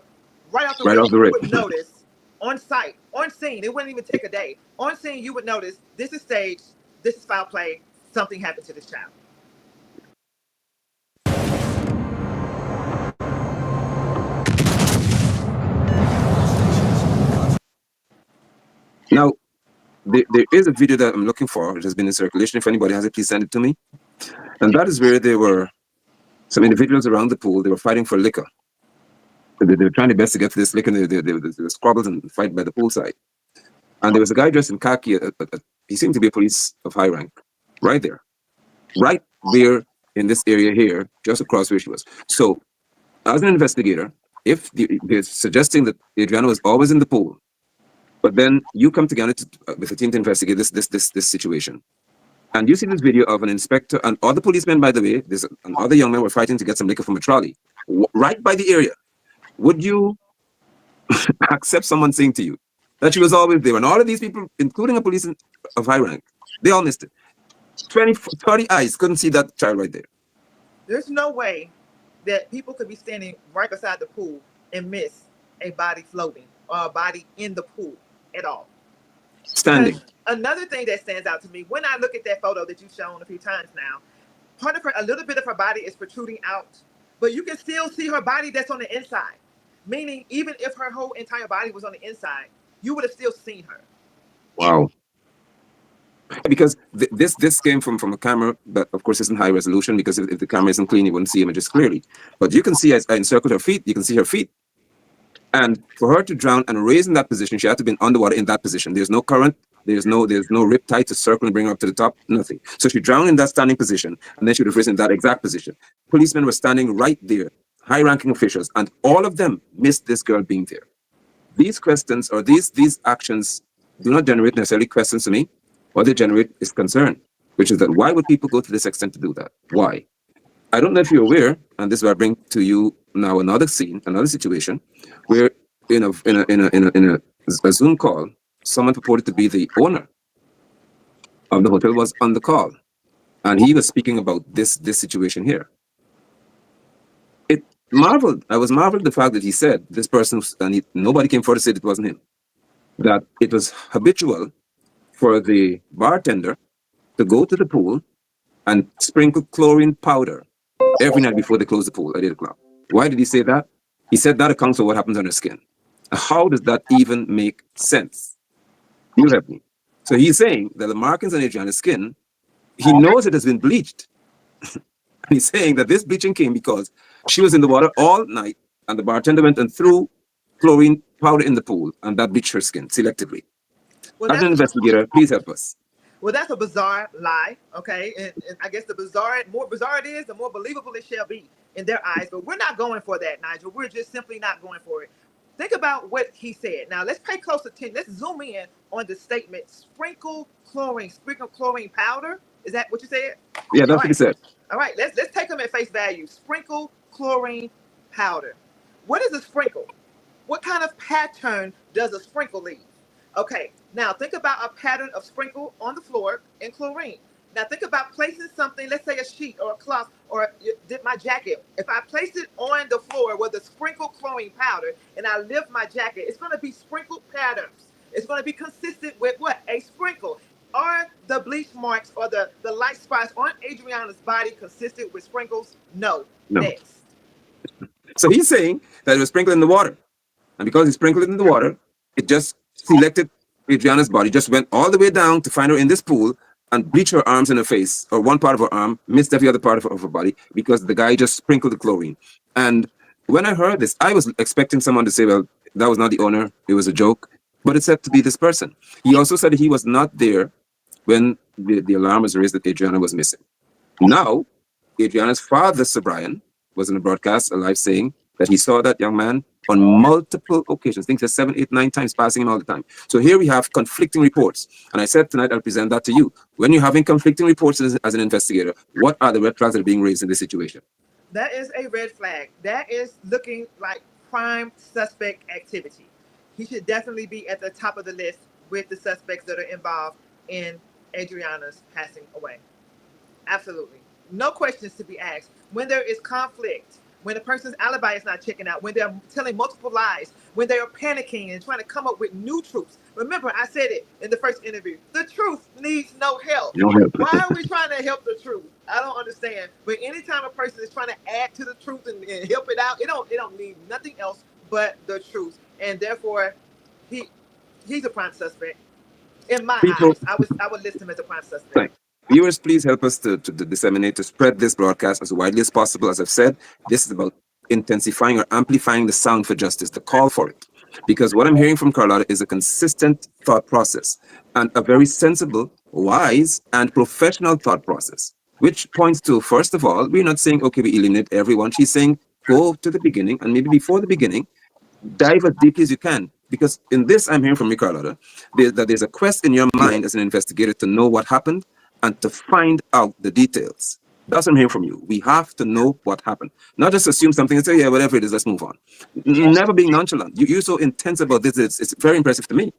Speaker 20: Right off the rip, you would notice on site, on scene, it wouldn't even take a day. On scene, you would notice this is staged, this is foul play, something happened to this child.
Speaker 19: Now, there is a video that I'm looking for. It has been in circulation. If anybody has it, please send it to me. And that is where there were some individuals around the pool. They were fighting for liquor. They were trying their best to get to this liquor. There were squabbles and fight by the poolside. And there was a guy dressed in khaki. He seemed to be a police of high rank. Right there in this area here, just across where she was. So, as an investigator, if they're suggesting that Adrainna was always in the pool, but then you come together with a team to investigate this situation. And you see this video of an inspector and other policemen, by the way, there's another young man were fighting to get some liquor from a trolley right by the area. Would you accept someone saying to you that she was always there? And all of these people, including a police of high rank, they all missed it. 30 eyes couldn't see that child right there.
Speaker 20: There's no way that people could be standing right beside the pool and miss a body floating or a body in the pool at all.
Speaker 19: Standing.
Speaker 20: Another thing that stands out to me when I look at that photo that you've shown a few times now, a little bit of her body is protruding out, but you can still see her body that's on the inside. Meaning, even if her whole entire body was on the inside, you would have still seen her.
Speaker 19: Wow. Because this came from a camera that, of course, isn't high resolution, because if the camera isn't clean, you wouldn't see images clearly. But you can see, as I encircled her feet, you can see her feet. And for her to drown and raise in that position, she had to be underwater in that position. There's no current, there's no rip tide to circle and bring her up to the top, nothing. So she drowned in that standing position, and then she would have risen in that exact position. Policemen were standing right there, high-ranking officials, and all of them missed this girl being there. These questions or these actions do not generate necessarily questions to me. What they generate is concern, which is that why would people go to this extent to do that? Why? I don't know if you're aware, and this is why I bring to you now another scene, another situation, where in a Zoom call, someone purported to be the owner of the hotel was on the call, and he was speaking about this situation here. I was marveled the fact that he said this person, and nobody came forward to say it wasn't him, that it was habitual for the bartender to go to the pool and sprinkle chlorine powder every night before they close the pool at 8 o'clock. Why did he say that? He said that accounts for what happens on her skin. How does that even make sense? You help me. So he's saying that the markings on Adrainna's skin, he knows it has been bleached. And he's saying that this bleaching came because she was in the water all night and the bartender went and threw chlorine powder in the pool, and that bleached her skin selectively.
Speaker 20: Well,
Speaker 19: as an investigator, please help us.
Speaker 20: Well, that's a bizarre lie, okay? And I guess the more bizarre it is, the more believable it shall be in their eyes. But we're not going for that, Nigel. We're just simply not going for it. Think about what he said. Now, let's pay close attention. Let's zoom in on the statement, sprinkle chlorine powder. Is that what you said?
Speaker 19: Yeah, that's what he said.
Speaker 20: All right, let's take them at face value. Sprinkle chlorine powder. What is a sprinkle? What kind of pattern does a sprinkle leave? Okay, now think about a pattern of sprinkle on the floor in chlorine. Now think about placing something, let's say a sheet or a cloth or my jacket. If I place it on the floor with a sprinkle chlorine powder and I lift my jacket, it's going to be sprinkled patterns. It's going to be consistent with what? A sprinkle. Are the bleach marks or the light spots on Adrainna's body consistent with sprinkles? No. Next.
Speaker 19: So he's saying that it was sprinkled in the water. And because he sprinkled it in the water, it just selected Adrainna's body, just went all the way down to find her in this pool and bleach her arms and her face, or one part of her arm, missed every other part of her body because the guy just sprinkled the chlorine. And when I heard this, I was expecting someone to say, well, that was not the owner, it was a joke. But it said to be this person. He also said he was not there when the alarm was raised that Adrainna was missing. Now, Adrainna's father, Sir Brian, was in a broadcast, live saying that he saw that young man on multiple occasions, I think there's 7, 8, 9 times, passing him all the time. So here we have conflicting reports. And I said tonight, I'll present that to you. When you're having conflicting reports as an investigator, what are the red flags that are being raised in this situation?
Speaker 20: That is a red flag. That is looking like prime suspect activity. He should definitely be at the top of the list with the suspects that are involved in Adrainna's passing away. Absolutely. No questions to be asked. When there is conflict, when a person's alibi is not checking out, when they're telling multiple lies, when they are panicking and trying to come up with new truths. Remember, I said it in the first interview. The truth needs no help.
Speaker 19: No help.
Speaker 20: Why are we trying to help the truth? I don't understand. But anytime a person is trying to add to the truth and help it out, it don't need nothing else but the truth. And therefore, he's a prime suspect. In my eyes, I would list him as a prime suspect.
Speaker 19: Right. Viewers, please help us to disseminate, to spread this broadcast as widely as possible. As I've said, this is about intensifying or amplifying the sound for justice, the call for it. Because what I'm hearing from Carlotta is a consistent thought process and a very sensible, wise, and professional thought process, which points to, first of all, we're not saying, okay, we eliminate everyone. She's saying, go to the beginning, and maybe before the beginning, dive as deeply as you can. Because in this, I'm hearing from you, Carlotta, that there's a quest in your mind as an investigator to know what happened and to find out the details. That's what I'm hearing from you. We have to know what happened. Not just assume something and say, yeah, whatever it is, let's move on. Never being nonchalant. You're so intense about this. It's very impressive to me.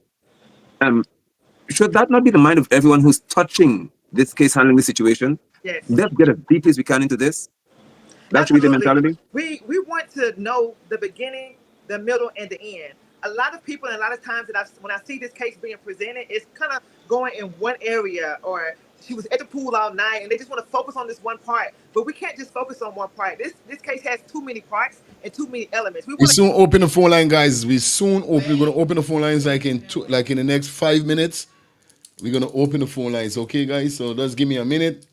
Speaker 19: Should that not be the mind of everyone who's touching this case, handling this situation?
Speaker 20: Yes.
Speaker 19: Let's get as deeply as we can into this. That should be the mentality.
Speaker 20: We want to know the beginning, the middle, and the end. A lot of people, and a lot of times that when I see this case being presented, it's kind of going in one area, or she was at the pool all night and they just want to focus on this one part. But we can't just focus on one part. This case has too many parts and too many elements.
Speaker 16: We soon open the phone line, guys. We're going to open the phone lines like in the next 5 minutes. We're going to open the phone lines. Okay, guys? So just give me a minute.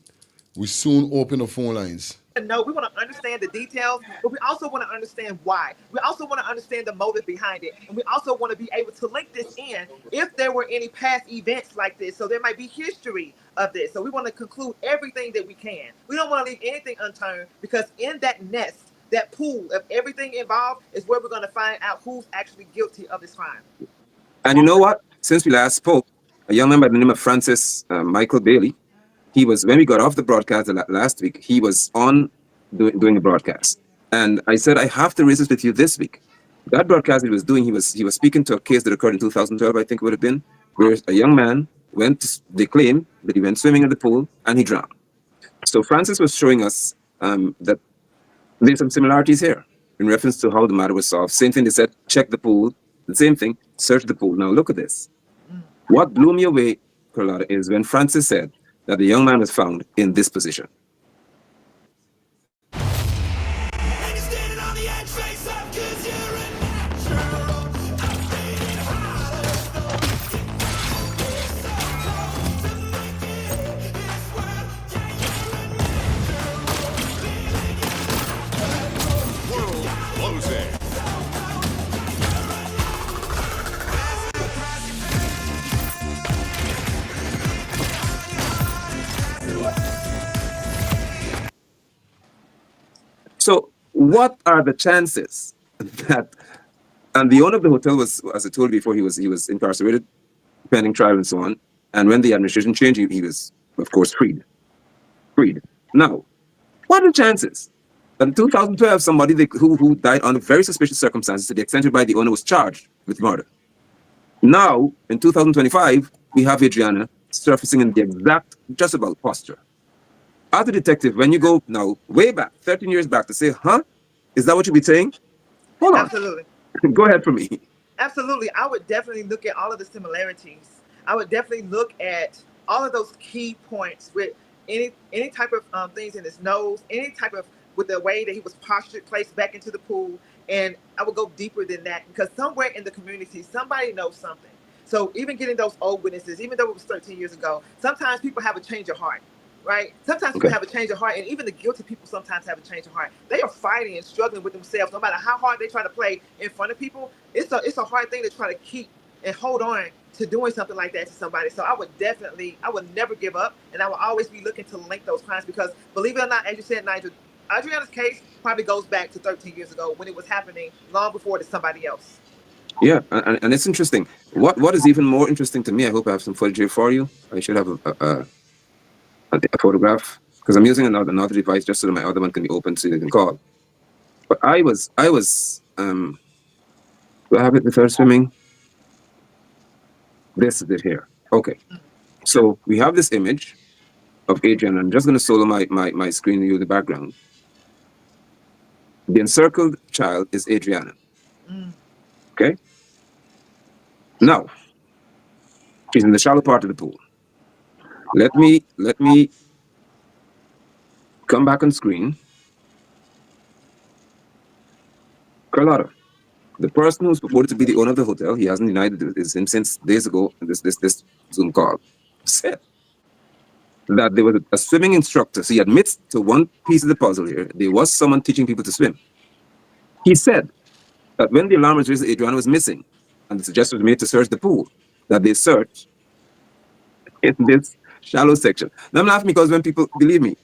Speaker 16: We soon open the phone lines.
Speaker 20: No, we want to understand the details, but we also want to understand why. We also want to understand the motive behind it. And we also want to be able to link this in if there were any past events like this. So there might be history of this. So we want to conclude everything that we can. We don't want to leave anything unturned, because in that nest, that pool of everything involved is where we're going to find out who's actually guilty of this crime.
Speaker 19: And you know what? Since we last spoke, a young man by the name of Francis Michael Bailey, he was, when we got off the broadcast last week, he was on doing a broadcast. And I said, I have to raise this with you this week. That broadcast he was doing, he was speaking to a case that occurred in 2012, I think it would have been, where a young man they claim that he went swimming in the pool and he drowned. So Francis was showing us that there's some similarities here in reference to how the matter was solved. Same thing, they said, check the pool. The same thing, search the pool. Now look at this. What blew me away, Carlotta, is when Francis said that the young man was found in this position. So what are the chances that, and the owner of the hotel was, as I told you before, he was incarcerated, pending trial and so on. And when the administration changed, he was, of course, freed. Now, what are the chances that in 2012, somebody who died under very suspicious circumstances, to the extent whereby the owner was charged with murder. Now, in 2025, we have Adrainna surfacing in the exact, just about posture. As a detective, when you go now way back, 13 years back, to say, huh? Is that what you'd be saying? Hold on.
Speaker 20: Absolutely.
Speaker 19: Go ahead for me.
Speaker 20: Absolutely. I would definitely look at all of the similarities. I would definitely look at all of those key points with any type of things in his nose, any type of, with the way that he was postured, placed back into the pool. And I would go deeper than that, because somewhere in the community, somebody knows something. So even getting those old witnesses, even though it was 13 years ago, sometimes people have a change of heart. Right? Sometimes people have a change of heart, and even the guilty people sometimes have a change of heart. They are fighting and struggling with themselves. No matter how hard they try to play in front of people, it's a hard thing to try to keep and hold on to doing something like that to somebody. So I would never give up, and I will always be looking to link those crimes, because believe it or not, as you said, Nigel, Adrainna's case probably goes back to 13 years ago when it was happening long before to somebody else.
Speaker 19: Yeah, and it's interesting. What is even more interesting to me, I hope I have some footage here for you. I should have a photograph because I'm using another device just so that my other one can be open so you can call. But I was do I have it before swimming? This is it here. Okay. So we have this image of Adrian. I'm just going to solo my screen and you the background. The encircled child is Adrainna. Okay? Now, she's in the shallow part of the pool. Let me come back on screen. Carlotta, the person who's purported to be the owner of the hotel, he hasn't denied it, is him since days ago in this Zoom call, said that there was a swimming instructor. So he admits to one piece of the puzzle here. There was someone teaching people to swim. He said that when the alarm was raised, Adrainna was missing, and the suggestion was made to search the pool, that they searched in this shallow section. Now I'm laughing because when people, believe me,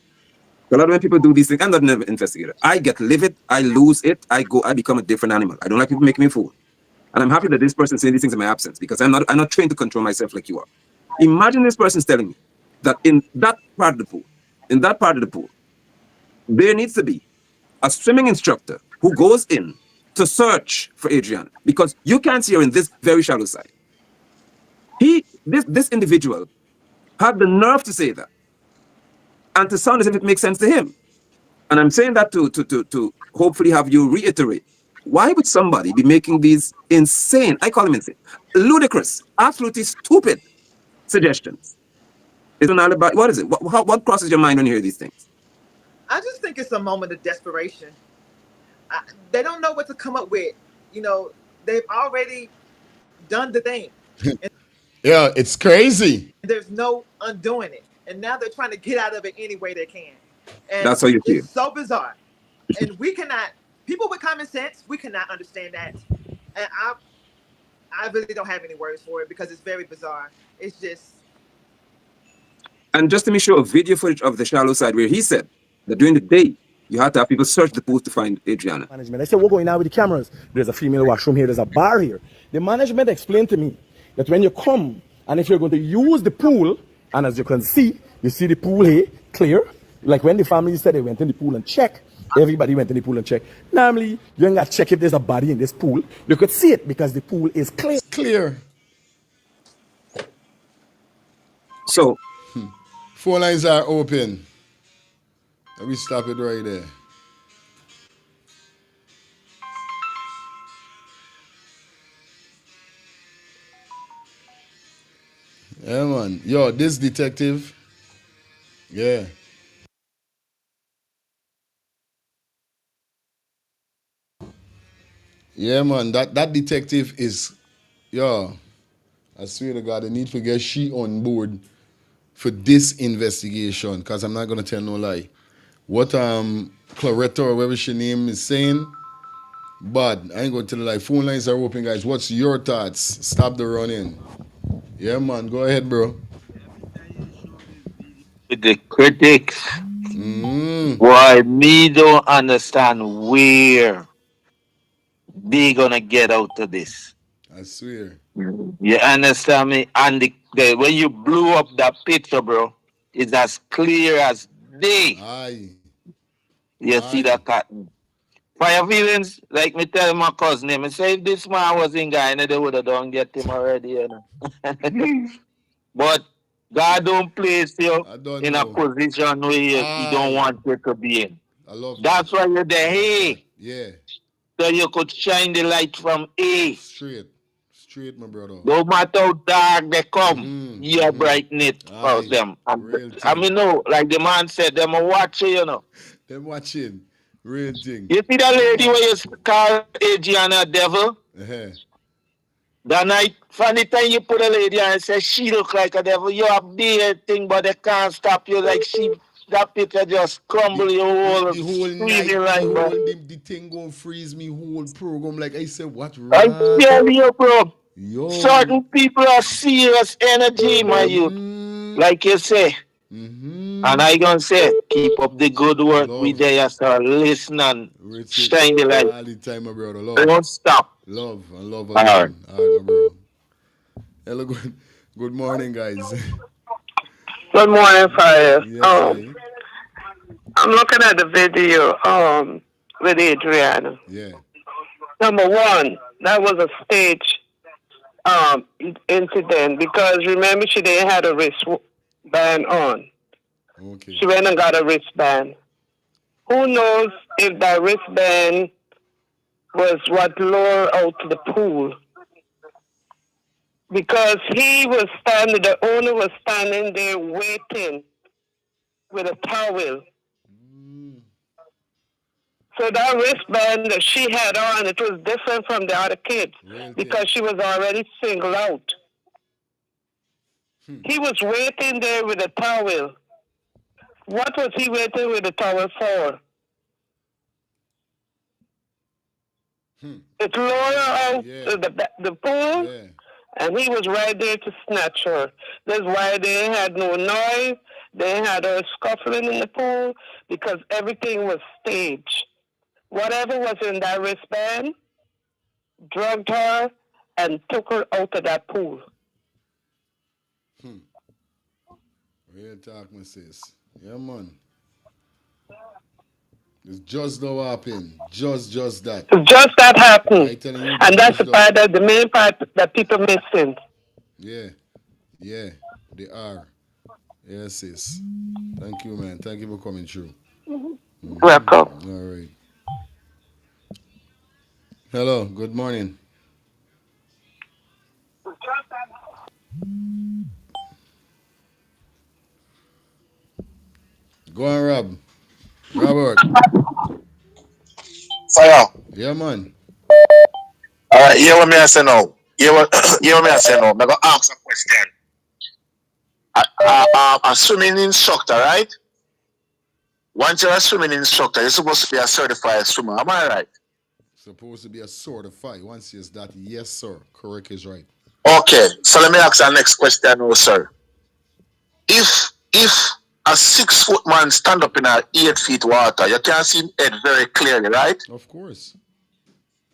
Speaker 19: a lot of when people do these things, I'm not an investigator. I get livid, I lose it, I become a different animal. I don't like people making me a fool. And I'm happy that this person is saying these things in my absence because I'm not trained to control myself like you are. Imagine this person's telling me that in that part of the pool, there needs to be a swimming instructor who goes in to search for Adrainna because you can't see her in this very shallow side. This individual had the nerve to say that and to sound as if it makes sense to him. And I'm saying that to hopefully have you reiterate. Why would somebody be making these insane, I call them insane, ludicrous, absolutely stupid suggestions? It's an alibi. What is it? What crosses your mind when you hear these things?
Speaker 20: I just think it's a moment of desperation. They don't know what to come up with. You know, they've already done the thing.
Speaker 16: Yeah, it's crazy.
Speaker 20: There's no undoing it. And now they're trying to get out of it any way they can. And
Speaker 19: that's how you feel.
Speaker 20: It's so bizarre. And we cannot, people with common sense, we cannot understand that. And I really don't have any words for it because it's very bizarre. It's just.
Speaker 19: And just let me show a video footage of the shallow side where he said that during the day, you had to have people search the pool to find Adrainna.
Speaker 6: Management. I said, we're going now with the cameras. There's a female washroom here. There's a bar here. The management explained to me that when you come and if you're going to use the pool, and as you can see, you see the pool here, clear. Like when the family said they went in the pool and check, everybody went in the pool and check. Normally, you ain't got to check if there's a body in this pool. You could see it because the pool is clear.
Speaker 16: Clear.
Speaker 19: So,
Speaker 16: phone lines are open. Let me stop it right there. Yeah, man. Yo, this detective. Yeah. Yeah, man. That detective is, yo, I swear to God, I need to get she on board for this investigation because I'm not going to tell no lie. What Claretta or whatever she name is saying, but I ain't going to tell you lie. Phone lines are open, guys. What's your thoughts? Stop the running. Yeah, man. Go ahead, bro.
Speaker 14: With the critics, why me don't understand where they gonna get out of this.
Speaker 16: I swear.
Speaker 14: You understand me? And when you blew up that picture, bro, it's as clear as day.
Speaker 16: Aye.
Speaker 14: You see that cotton. For your feelings, like me tell my cousin, I say if this man was in Guyana, they would have done get him already, you know. But God don't place you in a position where you don't want you to be in.
Speaker 16: I love
Speaker 14: That's why you're there. Hey.
Speaker 16: Yeah.
Speaker 14: So you could shine the light from A.
Speaker 16: Straight, my brother.
Speaker 14: No matter how dark they come, you brighten it for them. I mean, no, like the man said, them are watching, you know.
Speaker 16: Them watching. Real thing.
Speaker 14: You see that lady where you call Adrainna devil? That night, from the time you put a lady on and say she look like a devil, you have the thing, but they can't stop you. Like that picture just crumble your whole
Speaker 16: night, the thing gonna freeze me whole program. Like I said, what?
Speaker 14: I tell you, bro. Yo. Certain people are serious energy, my youth. Like you say. And I gonna say, keep up the good work. We there, sir. Listen and shine the light.
Speaker 16: All the time, my brother. Love.
Speaker 14: Don't stop.
Speaker 16: Love and love
Speaker 14: All right.
Speaker 16: again. All right, my bro. Hello, good morning, guys.
Speaker 7: Good morning, Fire.
Speaker 16: Yes,
Speaker 7: I'm looking at the video with Adrainna.
Speaker 16: yeah.
Speaker 7: Number one, that was a stage incident because remember she didn't have a wristband on.
Speaker 16: Okay.
Speaker 7: She went and got a wristband. Who knows if that wristband was what lured her out to the pool? Because the owner was standing there waiting with a towel. So that wristband that she had on, it was different from the other kids because she was already singled out. He was waiting there with a towel. What was he waiting with a towel for? It lured her out to the pool, and he was right there to snatch her. That's why they had no noise. They had her scuffling in the pool because everything was staged. Whatever was in that wristband drugged her and took her out of that pool.
Speaker 16: Real talk, my sis. Yeah, man. It's just the happened. Just that.
Speaker 7: Just that happened. And that's the main part that people missing.
Speaker 16: Yeah, they are. Yes, sis. Thank you, man. Thank you for coming through.
Speaker 7: Welcome.
Speaker 16: All right. Hello, good morning. Go on, Rob. Robert.
Speaker 8: Fire.
Speaker 16: Yeah, man.
Speaker 8: All right, hear what me I say now. Hear what me I say now. I'm going to ask a question. A swimming instructor, right? Once you're a swimming instructor, you're supposed to be a certified swimmer. Am I right?
Speaker 16: Supposed to be a certified. Once yes, that yes, sir. Correct is right.
Speaker 8: Okay, so let me ask our next question now, sir. If a 6 foot man stand up in a 8 feet water, you can see him head very clearly, right?
Speaker 16: Of course.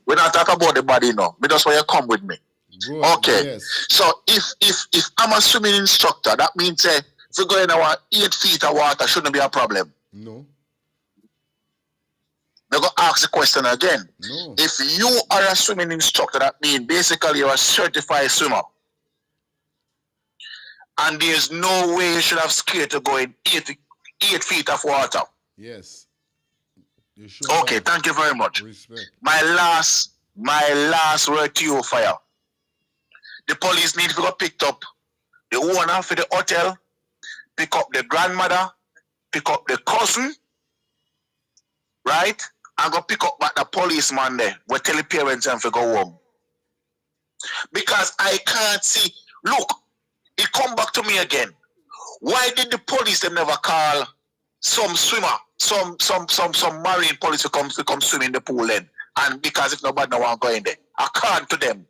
Speaker 8: We're not talking about the body now. But that's why you come with me.
Speaker 16: Good,
Speaker 8: okay.
Speaker 16: Yes.
Speaker 8: So if I'm a swimming instructor, that means if we go in our 8 feet of water, shouldn't be a problem.
Speaker 16: No.
Speaker 8: I'm going to ask the question again.
Speaker 16: No.
Speaker 8: If you are a swimming instructor, that means basically you're a certified swimmer. And there's no way you should have scared to go in 8 feet of water.
Speaker 16: Yes. You should
Speaker 8: okay,
Speaker 16: have.
Speaker 8: Thank you very much.
Speaker 16: Respect.
Speaker 8: My last word to you, Fire. The police need to go pick up the owner for the hotel, pick up the grandmother, pick up the cousin, right? And go pick up back the policeman there. We tell the parents and to go home. Because I can't see. Look, it come back to me again. Why did the police them never call some swimmer, some marine police to come swim in the pool then? And because if nobody no want to go in there, I can't to them.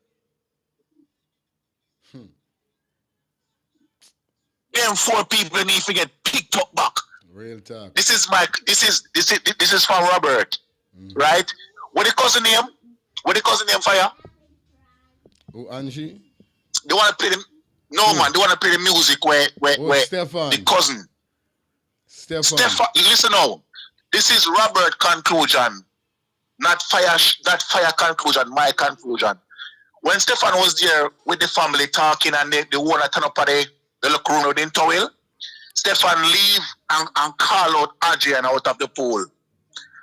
Speaker 8: Them 4 people need to get picked up back.
Speaker 16: Real talk.
Speaker 8: This is from Robert, right? What the cousin name? Fire?
Speaker 16: Oh, Angie?
Speaker 8: They want to play the man. They want to play the music where
Speaker 16: Stefan.
Speaker 8: The cousin.
Speaker 16: Stefan.
Speaker 8: Listen now. This is Robert conclusion, not Fire conclusion. My conclusion. When Stefan was there with the family talking and the owner turn up at the locker room with the towel, Stefan leave and call out Adrainna out of the pool.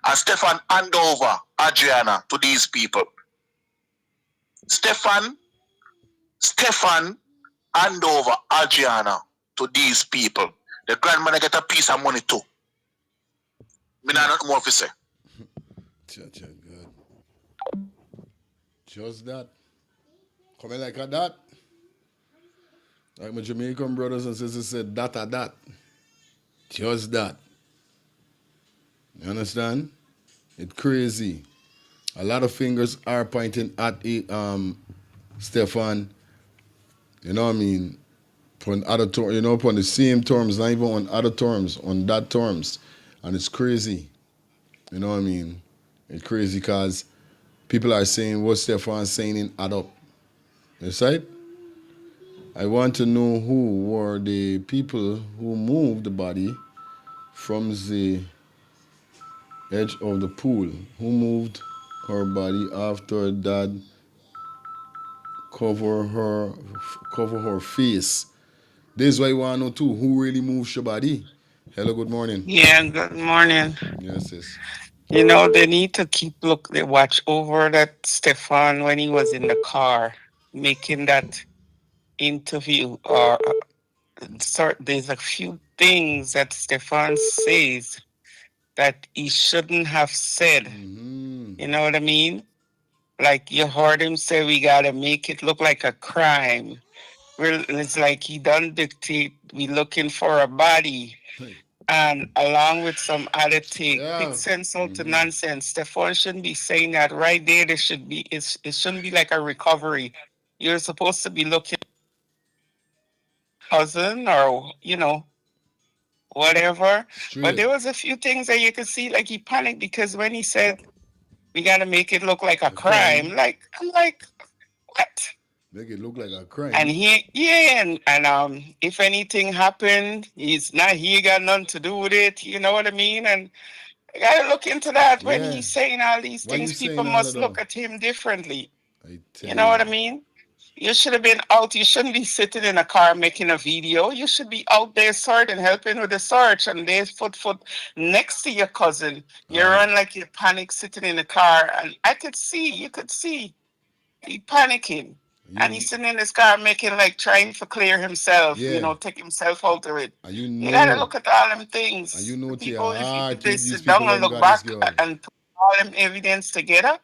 Speaker 8: And Stefan hand over Adrainna to these people. Stefan hand over Adrainna to these people. The grandmother get a piece of money too. Me not nothing more to say.
Speaker 16: Good. Just that. Coming like a that. Like my Jamaican brothers and sisters said, that. Just that. You understand? It's crazy. A lot of fingers are pointing at Stefan. You know what I mean? On other terms, upon the same terms, not even on other terms, on that terms. And it's crazy. You know what I mean? It's crazy because people are saying what Stefan's saying in add up. That's right? I want to know who were the people who moved the body from the edge of the pool. Who moved her body after Dad cover her face? This is why I want to know too. Who really moves your body? Hello, good morning.
Speaker 9: Yeah, good morning.
Speaker 16: Yes, yes.
Speaker 9: They need to they watch over that Stefan when he was in the car making that interview. Or there's a few things that Stefan says that he shouldn't have said. You know what I mean? Like you heard him say, we gotta make it look like a crime. It's like he done dictate. We looking for a body. And along with some other thing, big sense out to nonsense. Stefan shouldn't be saying that right there. There should be it shouldn't be like a recovery. You're supposed to be looking cousin or whatever. But there was a few things that you could see like he panicked because when he said we gotta make it look like a crime, I'm like, what?
Speaker 16: Make it look like a crime.
Speaker 9: And if anything happened, he's not he got nothing to do with it. You know what I mean? And I gotta look into that when he's saying all these things. People must look at him differently. You know what I mean? You should have been out. You shouldn't be sitting in a car making a video. You should be out there searching, helping with the search. And there's foot next to your cousin. You run like you panic sitting in the car. And you could see he panicking. And he's sitting in his car making trying to clear himself, take himself out of it. You gotta look at all them things.
Speaker 16: And
Speaker 9: People, if they sit down and look back and put all them evidence together,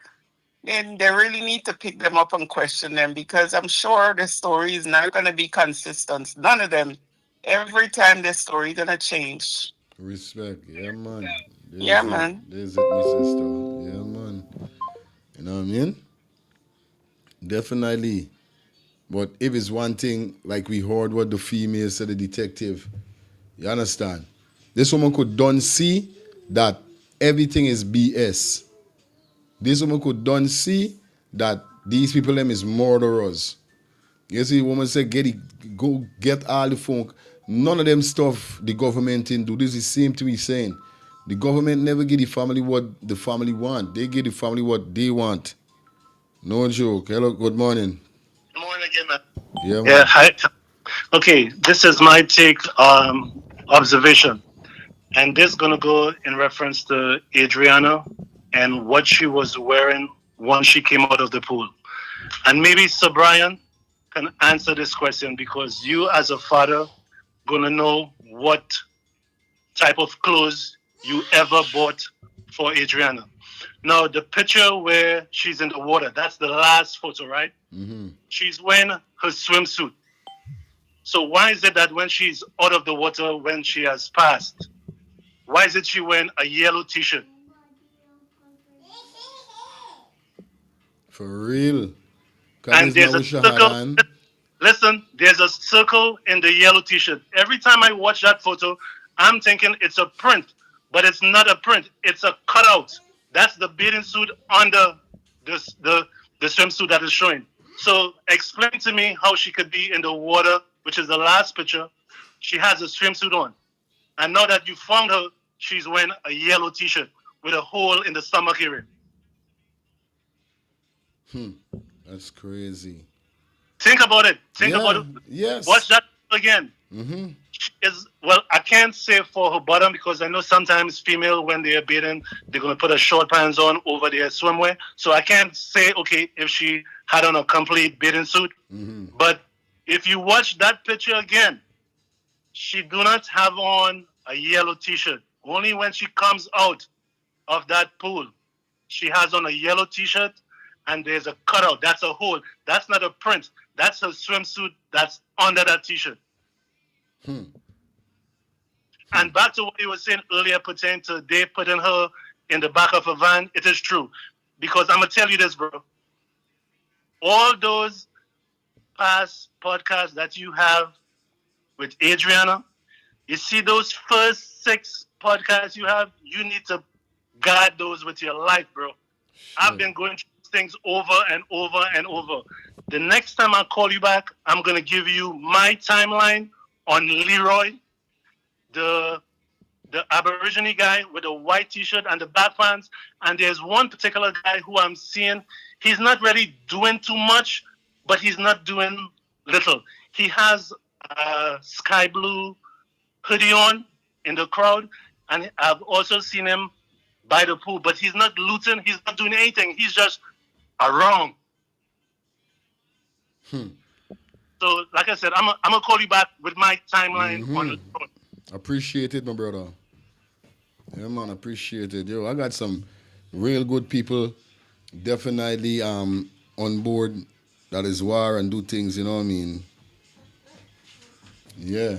Speaker 9: then they really need to pick them up and question them because I'm sure the story is not gonna be consistent. None of them. Every time the story gonna change.
Speaker 16: Respect, yeah, man.
Speaker 9: Man.
Speaker 16: There's it, my sister. Yeah, man. You know what I mean? Definitely. But if it's one thing, like we heard what the female said, the detective, you understand? This woman could done see that everything is BS. This woman could done see that these people them is murderers. You see, the woman said, go get all the phone. None of them stuff the government in do. This is the same thing we saying. The government never give the family what the family want. They give the family what they want. No joke. Hello, good morning.
Speaker 22: Good morning again, man.
Speaker 16: Yeah,
Speaker 22: Yeah, hi. Okay, this is my take observation. And this is going to go in reference to Adrainna and what she was wearing once she came out of the pool. And maybe Sir Brian can answer this question because you as a father going to know what type of clothes you ever bought for Adrainna. Now, the picture where she's in the water, that's the last photo, right?
Speaker 16: Mm-hmm.
Speaker 22: She's wearing her swimsuit. So why is it that when she's out of the water, when she has passed, why is it she wearing a yellow t-shirt?
Speaker 16: For real.
Speaker 22: And there's a circle. Listen, there's a circle in the yellow t-shirt. Every time I watch that photo, I'm thinking it's a print, but it's not a print. It's a cutout. That's the bathing suit under the swimsuit that is showing. So explain to me how she could be in the water, which is the last picture. She has a swimsuit on. And now that you found her, she's wearing a yellow t-shirt with a hole in the stomach area.
Speaker 16: That's crazy.
Speaker 22: Think about it. Think about it.
Speaker 16: Yes.
Speaker 22: Watch that again.
Speaker 16: Mm-hmm.
Speaker 22: I can't say for her bottom because I know sometimes female, when they're bathing, they're going to put a short pants on over their swimwear. So I can't say, okay, if she had on a complete bathing suit.
Speaker 16: Mm-hmm.
Speaker 22: But if you watch that picture again, she do not have on a yellow t-shirt. Only when she comes out of that pool, she has on a yellow t-shirt and there's a cutout. That's a hole. That's not a print. That's her swimsuit that's under that t-shirt. And back to what you were saying earlier pertaining to they putting her in the back of a van, it is true. Because I'm going to tell you this, bro. All those past podcasts that you have with Adrainna. You see those first 6 podcasts you have, you need to guard those with your life, bro. I've been going through things over and over and over. The next time I call you back, I'm going to give you my timeline on Leroy, the Aborigine guy with the white t-shirt and the black pants. And there's one particular guy who I'm seeing. He's not really doing too much, but he's not doing little. He has a sky blue hoodie on in the crowd. And I've also seen him by the pool, but he's not looting. He's not doing anything. He's just around. So, like I said, I'm going to call you back with my timeline on the road.
Speaker 16: Appreciate it, my brother. Yeah, man, appreciate it. Yo, I got some real good people definitely on board that is war and do things, you know what I mean? Yeah.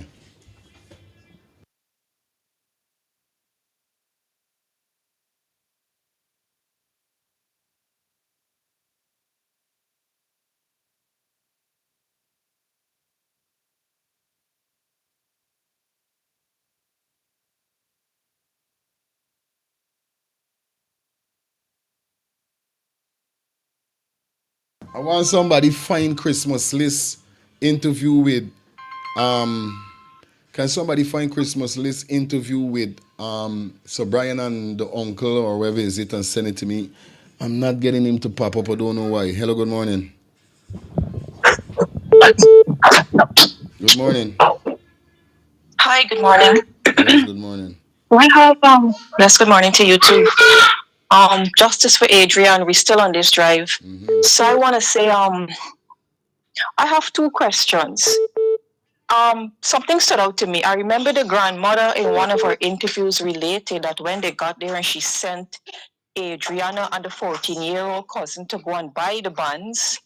Speaker 16: I want somebody find Christmas list interview with can somebody find Christmas list interview with Sir Brian and the uncle or whoever is it and send it to me. I'm not getting him to pop up. I don't know why. Hello, good morning. Good morning.
Speaker 12: Hi, good morning.
Speaker 16: Yes, good morning.
Speaker 12: I have yes, good morning to you too. Justice for Adrian, we're still on this drive. So I want to say I have 2 questions. Something stood out to me. I remember the grandmother in one of her interviews related that when they got there and she sent Adrainna and the 14-year-old cousin to go and buy the buns,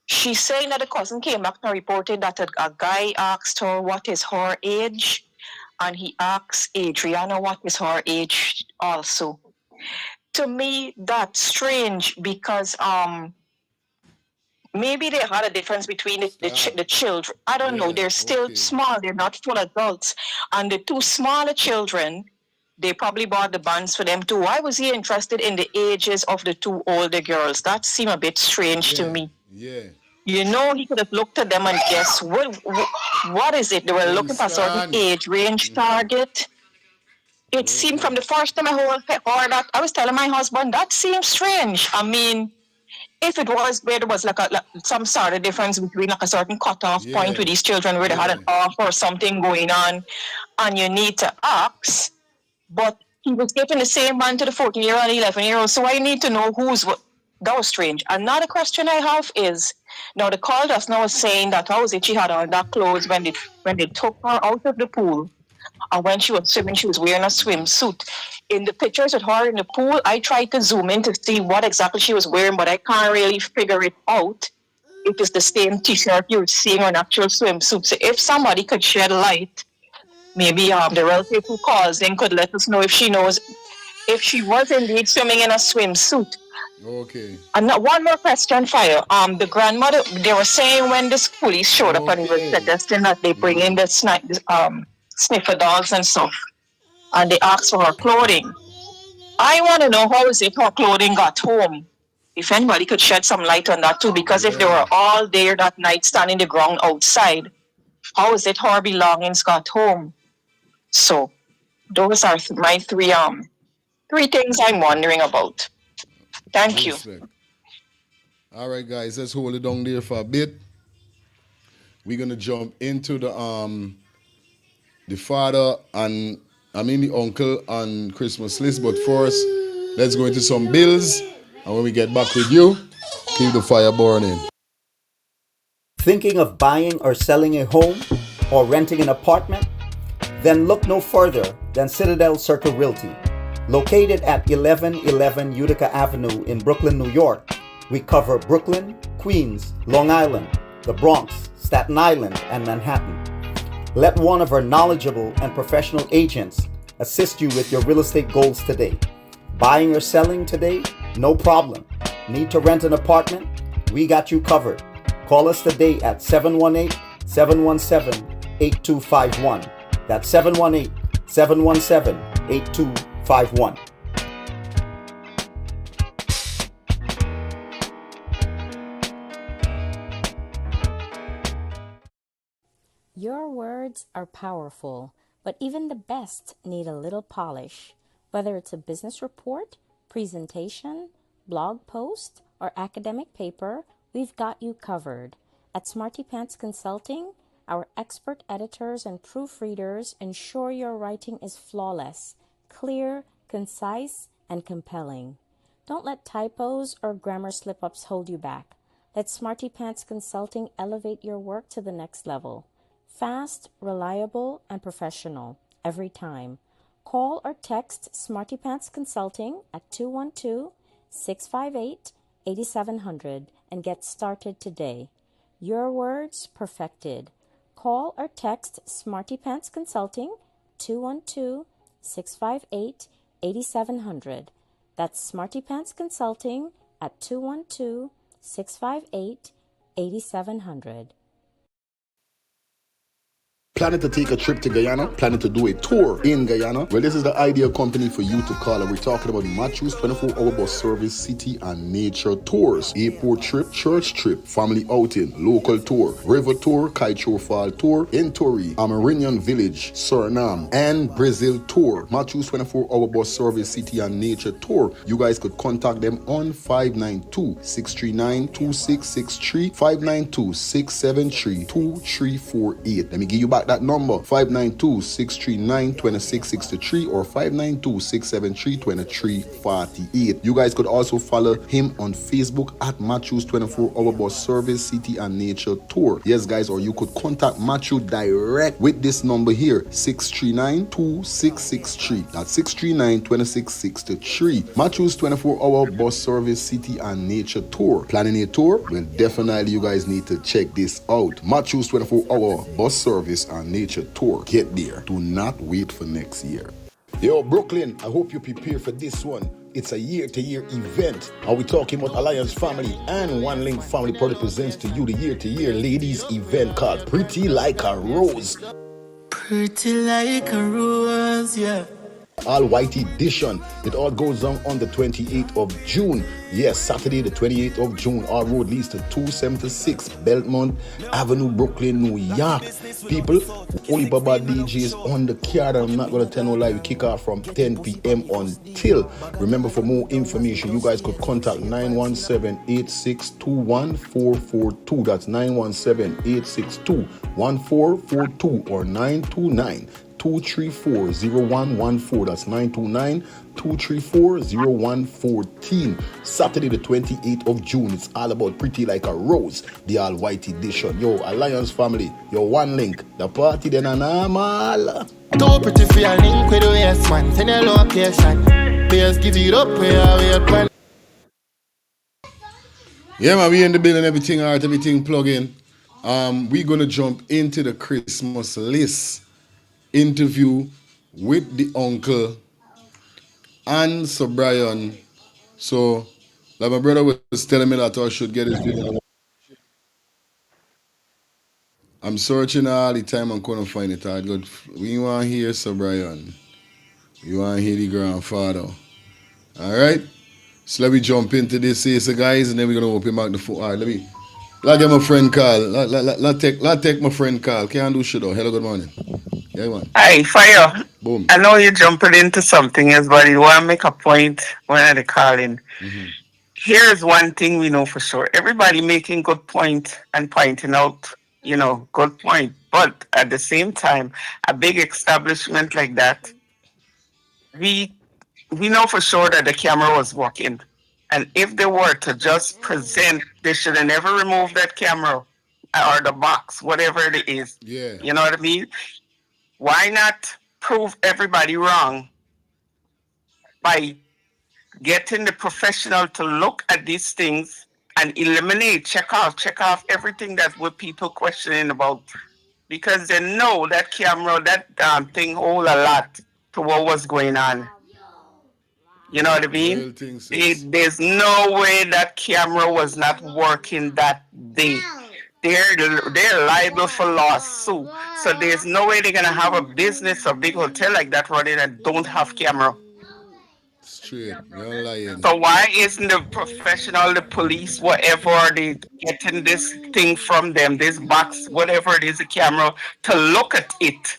Speaker 12: she's saying that the cousin came back and reported that a guy asked her what is her age, and he asked Adrainna what is her age also. To me, that's strange because maybe they had a difference between the children. I don't know. They're still small. They're not full adults. And the 2 smaller children, they probably bought the buns for them too. Why was he interested in the ages of the 2 older girls? That seemed a bit strange to me.
Speaker 16: Yeah.
Speaker 12: You know, he could have looked at them and guessed, what is it? They were looking for a certain age range target. It seemed from the first time I heard that, I was telling my husband, that seems strange. I mean, if it was where there was like some sort of difference between like a certain cutoff point with these children where they had an off or something going on and you need to ask, but he was giving the same one to the 14-year-old and 11-year-old, so I need to know who's what. That was strange. Another question I have is, now the call just now was saying that how was it she had on that clothes when they took her out of the pool, and when she was swimming, she was wearing a swimsuit. In the pictures of her in the pool, I tried to zoom in to see what exactly she was wearing, but I can't really figure it out. It is the same t-shirt you're seeing on actual swimsuit. So if somebody could shed light, maybe the relative who calls in could let us know if she knows if she was indeed swimming in a swimsuit.
Speaker 16: Okay.
Speaker 12: And one more question for you. The grandmother, they were saying when the police showed up and was suggesting that they bring in the sniffer dogs and stuff, and they asked for her clothing. I want to know how is it her clothing got home. If anybody could shed some light on that too, because if they were all there that night standing the ground outside, how is it her belongings got home? So those are my 3 things I'm wondering about. Thank you.
Speaker 16: All right, guys, let's hold it down there for a bit. We're gonna jump into the father and the uncle on Christmas list. But first, let's go into some bills, and when we get back with you, keep the fire burning.
Speaker 2: Thinking of buying or selling a home or renting an apartment? Then look no further than Citadel Circle Realty. Located at 1111 Utica Avenue in Brooklyn, New York, we cover Brooklyn, Queens, Long Island, the Bronx, Staten Island, and Manhattan. Let one of our knowledgeable and professional agents assist you with your real estate goals today. Buying or selling today? No problem. Need to rent an apartment? We got you covered. Call us today at 718-717 8251. That's 718-717-8251.
Speaker 3: Your words are powerful, but even the best need a little polish. Whether it's a business report, presentation, blog post, or academic paper, we've got you covered. At Smarty Pants Consulting, our expert editors and proofreaders ensure your writing is flawless, clear, concise, and compelling. Don't let typos or grammar slip-ups hold you back. Let Smarty Pants Consulting elevate your work to the next level. Fast, reliable, and professional every time. Call or text Smarty Pants Consulting at 212-658-8700 and get started today. Your words perfected. Call or text Smarty Pants Consulting 212-658-8700. That's Smarty Pants Consulting at 212-658-8700.
Speaker 4: Planning to take a trip to Guyana? Planning to do a tour in Guyana? Well, this is the ideal company for you to call, and we're talking about Matthew's 24-hour bus service, city and nature tours. Airport trip, church trip, family outing, local tour, river tour, Kaichor Fall tour, Entori, Amarinian Village, Suriname, and Brazil tour. Matthew's 24-hour bus service, city and nature tour. You guys could contact them on 592-639-2663, 592-673-2348. Let me give you back that number, 592-639-2663 or 592-673-2348. You guys could also follow him on Facebook at Matthew's 24-hour bus service, city and nature tour. Yes, guys, or you could contact Matthew direct with this number here, 639-2663. That's 639-2663. Matthew's 24-hour bus service, city and nature tour. Planning a tour? Well, definitely you guys need to check this out. Matthew's 24-hour bus service and nature tour. Get there. Do not wait for next year. Yo, Brooklyn, I hope you prepare for this one. It's a year-to-year event. Are we talking about Alliance Family and One Link Family Product presents to you the year-to-year ladies event called Pretty Like a Rose.
Speaker 5: Pretty like a rose, yeah.
Speaker 4: All white edition. It all goes on the 28th of June. Yes, Saturday the 28th of June. Our road leads to 276 Belmont Avenue, Brooklyn, New York. People, only Baba DJs on the card. I'm not going to tell no lie. We kick off from 10 p.m. until. Remember, for more information, you guys could contact 917-862-1442. That's 917-862-1442 or 929-234-0114. That's 929-234-0114. Saturday the 28th of June. It's all about Pretty Like a Rose, the all white edition. Yo, Alliance Family, your One Link. The party then a normal.
Speaker 5: Too pretty for your link with the yes man. Send your location. Please give it up where we are.
Speaker 16: Yeah, man, we in the building, everything alright, everything plug in. We're gonna jump into the Christmas list interview with the uncle and Sir Brian. So, like my brother was telling me that I should get his video. I'm searching all the time and couldn't find it. I go, we want to hear Sir Brian. We want to hear the grandfather. Alright? So let me jump into this here, so guys, and then we're going to open back the phone. Alright, let get my friend Carl. Let take my friend Carl. Can't do shit though. Hello, good morning. Yeah, man.
Speaker 9: Hi, fire.
Speaker 16: Boom.
Speaker 9: I know you're jumping into something else, but you want to make a point when I call in.
Speaker 16: Mm-hmm.
Speaker 9: Here's one thing we know for sure. Everybody making good point and pointing out, good point. But at the same time, a big establishment like that, we know for sure that the camera was working. And if they were to just present, they should have never removed that camera or the box, whatever it is.
Speaker 16: Yeah.
Speaker 9: You know what I mean? Why not prove everybody wrong by getting the professional to look at these things and eliminate, check off everything that what people questioning about, because they know that camera, that thing hold a lot to what was going on. You know what I mean? There's no way that camera was not working that day. they're liable for lawsuit. So there's no way they're gonna have a business, a big hotel like that running and don't have camera.
Speaker 16: Straight. You're lying.
Speaker 9: So why isn't the professional, the police, whatever, they getting this thing from them, this box, whatever it is, the camera, to look at it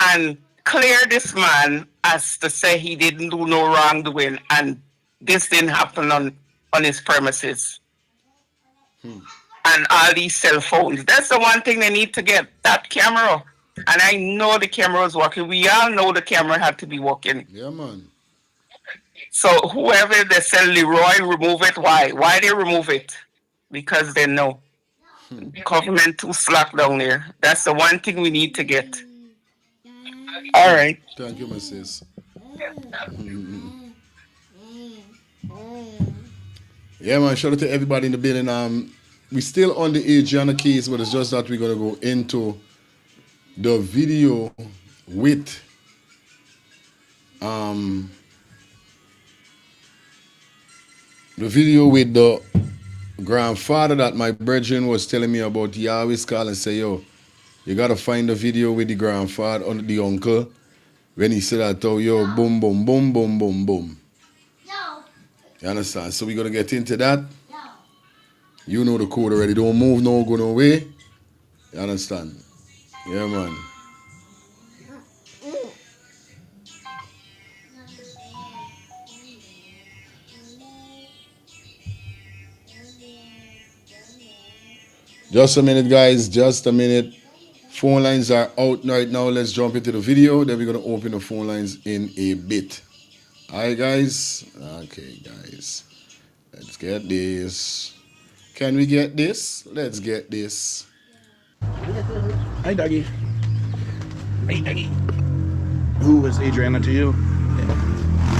Speaker 9: and clear this man as to say he didn't do no wrongdoing and this didn't happen on his premises? And all these cell phones. That's the one thing they need to get, that camera. And I know the camera is working. We all know the camera had to be working.
Speaker 16: Yeah, man.
Speaker 9: So whoever they say Leroy remove it, why? Why they remove it? Because they know. Government too slack down there. That's the one thing we need to get. All right.
Speaker 16: Thank you, my sis. Yeah, man. Shout out to everybody in the building. We still on the Adrainna case, but it's just that we're gonna go into the video with the grandfather that my brethren was telling me about. He always call and say, yo, you gotta find the video with the grandfather or the uncle when he said that, oh, yo, boom, boom, boom, boom, boom, boom. You understand? So we're gonna get into that. You know the code already. Don't move, no go no way. You understand? Yeah, man. Just a minute, guys. Just a minute. Phone lines are out right now. Let's jump into the video. Then we're going to open the phone lines in a bit. All right, guys. Okay, guys. Let's get this. Can we get this? Let's get this.
Speaker 6: Hi, Doggy. Hey, Doggy. Who is Adrainna to you?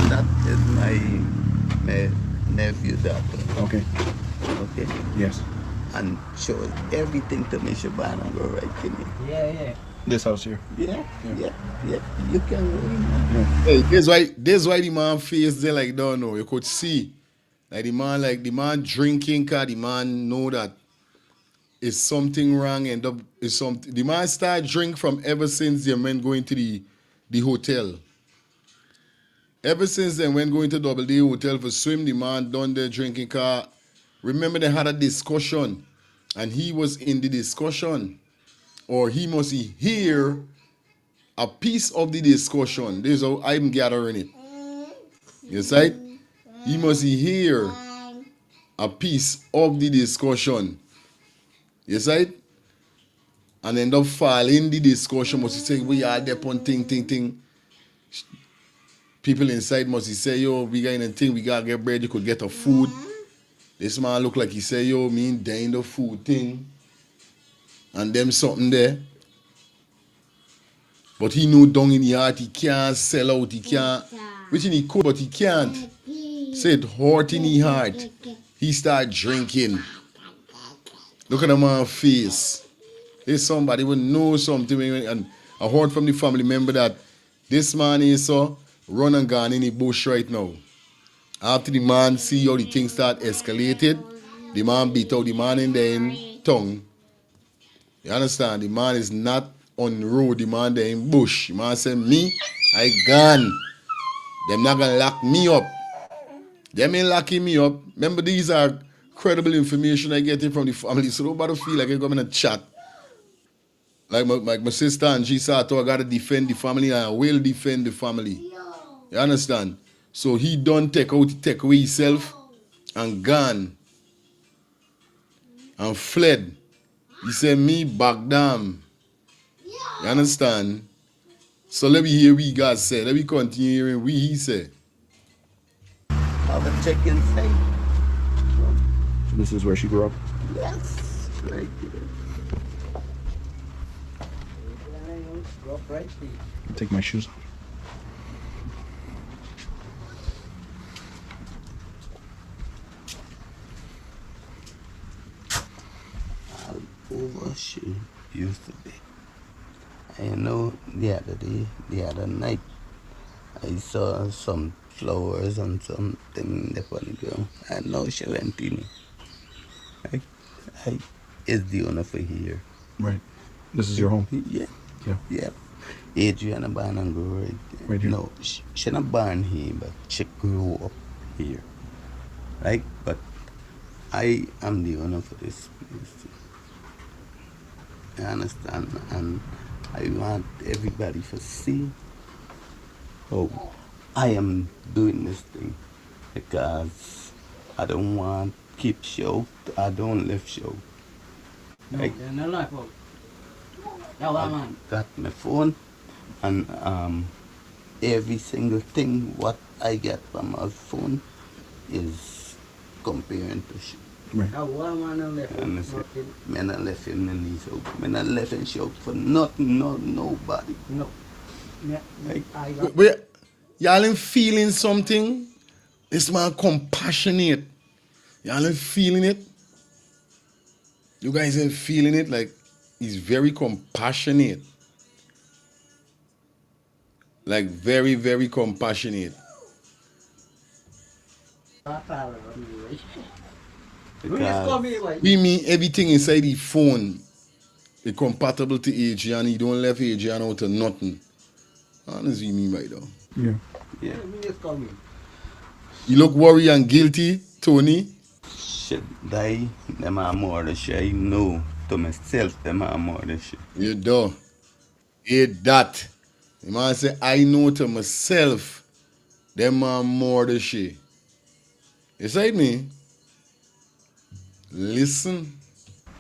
Speaker 10: That is my nephew daughter.
Speaker 6: Okay.
Speaker 10: Okay.
Speaker 6: Yes.
Speaker 10: And shows everything to me, Shaban, and go right to me. Yeah.
Speaker 6: This house here.
Speaker 10: Yeah. You can go in.
Speaker 6: Yeah.
Speaker 16: Hey, this why the man face there like don't know. You could see. Like the man drinking, cause the man know that it's something wrong and it's something. The man start drink from ever since the men going to the hotel. Ever since then, when going to Double D Hotel for swim, the man done there drinking car. Remember they had a discussion and he was in the discussion, or he must hear a piece of the discussion. This is how I'm gathering it. You see? He must hear a piece of the discussion. You see? And end up following the discussion. Must say, we are there on thing. People inside must say, yo, we got anything, we gotta get bread, you could get a food. This man look like he say, yo, me dying the food thing. And them something there. But he know down in the heart, he can't sell out, he can't. Which in he could, but he can't. Say it hurt in his heart. He start drinking. Look at the man's face. There's somebody who know something. And I heard from the family member that this man is so run and gone in the bush right now. After the man see how the thing start escalated, the man beat out the man in the tongue. You understand? The man is not on the road, the man there in bush. The man said, me, I gone. Them not gonna lock me up. Them ain't locking me up. Remember, these are credible information I get from the family, so nobody feel like I come in a chat. Like my sister and she said, I gotta defend the family and I will defend the family. You understand? So he done take away himself and gone and fled. He said, me back down. You understand? So let me hear what God said. Let me continue hearing what he said.
Speaker 10: Have a check inside.
Speaker 6: This is where she grew up?
Speaker 10: Yes. Right there.
Speaker 6: Take my shoes off.
Speaker 10: Over she used to be. I know the other night, I saw some flowers and something in the funny ground. I know she went in. I is the owner for here.
Speaker 6: Right. This is your home?
Speaker 10: Yeah.
Speaker 6: Yeah.
Speaker 10: Yeah. Adriana born and grew right here. No, she not born here, but she grew up here. Right? But I am the owner for this place. You understand? And I want everybody to see how I am doing this thing. Because I don't want to keep show. I don't live show. Right? I got my phone and every single thing what I get from my phone is comparing to shit.
Speaker 6: Right.
Speaker 10: And I say, man, I left him in his house. Man, I left him show for nothing, nobody. No. Like,
Speaker 16: Y'all ain't feeling something? This man compassionate. Y'all ain't feeling it? You guys ain't feeling it? Like, he's very compassionate. Like, very, very compassionate. We mean everything inside the phone is compatible to Adrian. He don't left Adrian out of nothing. What does he mean by that?
Speaker 6: Yeah.
Speaker 10: Yeah.
Speaker 16: You look worried and guilty, Tony?
Speaker 10: Shit, die. Them are more the shit. I know to myself, them are more the shit.
Speaker 16: You do. Hate that. The man say, I know to myself, them are more the shit. You see me? Listen.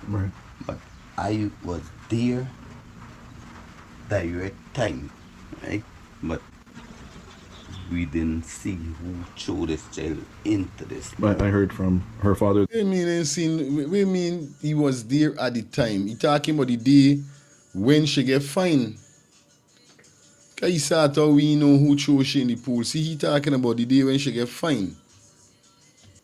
Speaker 6: Right.
Speaker 10: But I was there direct time, right? But we didn't see who threw this child into this.
Speaker 6: But I heard from her father.
Speaker 16: We mean he was there at the time. He talking about the day when she get fined. Cause he said how we know who threw she in the pool. See, he talking about the day when she get fined.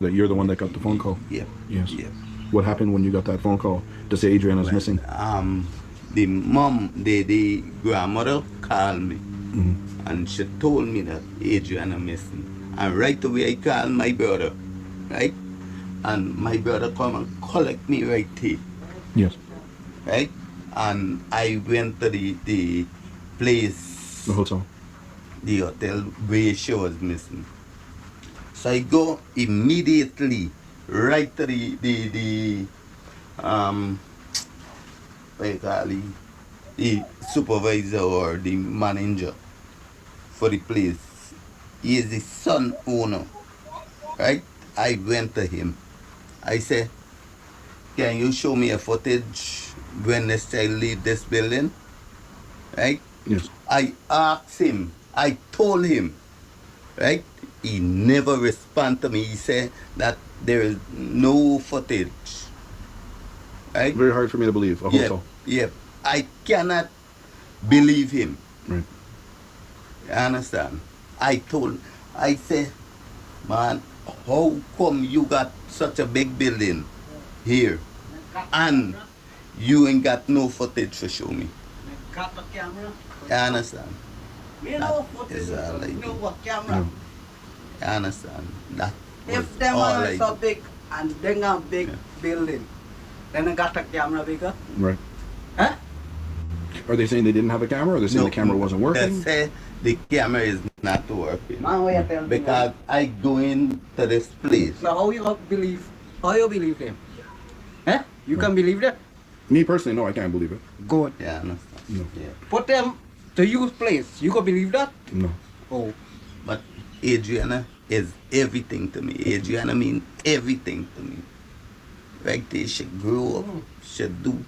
Speaker 6: That you're the one that got the phone call?
Speaker 10: Yeah.
Speaker 6: Yes.
Speaker 10: Yeah.
Speaker 6: What happened when you got that phone call to say Adrian is missing?
Speaker 10: The mom, the grandmother called me.
Speaker 6: Mm-hmm.
Speaker 10: And she told me that Adrian is missing. And right away I called my brother, right? And my brother come and collect me right here.
Speaker 6: Yes.
Speaker 10: Right? And I went to the place.
Speaker 6: The hotel.
Speaker 10: The hotel where she was missing. So I go immediately right to the what you call it, the supervisor or the manager for the place. He is the son owner, right? I went to him. I said, can you show me a footage when this child leave this building? Right?
Speaker 6: Yes.
Speaker 10: I asked him, I told him, right? He never responded to me. He said that there is no footage. Right?
Speaker 6: Very hard for me to believe. A hotel.
Speaker 10: Yep. I cannot believe him.
Speaker 6: Right.
Speaker 10: You understand? I said, man, how come you got such a big building here and you ain't got no footage to show me? You understand? That is all I do. You understand? That
Speaker 11: if them are so big and they got a big building, then I got a camera bigger.
Speaker 6: Right.
Speaker 11: Huh?
Speaker 6: Are they saying they didn't have a camera, or they saying the camera wasn't working?
Speaker 10: They say the camera is not working.
Speaker 11: Man,
Speaker 10: because I go into this place.
Speaker 11: So how you believe him? Huh? You can believe that?
Speaker 6: Me personally, no, I can't believe it.
Speaker 11: Good.
Speaker 10: Yeah, no.
Speaker 6: No.
Speaker 10: Yeah.
Speaker 11: Put them to use place. You can believe that?
Speaker 6: No.
Speaker 11: Oh.
Speaker 10: But Adrainna is everything to me. Adrainna means everything to me. Right there, she grew up, she do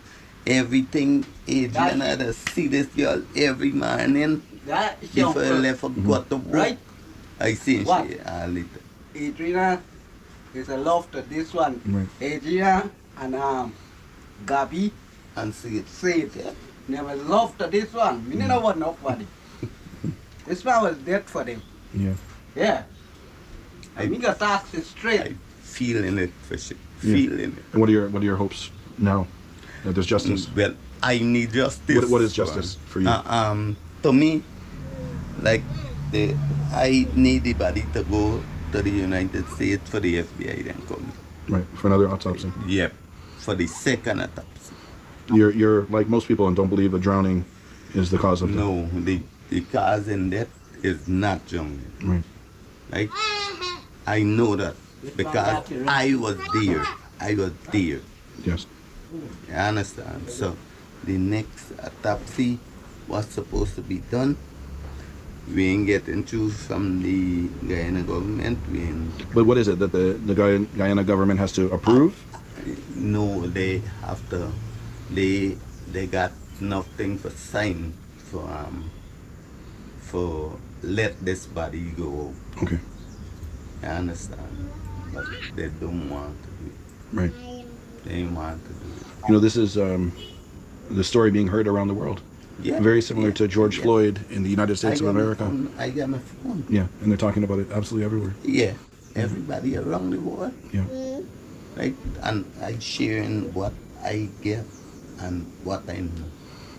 Speaker 10: everything. Adrainna to see this girl every morning before I left for got to work.
Speaker 11: Right?
Speaker 10: I see she
Speaker 11: What?
Speaker 10: later.
Speaker 11: Adrainna is a love to this one.
Speaker 6: Right.
Speaker 11: Adrainna and Gabi
Speaker 10: and see it.
Speaker 11: Yeah. Never love to this one. Me never want nobody. This one was dead for them.
Speaker 6: Yeah.
Speaker 11: Yeah. I mean, got ask it straight.
Speaker 10: Feeling it for sure.
Speaker 6: Yeah.
Speaker 10: Feeling it.
Speaker 6: And what are your hopes now that there's justice?
Speaker 10: Well, I need justice.
Speaker 6: What is justice for you?
Speaker 10: To me, like I need the body to go to the United States for the FBI then come.
Speaker 6: Right, for another autopsy.
Speaker 10: Yep. for the second autopsy.
Speaker 6: You're like most people and don't believe a drowning is the cause of death.
Speaker 10: No, the cause in death is not drowning.
Speaker 6: Right.
Speaker 10: Right? I know that because I was there. I was there.
Speaker 6: Yes.
Speaker 10: You understand? So the next autopsy was supposed to be done. We ain't getting through from the Guyana government.
Speaker 6: But what is it that the Guyana government has to approve?
Speaker 10: No, they have to. They got nothing for sign for let this body go.
Speaker 6: Okay.
Speaker 10: I understand, but they don't want to do it.
Speaker 6: Right.
Speaker 10: They want to do it.
Speaker 6: You know, this is the story being heard around the world.
Speaker 10: Yeah.
Speaker 6: Very similar to George Floyd in the United States of America.
Speaker 10: I got my phone.
Speaker 6: Yeah, and they're talking about it absolutely everywhere.
Speaker 10: Yeah, everybody around the world.
Speaker 6: Yeah.
Speaker 10: Right, and I sharing what I get and what I know.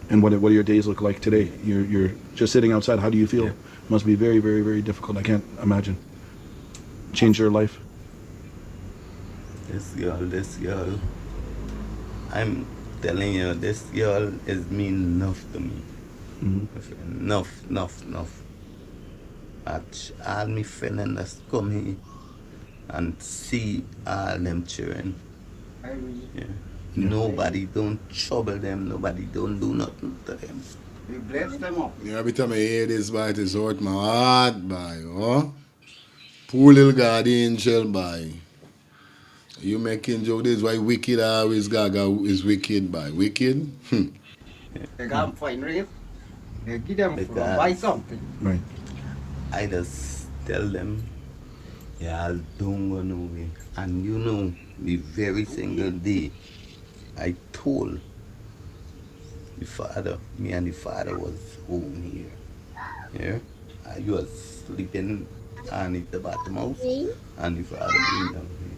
Speaker 6: And what do your days look like today? You're just sitting outside. How do you feel?
Speaker 10: Yeah.
Speaker 6: Must be very, very, very difficult. I can't imagine. Change your life.
Speaker 10: This girl, I'm telling you, this girl is mean enough to me.
Speaker 6: Mm-hmm.
Speaker 10: Enough. All me friends that's come here and see all them children. Yeah. Nobody don't trouble them. Nobody don't do nothing to them.
Speaker 11: We bless them up.
Speaker 16: Yeah, every time I hear this, boy, it hurt my heart, boy. Oh? Poor little God angel, boy. You making joke, this why wicked always Gaga is wicked, boy. Wicked?
Speaker 11: They got fine race. They give them buy something.
Speaker 6: Right.
Speaker 10: I just tell them, y'all don't go nowhere. And you know, the very single day, I told the father, me and the father was home here. Yeah? I was sleeping underneath the bottom house, and the father came down here.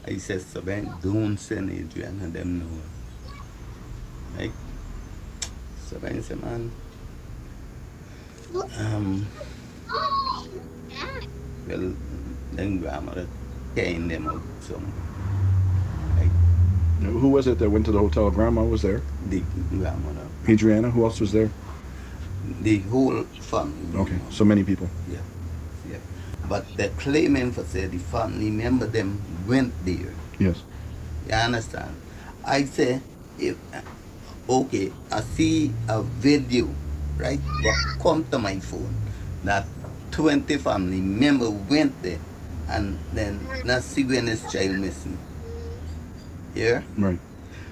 Speaker 10: I said, Sabine, don't send Adrian and them nowhere. Like, Sabine said, man, well, then grandmother carrying them out somewhere.
Speaker 6: Who was it that went to the hotel? Grandma was there.
Speaker 10: The grandmother.
Speaker 6: Adrainna. Who else was there?
Speaker 10: The whole family.
Speaker 6: Okay, so many people.
Speaker 10: Yeah. But they're claiming for say the family member them went there.
Speaker 6: Yes.
Speaker 10: You understand? I say, okay, I see a video, right? But come to my phone that 20 family member went there and then not see when this child missing. Yeah?
Speaker 6: Right.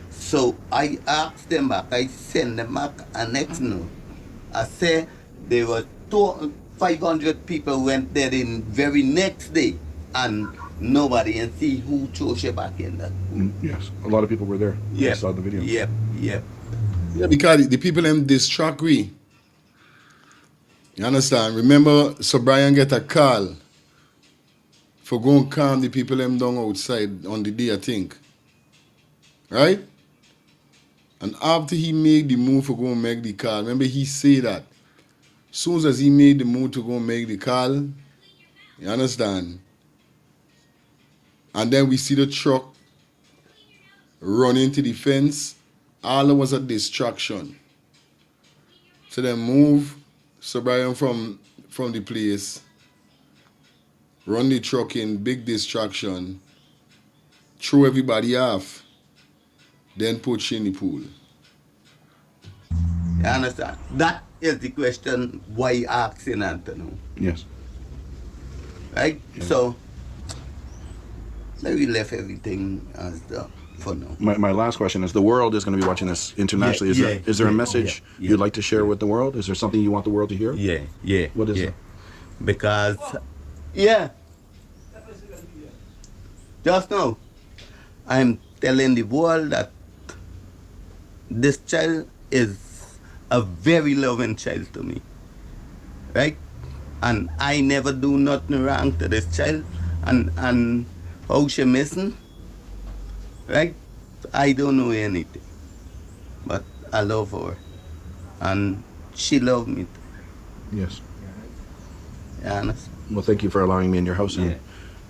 Speaker 10: So I asked them back, I send them back a next note. I say there were 500 people went there in very next day and nobody, and see who chose you back in that.
Speaker 6: Yes, a lot of people were there.
Speaker 10: Yeah.
Speaker 6: I saw the video.
Speaker 10: Yep.
Speaker 16: Yeah, because the people them distract we. You understand? Remember, Sir Brian get a call for going calm the people them down outside on the day, I think. Right? And after he made the move for going make the call, remember he said that. Soon as he made the move to go make the call, you understand? And then we see the truck run into the fence. All it was a distraction. So they move Sir Brian from the place, run the truck in, big distraction, throw everybody off, then put you in the pool.
Speaker 10: You understand? That is the question why asking Anthony.
Speaker 6: Yes.
Speaker 10: Right?
Speaker 6: Yeah.
Speaker 10: So, we left everything as the for now.
Speaker 6: My last question is, the world is going to be watching this internationally. Is there a message you'd like to share with the world? Is there something you want the world to hear?
Speaker 10: Yeah.
Speaker 6: What is it?
Speaker 10: Because, just now, I'm telling the world that this child is a very loving child to me, right? And I never do nothing wrong to this child, and how she missing, right? I don't know anything, but I love her, and she loved me too.
Speaker 6: Yes.
Speaker 10: Yeah.
Speaker 6: Well, thank you for allowing me in your house and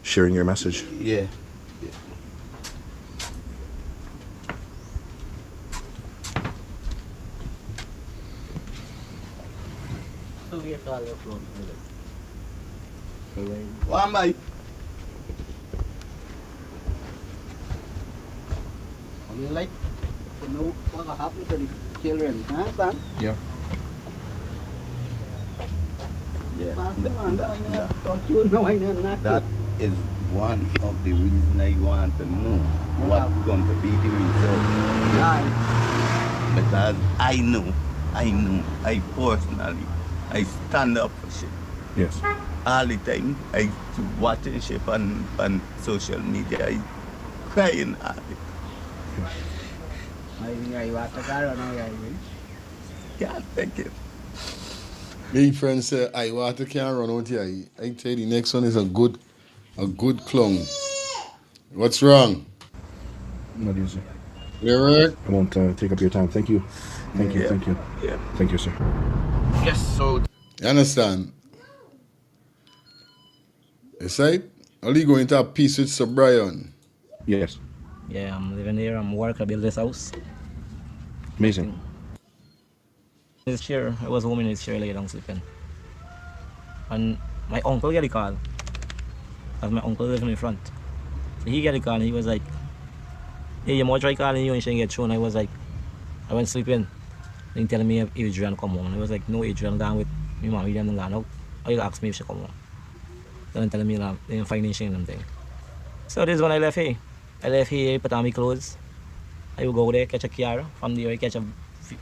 Speaker 6: sharing your message.
Speaker 10: Yeah. One bite.
Speaker 11: You like to know what happened to the children, huh, son?
Speaker 6: Yeah.
Speaker 10: Yeah.
Speaker 11: Don't you know I know nothing?
Speaker 10: That is one of the reasons I want to know what's going to be the result. Because I personally, I stand up for shit.
Speaker 6: Yes.
Speaker 10: All the time, I watching shit on social media, I crying at it. Can't take it.
Speaker 16: My friend said, I water can't run out here. I tell you, the next one is a good clown. What's wrong?
Speaker 6: Not easy.
Speaker 16: Lyric?
Speaker 6: I won't take up your time. Thank you. Thank you.
Speaker 16: Yeah.
Speaker 6: Thank you.
Speaker 10: Yeah.
Speaker 6: Thank you, sir.
Speaker 10: Yes, so.
Speaker 16: You understand? It's right? Are you going to have peace with Sir Brian?
Speaker 6: Yes.
Speaker 13: Yeah, I'm living here. I'm working. I build this house.
Speaker 6: Amazing.
Speaker 13: His chair. I was home in his chair, lay down sleeping. And my uncle get a call. As my uncle living in front. So he get a call and he was like, hey, your mother try calling you and she didn't get through. And I was like, I went sleeping. Then telling me if Adrian come home. And I was like, no, Adrian gone with my mom. He didn't gone out. Or you ask me if she come home. Then telling me that they didn't find anything and thing. So this is when I left here. I left here, put on my clothes. I would go there, catch a car. From there, I catch a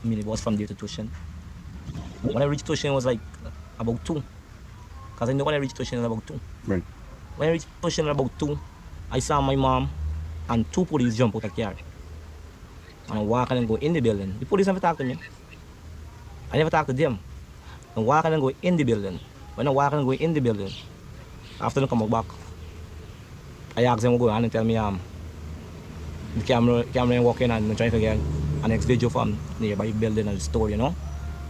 Speaker 13: minibus from there to Tushin. When I reached Tushin, it was like about 2. Because I know when I reached Tushin, it was about 2.
Speaker 6: Right.
Speaker 13: When I reached Tushin at about 2, I saw my mom and 2 police jump out of the car. And I walk and go in the building. The police never talked to me. I never talked to them. I walk and go in the building. When I walk and go in the building, after they come back, I asked them to go on and tell me the camera walking and trying to get an next video from nearby building and the store, you know.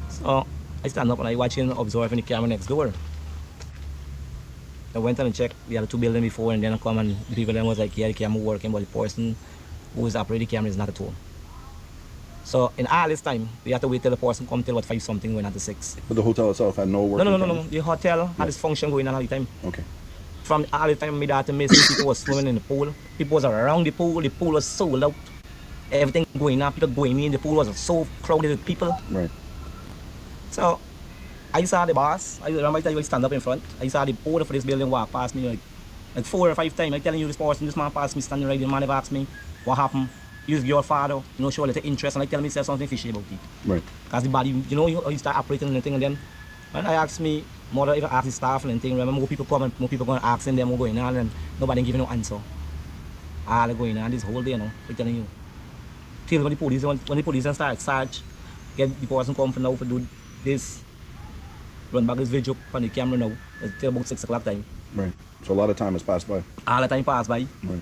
Speaker 13: So I stand up and I watching, observing the camera next door. I went and checked the other 2 buildings before, and then I come and the people then was like, yeah, the camera working, but the person who is operating the camera is not at home. So in all this time, we have to wait till the person come till what 5 something going on to 6.
Speaker 6: But the hotel itself had no working
Speaker 13: No. The hotel had this function going on all the time.
Speaker 6: Okay.
Speaker 13: From all the time my daughter missing, people was swimming in the pool. People was around the pool was sold out. Everything going on, people going in, the pool was so crowded with people.
Speaker 6: Right.
Speaker 13: So I saw the boss. I remember I tell you I stand up in front. I saw the owner for this building walk past me like 4 or 5 times. I'm telling you this man passed me standing right there. The man never asked me what happened. Use your father, show a little interest, and I tell me something fishy about it.
Speaker 6: Right.
Speaker 13: Because the body, you start operating and thing, and then when I ask me, mother even ask the staff and thing, remember more people come and more people going asking them what's going on, and nobody giving no answer. All going on this whole day, I'm telling you. Till when the police start search, get the person come for now for do this, run back this video on the camera now. It's till about 6 o'clock time.
Speaker 6: Right. So a lot of time has passed by.
Speaker 13: All the time passed by.
Speaker 6: Right.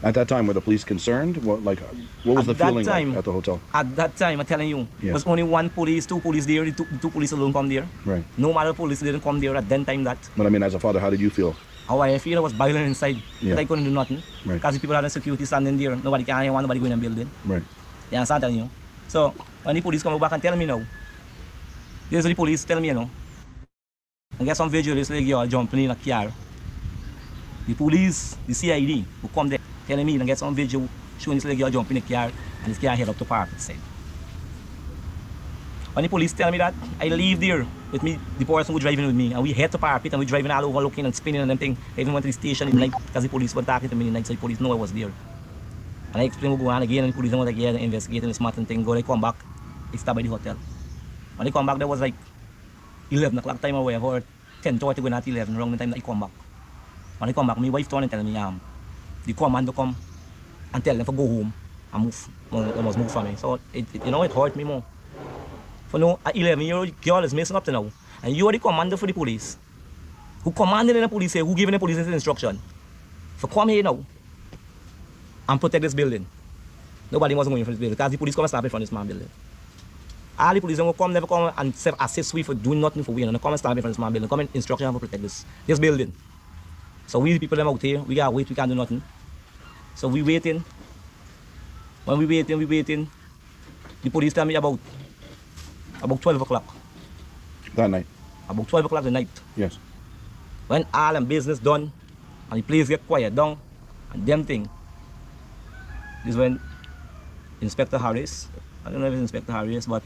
Speaker 6: At that time, were the police concerned? What was the feeling like at the hotel?
Speaker 13: At that time, I'm telling you,
Speaker 6: Yes.
Speaker 13: was only 1 police, 2 police there, the two police alone come there.
Speaker 6: Right.
Speaker 13: No matter police didn't come there at that time that.
Speaker 6: But I mean, as a father, how did you feel?
Speaker 13: How I feel, I was boiling inside.
Speaker 6: Yeah.
Speaker 13: I couldn't do nothing.
Speaker 6: Right.
Speaker 13: Because the people had the security standing there. Nobody can hear one, nobody going in the building.
Speaker 6: Right.
Speaker 13: You understand telling you? So, when the police come back and tell me now, this is the police tell me, and get some visualists like you jumping in a car. The police, the CID, who come there, telling me and get some video showing this girl jump in the car and this car head up to park side. When the police tell me that, I leave there with me, the person who driving with me, and we head to park it and we driving all over looking and spinning and them thing. I even went to the station in the night because the police were talking to me in the night, so the police know I was there. And I explained what go on again, and the police was like, yeah, they're investigating this matter and thing. Go, they come back, they stop by the hotel. When they come back, there was like 11 o'clock time or whatever, 10:30 going at 11, around the time that they come back. When they come back, my wife turned and tell me, the commando come and tell them to go home and move. They must move for me. So it hurt me more. For now, an 11-year-old girl is messing up to now. And you are the commander for the police. Who commanded in the police here, who giving the police this instruction. For come here now and protect this building. Nobody wants to go in for this building because the police come and stop it from this man building. All the police will come, never come and assist we for doing nothing for we. And they come and stop it from this man building. Come and instruction to protect this building. So we the people them out here, we gotta wait, we can't do nothing. So we waiting. When we waiting, the police tell me about 12 o'clock.
Speaker 6: That night?
Speaker 13: about 12 o'clock at night.
Speaker 6: Yes.
Speaker 13: When all them business done, and the place get quiet down, and them thing, this when Inspector Harris, I don't know if it's Inspector Harris, but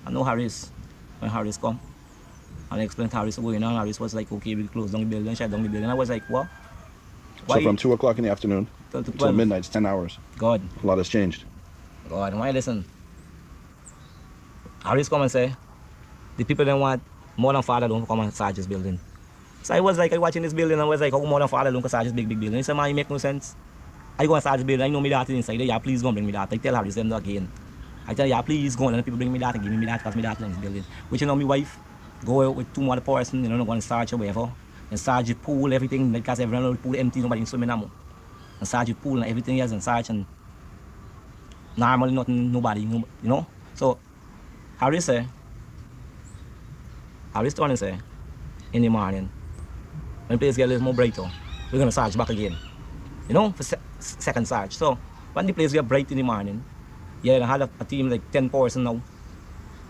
Speaker 13: I know Harris, when Harris come, and I explained to Harris what's going on. Harris was like, okay, we'll close down the building, shut down the building. I was like, what? Why?
Speaker 6: So from 2 o'clock in the afternoon till midnight, it's 10 hours.
Speaker 13: God.
Speaker 6: A lot has changed.
Speaker 13: God, why listen? Harris come and say, the people don't want more than father don't come and search this building. So I was like, I watching this building and I was like, how more than father don't come search this big building? He said, man, it make no sense. I go and search the building, I know me that inside there, yeah, please go and bring me that. I tell Harris them again. I tell yeah, please go and let people bring me that and give me that because me that in this building. Which you know, my wife go out with 2 more person, you know, go and search or whatever. And search the pool, everything, because everyone know the pool empty, nobody swimming no more. And search the pool and everything else and search and normally nothing, nobody, you know. So Harris say, Harris turn and say, in the morning, when the place get a little more brighter, we're gonna search back again. You know, for second search. So when the place get bright in the morning, yeah, I had a team like 10 person now,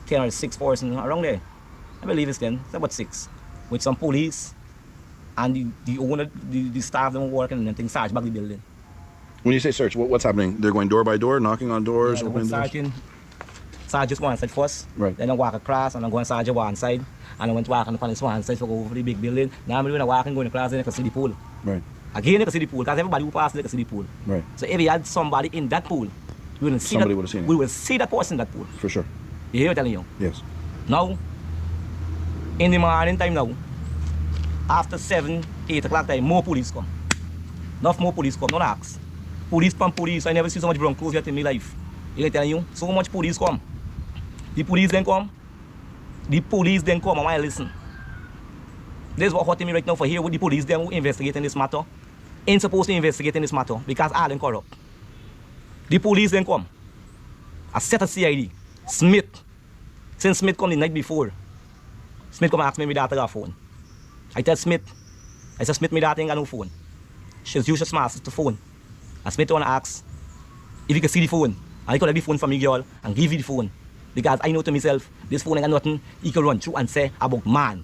Speaker 13: 10 or 6 person around there. I believe it's 10, it's about 6, with some police and the owner, the staff them working and everything, search back the building.
Speaker 6: When you say search, what's happening? They're going door by door, knocking on doors, opening doors?
Speaker 13: Search just go inside first,
Speaker 6: right.
Speaker 13: Then I walk across and I go and search one side, and I went to walk on the one side to go over the big building. Now when I walk and go in the class, then I can see the pool.
Speaker 6: Right.
Speaker 13: Again, I can see the pool, because everybody who passes, they can see the pool.
Speaker 6: Right.
Speaker 13: So if you had somebody in that pool, we will see
Speaker 6: somebody would have seen it.
Speaker 13: We will see that person in that pool.
Speaker 6: For sure.
Speaker 13: You hear what I'm telling you?
Speaker 6: Yes.
Speaker 13: Now, in the morning time now, after 7, 8 o'clock time, more police come. Enough more police come, not ask. Police from police, I never see so much brown clothes yet in my life. You know what I'm telling you? So much police come. The police then come. The police then come, I want to listen. This is what hurting me right now for here with the police them who investigate in this matter. Ain't supposed to investigate in this matter because all them corrupt. The police then come. I set a CID. Smith. Since Smith come the night before, Smith come and ask me that I got a phone. I tell Smith, I said, Smith, me that ain't got no phone. She's used smart the phone. And Smith wanna ask if you can see the phone. And I collect the phone from me girl and give you the phone. Because I know to myself, this phone ain't got nothing he can run through and say about man.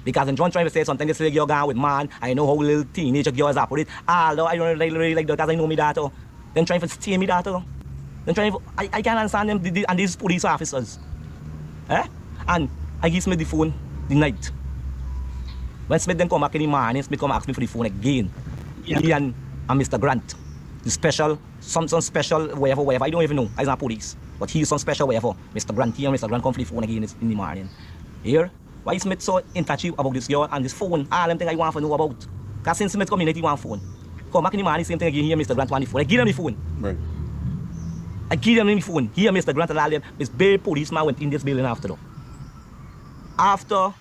Speaker 13: Because when John trying to say something, this little girl gone with man, I know how little teenager girls operate. Although I don't really like that because I know me that. Then trying to steal me that. Then trying to, I can't understand them and these police officers. Eh? And I give Smith the phone the night. When Smith then come back in the morning, Smith come ask me for the phone again. Yeah. He and Mr. Grant. The special, some special, whatever, I don't even know. He's not police. But he's some special, whatever. Mr. Grant here, Mr. Grant come for the phone again in the morning. Here, why is Smith so in touch about this girl and this phone? All them things I want to know about. Because since Smith come in, he want phone. Come back in the morning, same thing again here, Mr. Grant want the phone. I give him the phone. Right. I give him the phone. Here, Mr. Grant and all them. This big policeman went in this building after though. After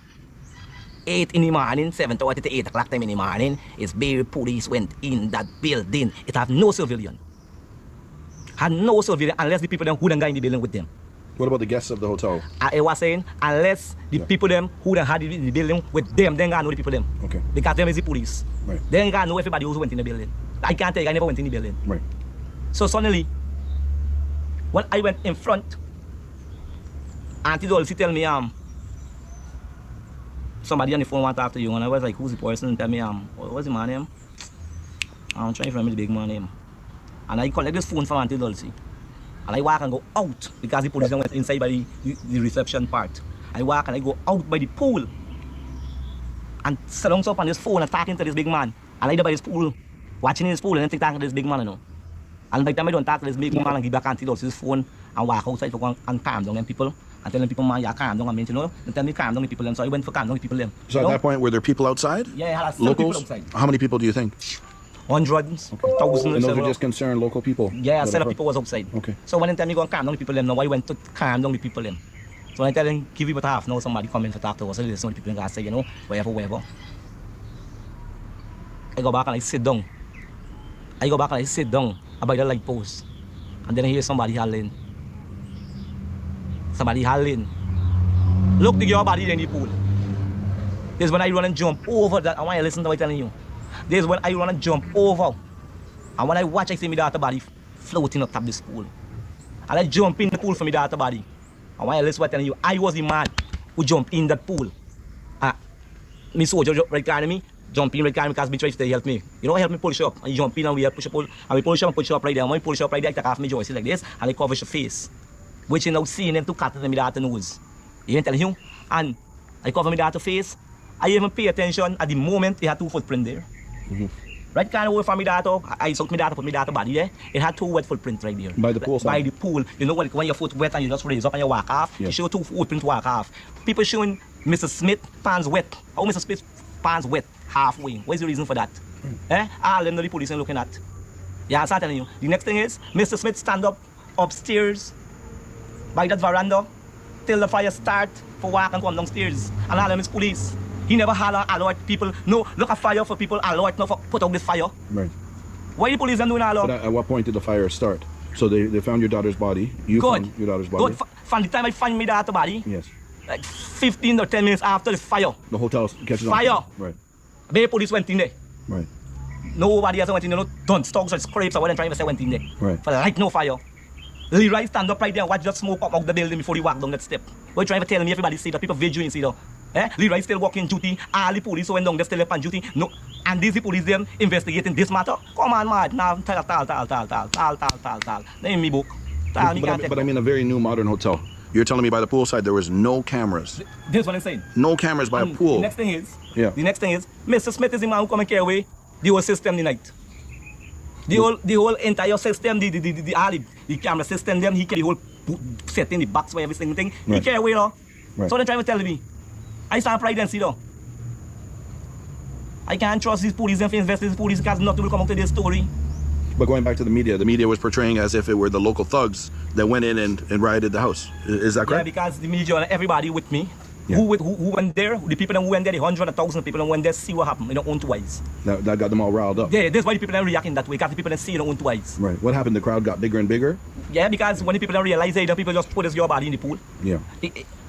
Speaker 13: 8 in the morning, 7:30 to 8 o'clock time in the morning, is Bay police went in that building. It have no civilian. Had no civilian unless the people them who done got in the building with them.
Speaker 6: What about the guests of the hotel?
Speaker 13: I was saying, unless the people them who done had in the building with them, they ain't got know the people them.
Speaker 6: Okay.
Speaker 13: Because them is the police.
Speaker 6: Right.
Speaker 13: They ain't got know everybody who went in the building. I can't tell you, I never went in the building.
Speaker 6: Right.
Speaker 13: So suddenly, when I went in front, Auntie Dulcie tell me, somebody on the phone want to talk to you, and I was like, who's the person? And tell me, what's the man name? I'm trying to remember the big man name. And I collect this phone from Auntie Dulcie. And I walk and go out, because the police went inside by the reception part. I walk and I go out by the pool. And sit down up on this phone and talking to this big man. And I there by this pool, watching his pool and then talking to this big man, you know. And by the time I don't talk to this big man and give back Auntie Dulcie's phone and walk outside to go and calm down them people. And telling people, man, yeah, calm down, I mean, you know. And tell me calm down the people them. So I went for calm down the people them.
Speaker 6: So at that point, were there people outside?
Speaker 13: Yeah, I had several people outside.
Speaker 6: How many people do you think?
Speaker 13: Hundreds,
Speaker 6: okay.
Speaker 13: Thousands.
Speaker 6: And those are just concerned local people?
Speaker 13: Yeah, a set of people was outside.
Speaker 6: Okay.
Speaker 13: So when they tell me go and calm down the people them, now I went to calm down the people them. So when I tell them, give you about half, now somebody come in to talk to us, so listen to the people and say, you know, whatever. I go back and I sit down. About the light post. And then I hear somebody hollering. Look to your body in the pool. This is when I run and jump over that. I want you to listen to what I'm telling you. This is when I run and jump over. And when I watch, I see my daughter body floating up top this pool. And I jump in the pool for my daughter body. I want you to listen to what I'm telling you. I was the man who jumped in that pool. And me soldier right car me, jump in right car because me try to help me. You know, help me push up. And you jump in and we help push up, and we push up and push up right there. And when we push up right there, I take off my joystick like this and I cover your face. Which you now seeing them to cut them that nose. You ain't telling you? And I cover me that face. I even pay attention at the moment it had 2 footprints there. Right kind of way from me that up, I soaked me that, put me that body there. It had 2 wet footprints right there.
Speaker 6: By the pool,
Speaker 13: By the pool. You know when your foot wet and you just raise up and you walk off, you show 2 footprints walk off. People showing Mr. Smith pants wet. Oh, Mr. Smith pants wet halfway. What's the reason for that? All them the police are looking at. Yeah, I'm telling you. The next thing is, Mr. Smith stand up upstairs by that veranda till the fire start for walk and come downstairs. And all them is police. He never allowed people, no, look at fire for people, allowed not for put out this fire.
Speaker 6: Right.
Speaker 13: Why the police are doing all
Speaker 6: But at what point did the fire start? So they found your daughter's body. You found your daughter's body.
Speaker 13: Good. From the time I find my daughter's body,
Speaker 6: Yes.
Speaker 13: like 15 or 10 minutes after the fire.
Speaker 6: The hotel catches on.
Speaker 13: Fire.
Speaker 6: Right.
Speaker 13: The police went in there.
Speaker 6: Right.
Speaker 13: Nobody else went in there, no dunce, dogs or scrapes or what I'm trying to say went in there.
Speaker 6: Right.
Speaker 13: For like no fire. Leroy stand up right there and watch the smoke come out the building before he walk down that step. What you trying to tell me everybody see that people videoing see though? Leroy still working duty, all the police who went down there still up on duty. No, and these the police them investigating this matter. Come on, man. Now tal. Name me book.
Speaker 6: But I mean a very new modern hotel. You're telling me by the poolside there was no cameras.
Speaker 13: This is what I'm saying.
Speaker 6: No cameras by a pool.
Speaker 13: The next thing is,
Speaker 6: Yeah.
Speaker 13: Mr. Smith is the man who come and carry away the whole system tonight. The whole entire system, the camera system, them he carry the whole set in the box for every single thing. He carry away though.
Speaker 6: Right.
Speaker 13: So they're trying to tell me. I stand pride and see though. I can't trust these police and invest in these police because nothing will come out of this story.
Speaker 6: But going back to the media was portraying as if it were the local thugs that went in and rioted the house. Is that correct?
Speaker 13: Yeah, because the media and everybody with me, who went there, the people that went there, the 100,000 people that went there, see what happened in their own 2 eyes.
Speaker 6: That got them all riled up.
Speaker 13: Yeah, that's why the people are reacting that way, because the people that see in their own 2 eyes.
Speaker 6: Right. What happened? The crowd got bigger and bigger?
Speaker 13: Yeah, because when the people don't realize it, the people just put your body in the pool.
Speaker 6: Yeah.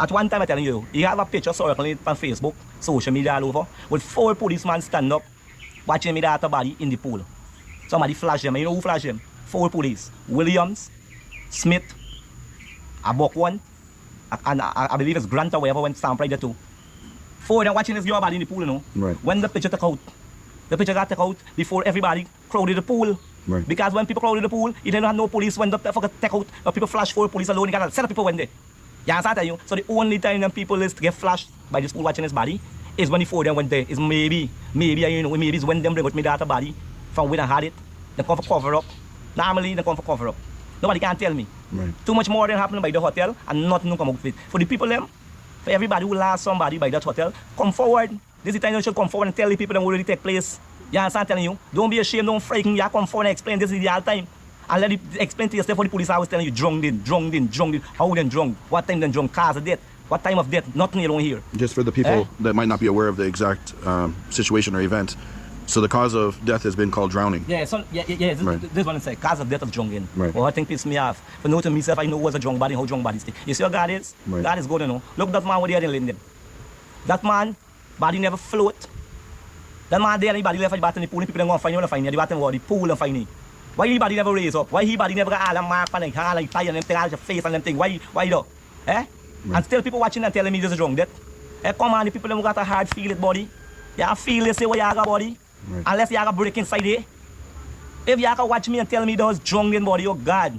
Speaker 13: At one time, I'm telling you, you have a picture circling on Facebook, social media all over, with 4 policemen stand up, watching me that body in the pool. Somebody flash them, and you know who flash them? 4 police. Williams, Smith, a buck one, and I believe it's Grant or whatever went stamp right there too. 4 of them watching this your body in the pool, you know.
Speaker 6: Right.
Speaker 13: When the picture took out, the picture got taken out before everybody crowded the pool.
Speaker 6: Right.
Speaker 13: Because when people crowded the pool, you didn't have no police went up there for take out, or people flash 4 police alone, you got a set of people went there. You understand you? So the only time them people is to get flashed by the pool watching his body is when the 4 of them went there. Is maybe it's when them bring out me that body from where they had it. They come for cover up. Normally they come for cover up. Nobody can tell me.
Speaker 6: Right.
Speaker 13: Too much more than happening by the hotel and nothing will come out of it. For the people them, for everybody who lost somebody by that hotel, come forward. This is the time you should come forward and tell the people that will really take place. You understand I'm telling you? Don't be ashamed, don't frighten. You come forward and explain this is the all time. And let it explain to yourself what the police always telling you, drunk in. How then drunk? What time then drunk? Cause of death? What time of death? Nothing you don't hear.
Speaker 6: Just for the people that might not be aware of the exact situation or event. So the cause of death has been called drowning.
Speaker 13: Yeah, so this is what I say. Cause of death of drowning.
Speaker 6: Right.
Speaker 13: Well, I think pisses me off. For know to myself, I know what's a drunk body, how drunk body stay. You see what God is?
Speaker 6: Right.
Speaker 13: God is good, you know. Look that man where they are in Linden. That man, body never float. That man there, anybody left at the bottom of the pool, people don't go and find you, and find you. The bottom of the pool and find you. Why his body never raise up? Why his body never got all the mark and like hand and tie and them thing, all your face and them thing? Why though? Right. And still people watching and telling me this is drunk death. Come on, the people them got a hard feel it body. You feel it, say what you got body. Right. Unless you have a break inside there. If you can watch me and tell me those drunk in body, oh God.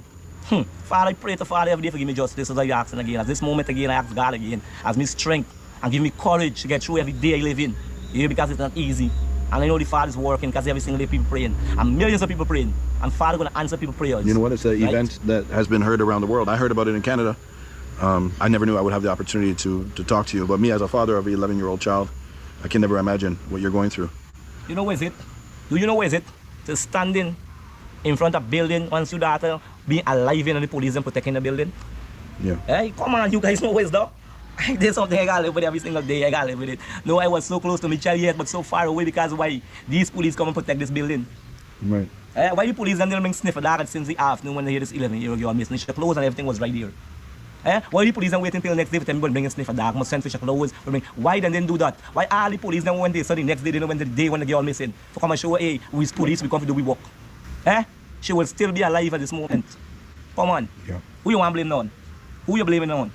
Speaker 13: Father, I pray to Father every day for give me justice as I ask again. At this moment again, I ask God again. As me strength and give me courage to get through every day I live in. Yeah, because it's not easy. And I know the Father is working because every single day people praying. And millions of people praying. And Father going to answer people's prayers.
Speaker 6: You know what? It's an event that has been heard around the world. I heard about it in Canada. I never knew I would have the opportunity to talk to you. But me as a father of an 11-year-old child, I can never imagine what you're going through.
Speaker 13: You know where is it? Do you know where is it? To standing in front of a building once your daughter being alive and the police and protecting the building?
Speaker 6: Yeah.
Speaker 13: Hey, come on, you guys know where it's though. There's something I gotta live with every single day. I gotta live with it. No, I was so close to my child yet, but so far away because why? These police come and protect this building.
Speaker 6: Right.
Speaker 13: Why the police and they bring sniffer dog since the afternoon when they hear this 11-year-old girl missing? She clothes and everything was right there. Why the police and waiting until the next day for them to bring a sniffer dog, must send for clothes. Why then didn't do that? Why all the police then went there so the next day they know when the day when the girl missing? For come and show her, hey, we's police, we come to do we work. She will still be alive at this moment. Come on.
Speaker 6: Yeah.
Speaker 13: Who you want to blame on? Who you blaming on?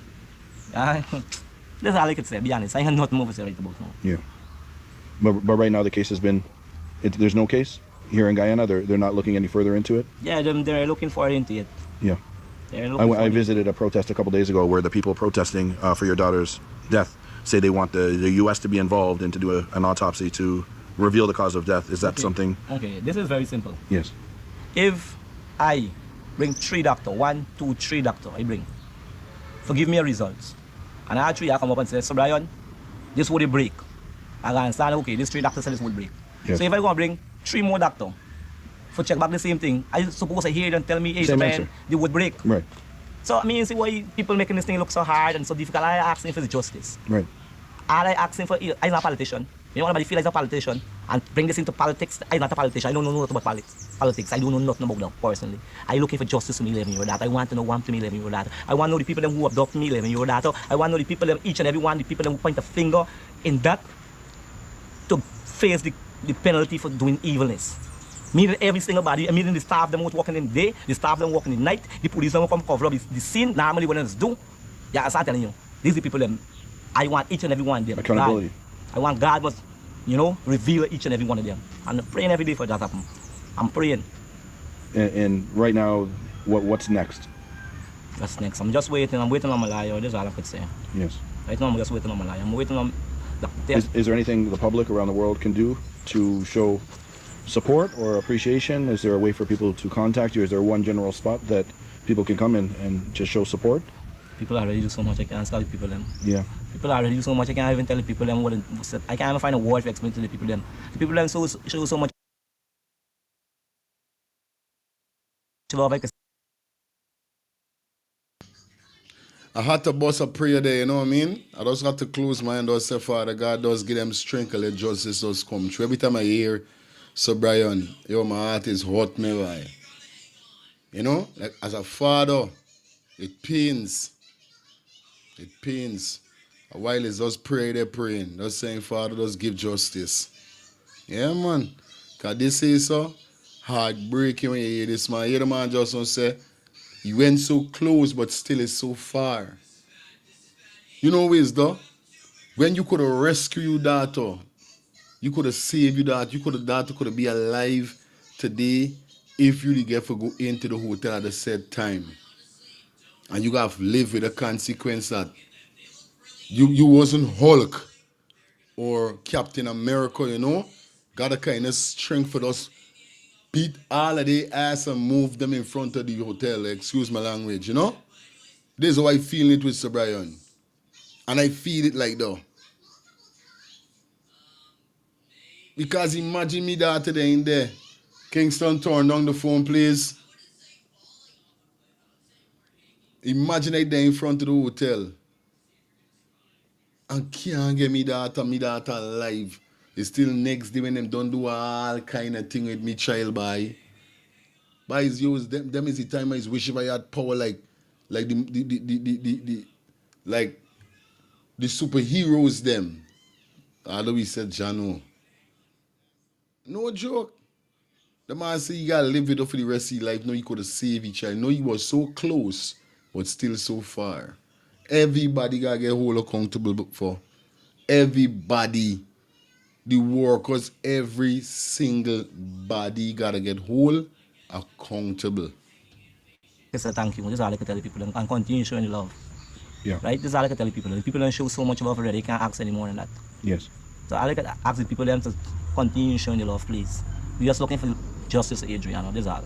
Speaker 13: That's all I could say, be honest. I have nothing more to say right about now.
Speaker 6: Yeah. But right now the case has been, there's no case here in Guyana. They're not looking any further into it.
Speaker 13: Yeah, they're looking for it into it.
Speaker 6: Yeah. I visited a protest a couple days ago where the people protesting for your daughter's death say they want the U.S. to be involved and to do an autopsy to reveal the cause of death. Is that something?
Speaker 13: Okay, this is very simple.
Speaker 6: Yes.
Speaker 13: If I bring 3 doctors, 1, 2, 3 doctors, I bring, forgive me your results, and I 3 I come up and say, so Brian, this would break. I can understand, okay, these 3 doctors say this would break.
Speaker 6: Yes.
Speaker 13: So if I go and bring 3 more doctors for check back the same thing, I suppose I hear them tell me, hey, so man, they would break.
Speaker 6: Right.
Speaker 13: So I mean, see why people making this thing look so hard and so difficult. I asking if it's justice.
Speaker 6: Right.
Speaker 13: All I asking for, I'm not a politician. You know, anybody feel like a politician and bring this into politics. I'm not a politician. I don't know nothing about politics. I don't know nothing about them personally. I'm looking for justice for me 11-year-old daughter. I want to know one to me 11-year-old daughter. I want to know the people them who abduct me 11-year-old daughter. I want to know the people them, each and every one, the people them who point a finger in that to face the penalty for doing evilness. Meaning every single body, meaning the staff them who's working in the day, the staff them working in the night, the police them come cover up the scene normally when it's due. Yeah, I start telling you, these are the people them. I want each and every one of them.
Speaker 6: Accountability.
Speaker 13: God, I want God must, you know, reveal each and every one of them. I'm praying every day for that to happen. I'm praying.
Speaker 6: And right now, what's next?
Speaker 13: What's next? I'm just waiting. I'm waiting on my lawyer. That's all I could say.
Speaker 6: Yes.
Speaker 13: Right now, I'm just waiting on my lawyer. I'm waiting on the...
Speaker 6: Is there anything the public around the world can do to show support or appreciation? Is there a way for people to contact you? Is there one general spot that people can come in and just show support?
Speaker 13: People already do so much. I can't tell the people them.
Speaker 6: Yeah.
Speaker 13: People already do so much. I can't even tell the people them what I can't even find a word to explain to the people them. The people them show so much love.
Speaker 16: I had to bust a prayer there, you know what I mean? I just had to close my hand and say, Father God, does give them strength and let justice does come true. Every time I hear, so Brian, yo, my heart is hot, me, right? You know, like as a father, it pains. It pains. A while it's just pray, they're praying. Just saying, Father, just give justice. Yeah, man. Because they say so, heartbreaking when you hear this, man. You hear the man just don't say, he went so close, but still is so far. You know ways, though? When you could have rescued your daughter, you could have saved your daughter, daughter could have been alive today if you didn't get to go into the hotel at the said time. And you have to live with the consequence that you wasn't Hulk or Captain America, you know? Got a kind of strength for us. Beat all of their ass and move them in front of the hotel. Excuse my language, you know? This is how I feel it with Sir Brian. And I feel it like that. Because imagine me daughter there in there. Kingston, turn down the phone, please. Imagine I there in front of the hotel. And can't get me daughter alive. It's still next day when them don't do all kind of thing with me child boy. But it's yours, them is the time I wish if I had power like the superheroes them. Although we said Jano. No joke. The man said you gotta live with it for the rest of your life. No, you could have saved each child. No, he was so close, but still so far. Everybody gotta get whole accountable for. Everybody. The workers, every single body gotta get whole accountable.
Speaker 13: Yes, thank you. This is all I can tell the people and continue showing the love.
Speaker 6: Yeah.
Speaker 13: Right? This is all I can tell the people. The people don't show so much love already, they can't ask any more than that.
Speaker 6: Yes.
Speaker 13: So all I can ask the people them to continue showing the love, please. We're just looking for justice, Adrainna. This is all.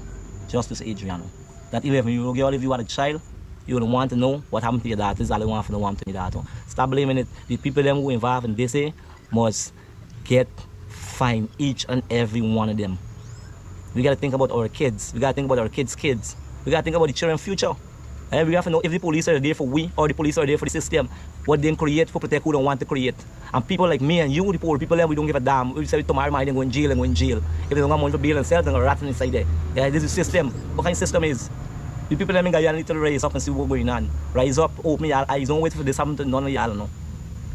Speaker 13: Justice, Adrainna. That 11-year-old girl, if you are a child, you would want to know what happened to your daughter. This is all I want to know what happened to your daughter. Stop blaming it. The people them who involved in this must find each and every one of them. We gotta think about our kids. We gotta think about our kids' kids. We gotta think about the children's future. And we have to know if the police are there for we or the police are there for the system. What they create for protect who don't want to create. And people like me and you, the poor people, we don't give a damn. We say tomorrow morning go in jail and go in jail. If they don't have money for bail and sell, they're gonna rat inside there. Yeah, this is the system. What kind of system is? The people in Guyana need to rise up and see what's going on. Rise up, open your eyes. Don't wait for this happen to none of y'all, no.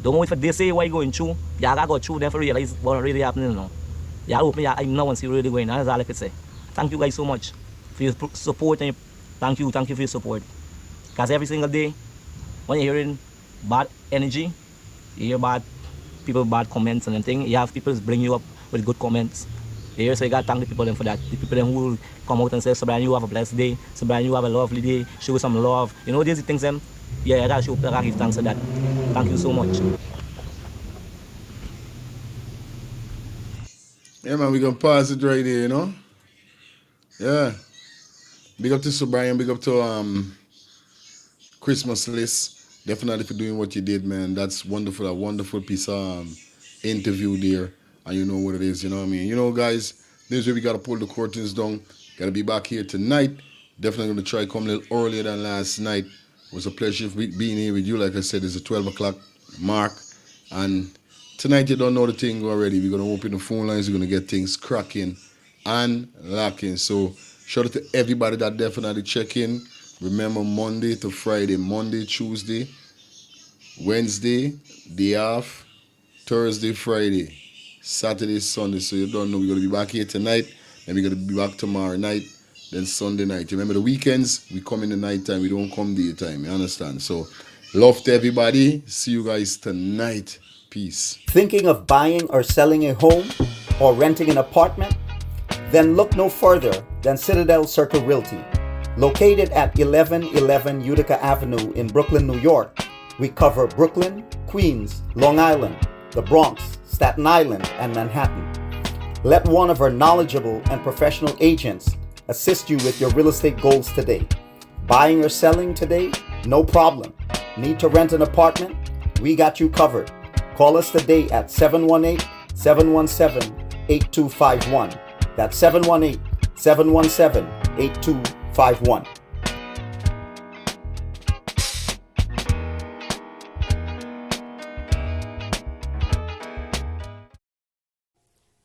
Speaker 13: Don't wait for they say what you're going through. Y'all gotta go through them for realize what really happening, no. Y'all open your eyes now and see what really going on. That's all I could say. Thank you guys so much for your support and thank you for your support. Because every single day, when you're hearing bad energy, you hear bad people bad comments and everything. You have people bring you up with good comments. Yeah, so you gotta thank the people them for that. The people them who come out and say, so Brian, you have a blessed day. So Brian, you have a lovely day. Show some love. You know, these things them. Yeah, I gotta give thanks for that. Thank you so much.
Speaker 16: Yeah, man, we gonna pause it right here, you know? Yeah. Big up to Sir Brian, big up to Christmas list. Definitely for doing what you did, man. That's wonderful. A wonderful piece of interview there. And you know what it is, you know what I mean? You know, guys, this is where we got to pull the curtains down. Got to be back here tonight. Definitely going to try to come a little earlier than last night. It was a pleasure being here with you. Like I said, it's a 12 o'clock mark. And tonight, you don't know the thing already. We're going to open the phone lines. We're going to get things cracking and locking. So shout out to everybody that definitely check in. Remember, Monday to Friday, Monday, Tuesday, Wednesday, day off, Thursday, Friday, Saturday, Sunday. So you don't know, we're going to be back here tonight, then we're going to be back tomorrow night, then Sunday night. Remember, the weekends, we come in the night time, we don't come daytime, you understand? So, love to everybody. See you guys tonight. Peace.
Speaker 2: Thinking of buying or selling a home or renting an apartment? Then look no further than Citadel Circle Realty. Located at 1111 Utica Avenue in Brooklyn, New York, we cover Brooklyn, Queens, Long Island, the Bronx, Staten Island, and Manhattan. Let one of our knowledgeable and professional agents assist you with your real estate goals today. Buying or selling today? No problem. Need to rent an apartment? We got you covered. Call us today at 718-717-8251. That's 718-717-8251.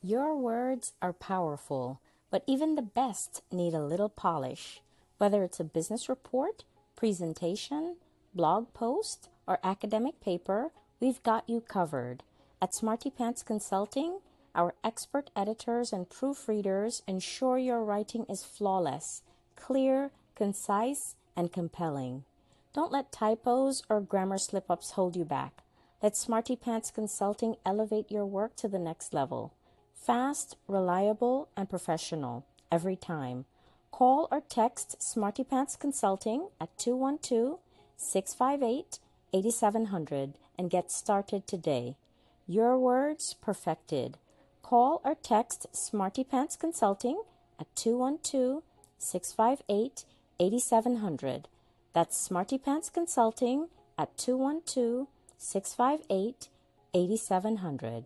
Speaker 3: Your words are powerful, but even the best need a little polish. Whether it's a business report, presentation, blog post, or academic paper, we've got you covered. At Smarty Pants Consulting, our expert editors and proofreaders ensure your writing is flawless, clear, concise, and compelling. Don't let typos or grammar slip-ups hold you back. Let Smarty Pants Consulting elevate your work to the next level. Fast, reliable, and professional every time. Call or text Smarty Pants Consulting at 212-658-8700 and get started today. Your words perfected. Call or text Smarty Pants Consulting at 212-658-8700. That's Smarty Pants Consulting at 212-658-8700.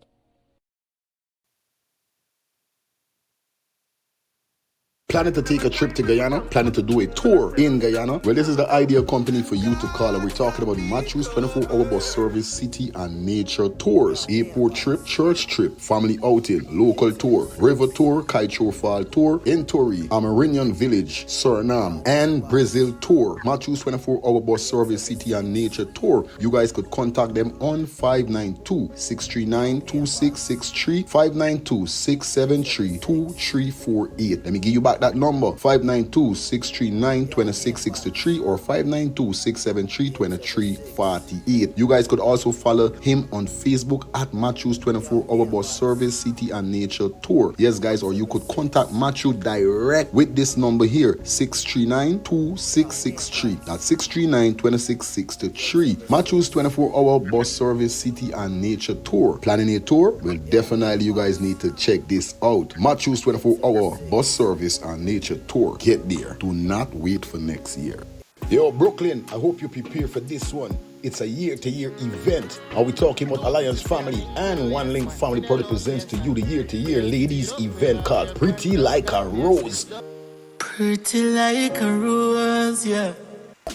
Speaker 4: Planning to take a trip to Guyana? Planning to do a tour in Guyana? Well, this is the ideal company for you to call. And we're talking about Matthew's 24-hour bus service, city and nature tours. Airport trip, church trip, family outing, local tour, river tour, Kaicho Fall tour, Intori, Amerindian Village, Suriname, and Brazil tour. Matthew's 24-hour bus service, city and nature tour. You guys could contact them on 592-639-2663, 592-673-2348. Let me give you back that number, 592-639-2663 or 592-673-2348. You guys could also follow him on Facebook at Matthew's 24-hour bus service, city and nature tour. Yes, guys, or you could contact Matthew direct with this number here, 639-2663. That's 639-2663. Matthew's 24-hour bus service, city and nature tour. Planning a tour? Well, definitely you guys need to check this out. Matthew's 24-hour bus service and nature tour. Get there. Do not wait for next year. Yo, Brooklyn, I hope you prepare for this one. It's a year-to-year event. Are we talking about Alliance Family and One Link Family Product presents to you the year-to-year ladies event called Pretty Like a Rose.
Speaker 5: Pretty like a rose, yeah.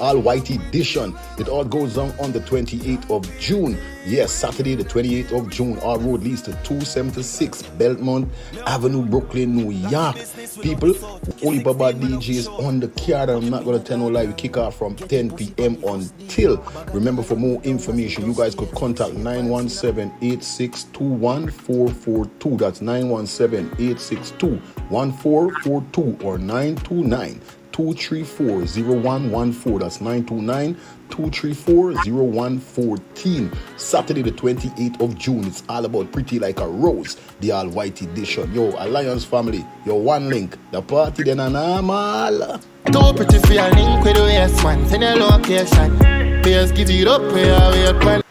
Speaker 4: All white edition. It all goes on the 28th of June. Yes, Saturday the 28th of June. Our road leads to 276 Belmont Avenue, Brooklyn, New York. People, only Baba DJs on the card. I'm not going to tell no lie. We kick off from 10 p.m. until. Remember, for more information, you guys could contact 917-862-1442. That's 917-862-1442 or 929 929-234-0114. That's 929-234-0114. Saturday the 28th of June. It's all about Pretty Like a Rose, the all white edition. Yo, Alliance family, your one link. The party then an normal.
Speaker 5: Too pretty for your link with the yes man. Send your location. Please give it up where you wait.